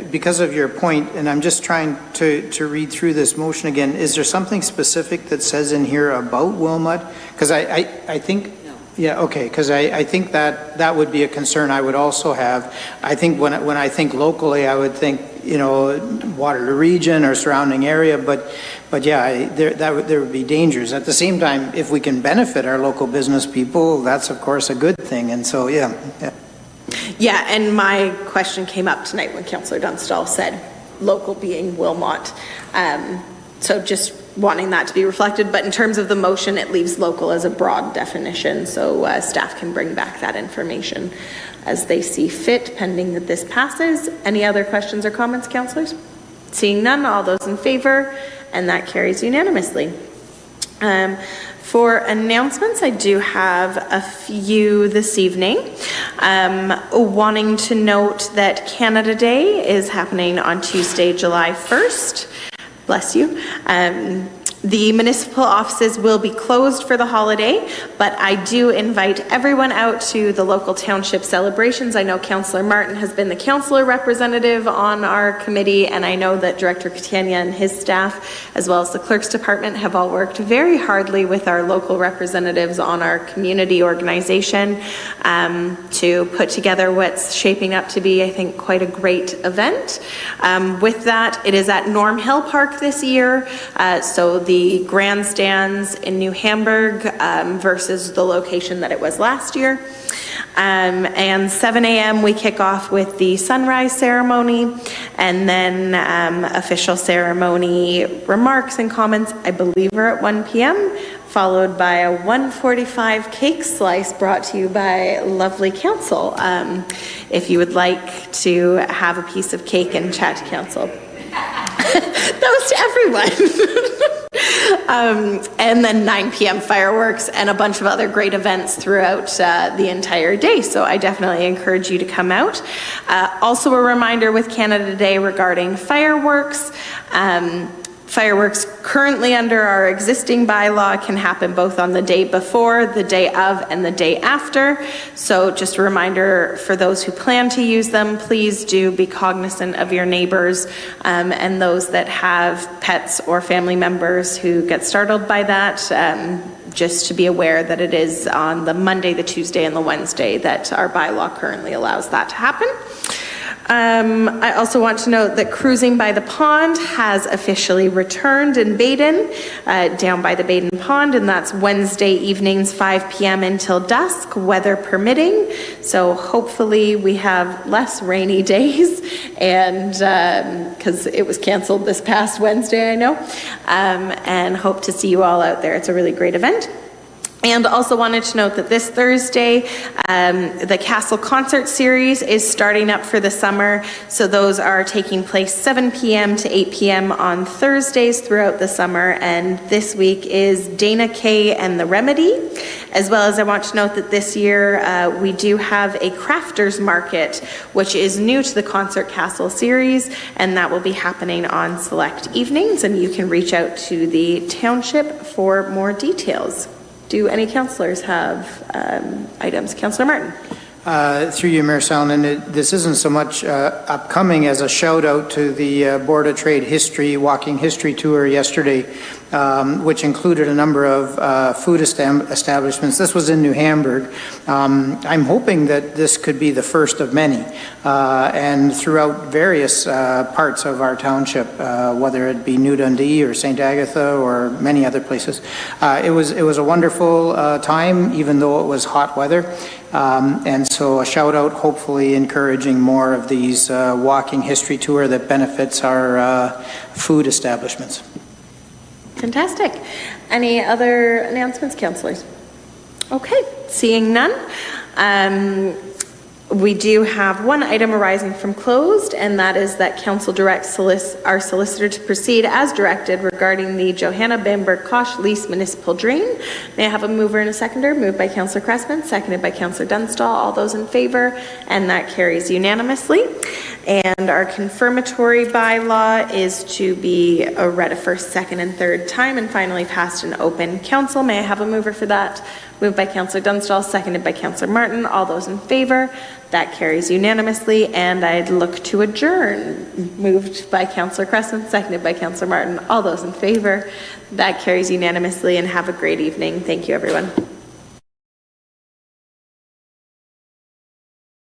because of your point, and I'm just trying to read through this motion again, is there something specific that says in here about Wilmot? Because I think, yeah, okay, because I think that would be a concern I would also have. I think when I think locally, I would think, Waterloo region or surrounding area, but yeah, there would be dangers. At the same time, if we can benefit our local business people, that's of course a good thing. And so, yeah. Yeah, and my question came up tonight when Councillor Dunstall said local being Wilmot. So just wanting that to be reflected, but in terms of the motion, it leaves local as a broad definition, so staff can bring back that information as they see fit, pending that this passes. Any other questions or comments, councillors? Seeing none, all those in favor, and that carries unanimously. For announcements, I do have a few this evening. Wanting to note that Canada Day is happening on Tuesday, July 1st. Bless you. The municipal offices will be closed for the holiday, but I do invite everyone out to the local township celebrations. I know Councillor Martin has been the councillor representative on our committee, and I know that Director Catania and his staff, as well as the clerk's department, have all worked very hardly with our local representatives on our community organization to put together what's shaping up to be, I think, quite a great event. With that, it is at Norm Hill Park this year, so the grandstands in New Hamburg versus the location that it was last year. And 7 a.m. we kick off with the sunrise ceremony, and then official ceremony remarks and comments, I believe, are at 1 p.m., followed by a 1:45 cake slice brought to you by lovely council. If you would like to have a piece of cake and chat to council. That was to everyone. And then 9 p.m. fireworks and a bunch of other great events throughout the entire day. So I definitely encourage you to come out. Also a reminder with Canada Day regarding fireworks. Fireworks currently under our existing bylaw can happen both on the day before, the day of, and the day after. So just a reminder for those who plan to use them, please do be cognizant of your neighbors and those that have pets or family members who get startled by that. Just to be aware that it is on the Monday, the Tuesday, and the Wednesday that our bylaw currently allows that to happen. I also want to note that Cruising by the Pond has officially returned in Baden, down by the Baden Pond, and that's Wednesday evenings, 5 p.m. until dusk, weather permitting. So hopefully we have less rainy days, and because it was canceled this past Wednesday, I know, and hope to see you all out there. It's a really great event. And also wanted to note that this Thursday, the Castle Concert Series is starting up for the summer. So those are taking place 7 p.m. to 8 p.m. on Thursdays throughout the summer. And this week is Dana Kay and the Remedy. As well as I want to note that this year we do have a crafters market, which is new to the Concert Castle series. And that will be happening on select evenings. And you can reach out to the township for more details. Do any councillors have items? Councillor Martin. Through you, Mayor Salonen, this isn't so much upcoming as a shout out to the Board of Trade History Walking History Tour yesterday, which included a number of food establishments. This was in New Hamburg. I'm hoping that this could be the first of many, and throughout various parts of our township, whether it be New Dundee or St. Agatha or many other places. It was a wonderful time, even though it was hot weather. And so a shout out, hopefully encouraging more of these walking history tour that benefits our food establishments. Fantastic. Any other announcements, councillors? Okay, seeing none. We do have one item arising from closed, and that is that council directs our solicitor to proceed as directed regarding the Johanna Bamberg-Koch lease municipal drain. May I have a mover and a seconder? Moved by councillor Cressman, seconded by councillor Dunstall. All those in favor, and that carries unanimously. And our confirmatory bylaw is to be read a first, second, and third time, and finally passed in open council. May I have a mover for that? Moved by councillor Dunstall, seconded by councillor Martin. All those in favor? That carries unanimously, and I'd look to adjourn. Moved by councillor Cressman, seconded by councillor Martin. All those in favor? That carries unanimously, and have a great evening. Thank you, everyone.